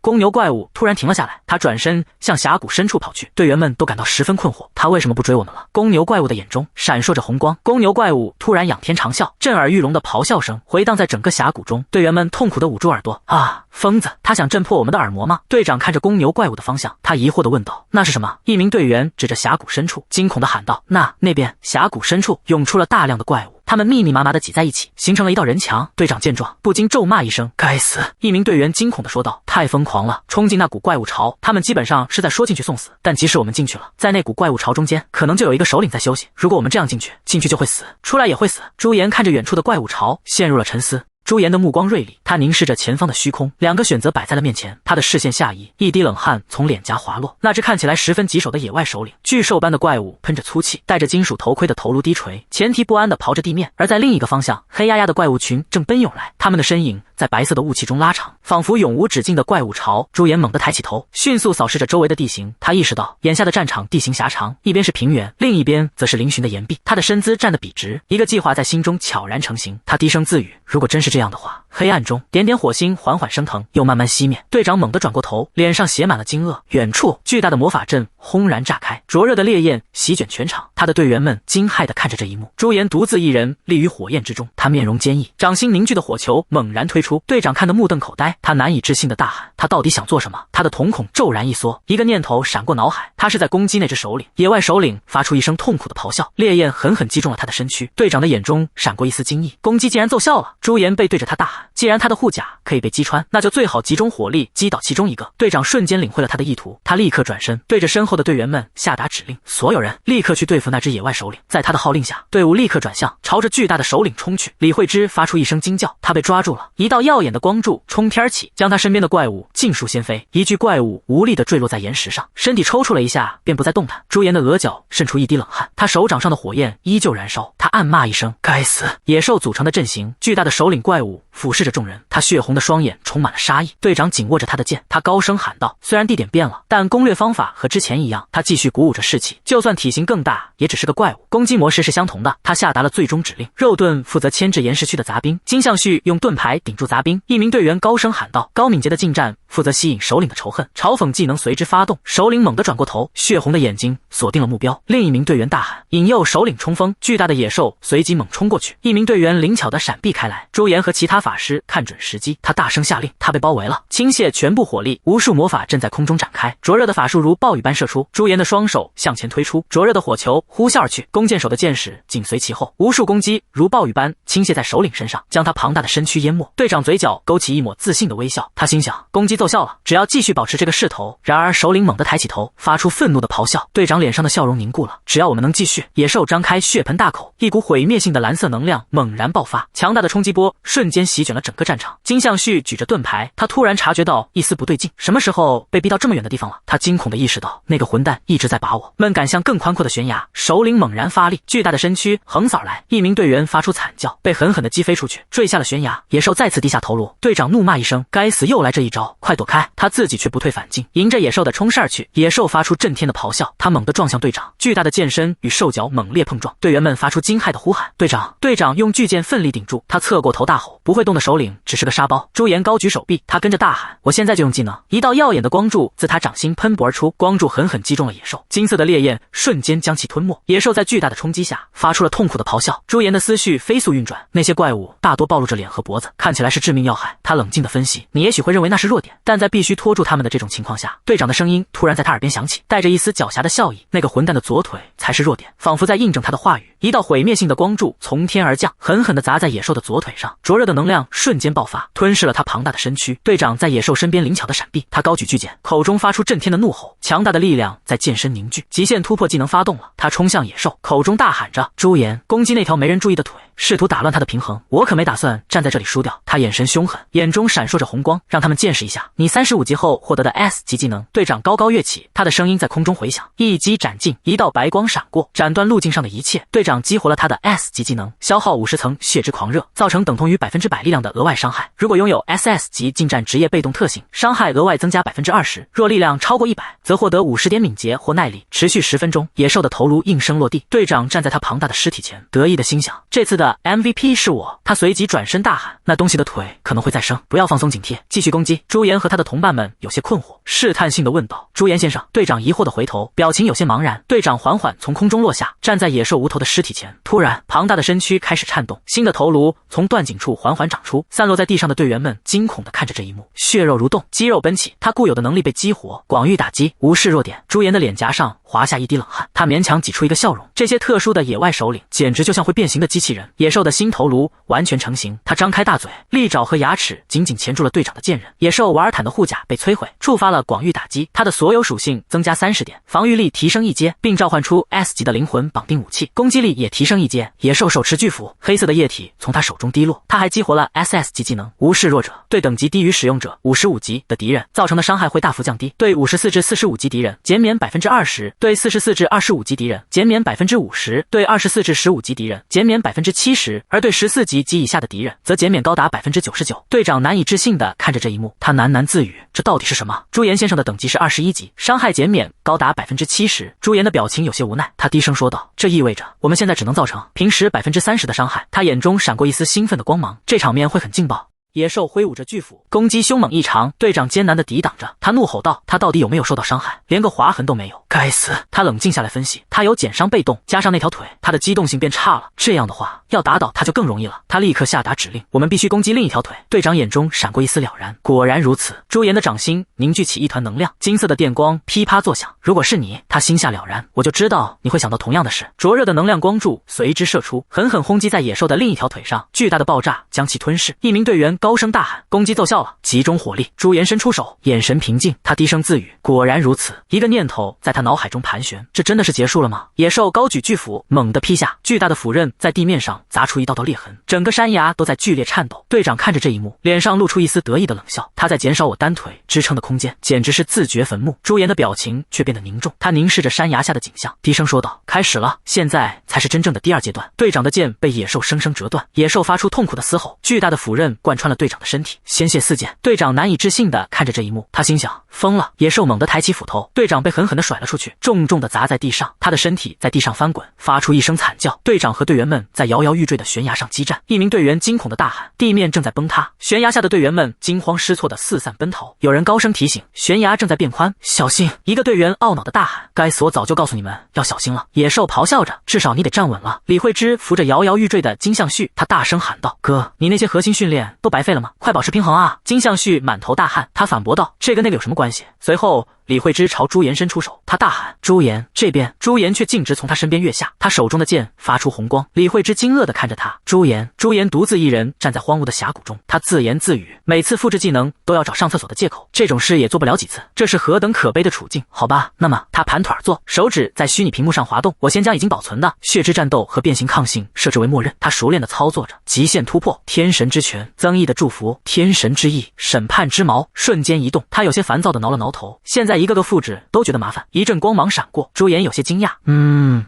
公牛怪物突然停了下来，他转身向峡谷深处跑去。队员们都感到十分困惑，他为什么不追我们了？公牛怪物的眼中闪烁着红光。公牛怪物突然仰天长啸，震耳欲聋的咆哮声回荡在整个峡谷中。队员们痛苦地捂住耳朵。啊，疯子，他想震破我们的耳膜吗？队长看着公牛怪物的方向，他疑惑地问道：“那是什么？”一名队员指着峡谷深处，惊恐地喊道：“那边！”峡谷深处涌出了大量的怪物，他们密密麻麻地挤在一起，形成了一道人墙。队长见状，不禁咒骂一声：“该死！”一名队员惊恐地说道：“太疯狂了！冲进那股怪物潮，他们基本上是在说进去送死。但即使我们进去了，在那股怪物潮中间，可能就有一个首领在休息。如果我们这样进去就会死，出来也会死。”朱颜看着远处的怪物潮，陷入了沉思。朱颜的目光锐利，他凝视着前方的虚空，两个选择摆在了面前。他的视线下移，一滴冷汗从脸颊滑落。那只看起来十分棘手的野外首领，巨兽般的怪物喷着粗气，戴着金属头盔的头颅低垂，前蹄不安地刨着地面。而在另一个方向，黑压压的怪物群正奔涌来，他们的身影在白色的雾气中拉长，仿佛永无止境的怪物潮。朱颜猛地抬起头，迅速扫视着周围的地形。他意识到眼下的战场地形狭长，一边是平原，另一边则是嶙峋的岩壁。他的身姿站得笔直，一个计划在心中悄然成型。他低声自语：“如果真是这样的话。”黑暗中，点点火星缓缓升腾，又慢慢熄灭。队长猛地转过头，脸上写满了惊愕。远处，巨大的魔法阵轰然炸开，灼热的烈焰席卷全场。他的队员们惊骇地看着这一幕。朱颜独自一人立于火焰之中，他面容坚毅，掌心凝聚的火球猛然推出。队长看得目瞪口呆，他难以置信地大喊：“他到底想做什么？”他的瞳孔骤然一缩，一个念头闪过脑海，他是在攻击那只首领。野外首领发出一声痛苦的咆哮，烈焰狠狠击中了他的身躯。队长的眼中闪过一丝惊异，攻击竟然奏效了。朱颜背对着他大喊：“既然他的护甲可以被击穿，那就最好集中火力击倒其中一个。”队长瞬间领会了他的意图，他立刻转身对着身后的队员们下达指令：“所有人立刻去对付那只野外首领。”在他的号令下，队伍立刻转向，朝着巨大的首领冲去。李慧芝发出一声惊叫，他被抓住了。一道耀眼的光柱冲天起，将他身边的怪物尽数掀飞。一具怪物无力地坠落在岩石上，身体抽搐了一下，便不再动弹。朱颜的额角渗出一滴冷汗，他手掌上的火焰依旧燃烧。他暗骂一声：“该死！”野兽组成的阵型，巨大的首领怪物俯视着众人，他血红的双眼充满了杀意。队长紧握着他的剑，他高声喊道：“虽然地点变了，但攻略方法和之前一样。”他继续鼓舞着士气，就算体型更大，也只是个怪物，攻击模式是相同的。他下达了最终指令：肉盾负责牵制岩石区的杂兵，金相旭用盾牌顶住杂兵。一名队员高声喊道：“高敏捷的近战负责吸引首领的仇恨，嘲讽技能随之发动。”首领猛地转过头，血红的眼睛锁定了目标。另一名队员大喊：“引诱首领冲锋！”巨大的野兽随即猛冲过去，一名队员灵巧地闪避开来。朱颜和其他法师看准时机，他大声下令：“他被包围了，倾泻全部火力！”无数魔法阵在空中展开，灼热的法术如暴雨般射出。朱颜的双手向前推出，灼热的火球呼啸而去，弓箭手的箭矢紧随其后，无数攻击如暴雨般倾泻在首领身上，将他庞大的身躯淹没。队长嘴角勾起一抹自信的微笑，他心想：攻击奏效了，只要继续保持这个势头。然而首领猛地抬起头，发出愤怒的咆哮。队长脸上的笑容凝固了，只要我们能继续。野兽张开血盆大口，一股毁灭性的蓝色能量猛然爆发，强大的冲击波瞬间席卷了整个战场。金相旭举着盾牌，他突然察觉到一丝不对劲，什么时候被逼到这么远的地方了？他惊恐地意识到，那个混蛋一直在把我们赶向更宽阔的悬崖。首领猛然发力，巨大的身躯横扫而来，一名队员发出惨叫，被狠狠地击飞出去，坠下了悬崖。野兽再次低下头颅，队长怒骂一声：“该死，又来这一招，快躲开！”他自己却不退反进，迎着野兽的冲势而去。野兽发出震天的咆哮，他猛地撞向队长，巨大的剑身与兽脚猛烈碰撞，队员们发出惊骇的呼喊：“队长！”队长用巨剑奋力顶住，他侧过头大吼：“不会动的首领只是个沙包！”朱颜高举手臂，他跟着大喊：“我现在就用技能！”一道耀眼的光柱自他掌心喷薄而出，光柱狠狠击中了野兽。金色的烈焰瞬间将其吞没。野兽在巨大的冲击下发出了痛苦的咆哮。朱颜的思绪飞速运转，那些怪物大多暴露着脸和脖子，看起来是致命要害。他冷静地分析，你也许会认为那是弱点，但在必须拖住他们的这种情况下，队长的声音突然在他耳边响起，带着一丝狡黠的笑意，那个混蛋的左腿才是弱点，仿佛在印证他的话语。一道毁灭性的光柱从天而降，狠狠地砸在野兽的左腿上，灼热的能量瞬间爆发，吞噬了他庞大的身躯。队长在野兽身边灵巧的闪避，他高举巨剑，口中发出震天的怒吼，强大的力量在剑身凝聚，极限突破技能发动了。他冲向野兽，口中大喊着：“朱颜，攻击那条没人注意的腿！”试图打乱他的平衡。我可没打算站在这里输掉。他眼神凶狠，眼中闪烁着红光，让他们见识一下你35级后获得的 S 级技能。队长高高跃起，他的声音在空中回响，一击斩尽，一道白光闪过，斩断路径上的一切。队长激活了他的 S 级技能，消耗50层血之狂热，造成等同于100%力量的额外伤害。如果拥有 SS 级近战职业被动特性，伤害额外增加20%，若力量超过100，则获得50点敏捷或耐力，持续10分钟。野兽的头颅应声落地，队长站在他庞大的尸体前，得意的心想：这次的MVP 是我。他随即转身大喊：那东西的腿可能会再生，不要放松警惕，继续攻击。朱颜和他的同伴们有些困惑，试探性的问道：朱颜先生。队长疑惑的回头，表情有些茫然。队长缓缓从空中落下，站在野兽无头的尸体前，突然庞大的身躯开始颤动，新的头颅从断颈处缓缓长出。散落在地上的队员们惊恐地看着这一幕，血肉蠕动，肌肉奔起，他固有的能力被激活，广域打击，无视弱点。朱颜的脸颊上滑下一滴冷汗，他勉强挤出一个笑容。这些特殊的野外首领简直就像会变形的机器人。野兽的新头颅完全成型，他张开大嘴，利爪和牙齿紧紧钳住了队长的剑刃。野兽瓦尔坦的护甲被摧毁，触发了广域打击，他的所有属性增加30点，防御力提升1阶，并召唤出 S 级的灵魂绑定武器，攻击力也提升1阶。野兽手持巨斧，黑色的液体从他手中滴落。他还激活了 SS 级技能无视弱者，对等级低于使用者55级的敌人造成的伤害会大幅降低，对54至45级敌人减免20%，对44至25级敌人减免50%，对24至15级敌人减免70%，而对14级及以下的敌人则减免高达99%。队长难以置信地看着这一幕，他喃喃自语：这到底是什么？朱颜先生的等级是21级，伤害减免高达70%。朱颜的表情有些无奈，他低声说道：这意味着我们现在只能造成平时30%的伤害。他眼中闪过一丝兴奋的光芒，这场面会很劲爆。野兽挥舞着巨斧，攻击凶猛异常。队长艰难地抵挡着，他怒吼道：他到底有没有受到伤害？连个划痕都没有。该死！他冷静下来分析，他有减伤被动，加上那条腿，他的机动性变差了。这样的话，要打倒他就更容易了。他立刻下达指令：我们必须攻击另一条腿。队长眼中闪过一丝了然，果然如此。朱颜的掌心凝聚起一团能量，金色的电光噼啪作响。如果是你，他心下了然，我就知道你会想到同样的事。灼热的能量光柱随之射出，狠狠轰击在野兽的另一条腿上，巨大的爆炸将其吞噬。一名队员高声大喊：攻击奏效了，集中火力！朱颜伸出手，眼神平静，他低声自语：果然如此。一个念头在他脑海中盘旋，这真的是结束了吗？野兽高举巨斧，猛地劈下，巨大的斧刃在地面上砸出一道道裂痕，整个山崖都在剧烈颤抖。队长看着这一幕，脸上露出一丝得意的冷笑，他在减少我单腿支撑的空间，简直是自掘坟墓。朱颜的表情却变得凝重，他凝视着山崖下的景象，低声说道：开始了，现在才是真正的第2阶段。队长的剑被野兽生生折断，野兽发出痛苦的嘶吼，巨大的斧刃贯穿了队长的身体，鲜血四溅。队长难以置信地看着这一幕，他心想：疯了！野兽猛地抬起斧头，队长被狠狠地甩了出去，重重地砸在地上，他的身体在地上翻滚，发出一声惨叫。队长和队员们在摇摇欲坠的悬崖上激战，一名队员惊恐地大喊：地面正在崩塌！悬崖下的队员们惊慌失措地四散奔逃，有人高声提醒：悬崖正在变宽，小心！一个队员懊恼地大喊：该死，我早就告诉你们要小心了！野兽咆哮着：至少你得站稳了！李慧芝扶着摇摇欲坠的金相旭，他大声喊道：哥，你那些核心训练都白费了吗？快保持平衡啊！金相旭满头大汗，他反驳道：这跟那个有什么关系？随后李慧芝朝朱颜伸出手，他大喊：朱颜，这边！朱颜却径直从他身边跃下，他手中的剑发出红光。李慧芝惊愕地看着他。朱颜独自一人站在荒芜的峡谷中，他自言自语：每次复制技能都要找上厕所的借口，这种事也做不了几次，这是何等可悲的处境。好吧，那么他盘腿而坐，手指在虚拟屏幕上滑动，我先将已经保存的血之战斗和变形抗性设置为默认。他熟练地操作着，极限突破，天神之拳，增益的祝福，天神之翼，审判之矛，瞬间移动。他有些烦躁地挠了挠头，现在一个个复制都觉得麻烦。一阵光芒闪过，朱颜有些惊讶，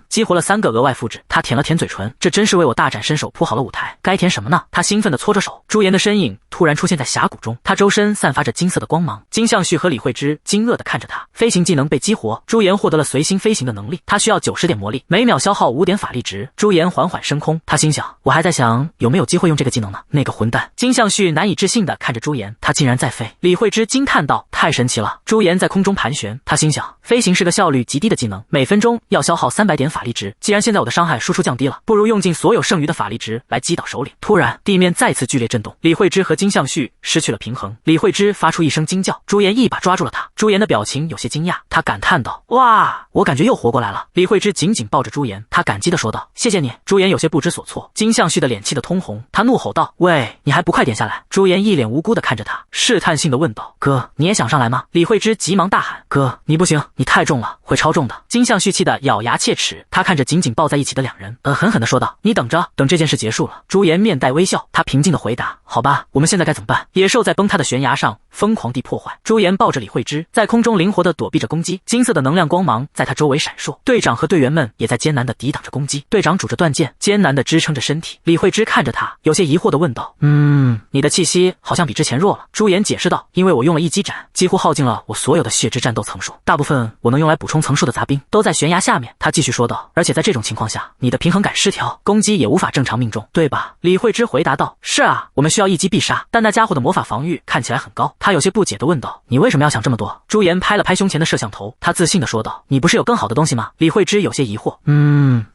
激活了3个额外复制。他舔了舔嘴唇，这真是为我大展身手铺好了舞台。该舔什么呢？他兴奋地搓着手。朱颜的身影突然出现在峡谷中，他周身散发着金色的光芒。金相旭和李慧芝惊愕地看着他。飞行技能被激活，朱颜获得了随心飞行的能力。他需要90点魔力，每秒消耗5点法力值。朱颜缓缓升空，他心想：我还在想有没有机会用这个技能呢。那个混蛋！金相旭难以置信地看着朱颜，他竟然在飞。李慧芝惊叹道：太神奇了！朱颜在空中盘旋。他心想，飞行是个效率极低的技能，每分钟要消耗300点法力值。既然现在我的伤害输出降低了，不如用尽所有剩余的法力值来击倒首领。突然，地面再次剧烈震动，李慧芝和金相旭失去了平衡。李慧芝发出一声惊叫，朱颜一把抓住了她。朱颜的表情有些惊讶，他感叹道：“哇，我感觉又活过来了。”李慧芝紧紧抱着朱颜，她感激地说道：“谢谢你。”朱颜有些不知所措，金相旭的脸气得通红，他怒吼道：“喂，你还不快点下来！”朱颜一脸无辜地看着他，试探性地问道：“哥，你也想上来吗？”李慧芝急忙大喊：“哥，你不行，你太重了，会超重的。”金相旭气得咬牙切齿，他看着紧紧抱在一起的两人，狠狠地说道：“你等着，等这件事结束了。”朱颜面带微笑，他平静地回答：“好吧，我们现在该怎么办？”野兽在崩塌的悬崖上疯狂地破坏，朱颜抱着李慧芝在空中灵活地躲避着攻击，金色的能量光芒在他周围闪烁。队长和队员们也在艰难地抵挡着攻击，队长拄着断剑，艰难地支撑着身体。李慧芝看着他，有些疑惑地问道：“你的气息好像比之前弱了。”朱颜解释道：“因为我用了一击斩，几乎耗尽了我所有的血之战斗层数，大部分我能用来补充层数的杂兵都在悬崖下面。”他继续说道：“而且在这种情况下，你的平衡感失调，攻击也无法正常命中，对吧？”李慧芝回答道：“是啊，我们需要一击必杀，但那家伙的魔法防御看起来很高。”他有些不解地问道：“你为什么要想这么多？”朱颜拍了拍胸前的摄像头，他自信地说道：“你不是有更好的东西吗？”李慧芝有些疑惑。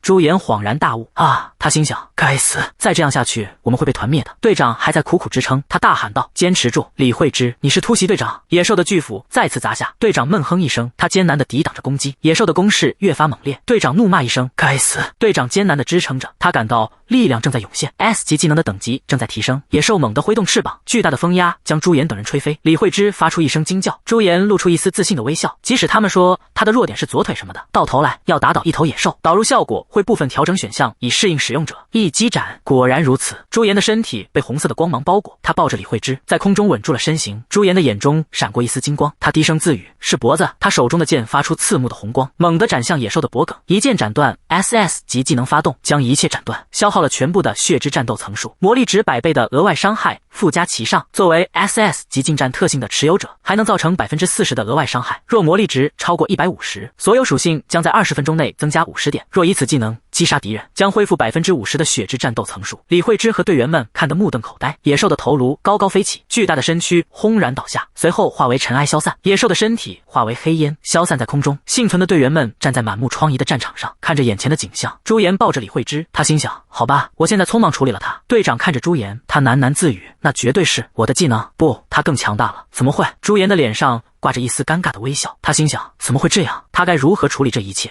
朱颜恍然大悟啊，他心想：该死，再这样下去，我们会被团灭的。队长还在苦苦支撑，他大喊道：“坚持住！”李慧芝，你是突袭队长！野兽的巨斧再次砸下，队长闷哼一声，他艰难地抵挡着攻击，野兽的攻势越发猛烈。队长怒骂一声：“该死！”队长艰难地支撑着，他感到力量正在涌现 ，S 级技能的等级正在提升。野兽猛地挥动翅膀，巨大的风压将朱颜等人吹飞。李慧芝发出一声惊叫，朱颜露出一丝自信的微笑。即使他们说他的弱点是左腿什么的，到头来要打倒一头野兽，导入效果会部分调整选项以适应使用者。一击斩，果然如此。朱颜的身体被红色的光芒包裹，他抱着李慧芝在空中稳住了身形。朱颜的眼中闪过一丝金光，他低声自语：“是脖子。”他手中的剑发出刺目的红光，猛地斩向野兽的脖颈，一剑斩断。SS 级技能发动，将一切斩断，消耗了全部的血之战斗层数，魔力值100倍的额外伤害附加其上。作为 SS 级近战特性的持有者，还能造成40%的额外伤害。若魔力值超过150，所有属性将在20分钟内增加50点。若以此技能击杀敌人，将恢复50%的血之战斗层数。李慧芝和队员们看得目瞪口呆，野兽的头颅高高飞起，巨大的身躯轰然倒下，随后化为尘埃消散，野兽的身体化为黑烟消散在空中。幸存的队员们站在满目疮痍的战场上，看着眼前的景象。朱颜抱着李慧芝，他心想：好吧，我现在匆忙处理了他。队长看着朱颜，他喃喃自语：那绝对是我的技能，不，他更强大了。怎么会？朱颜的脸上挂着一丝尴尬的微笑，他心想：怎么会这样？他该如何处理这一切？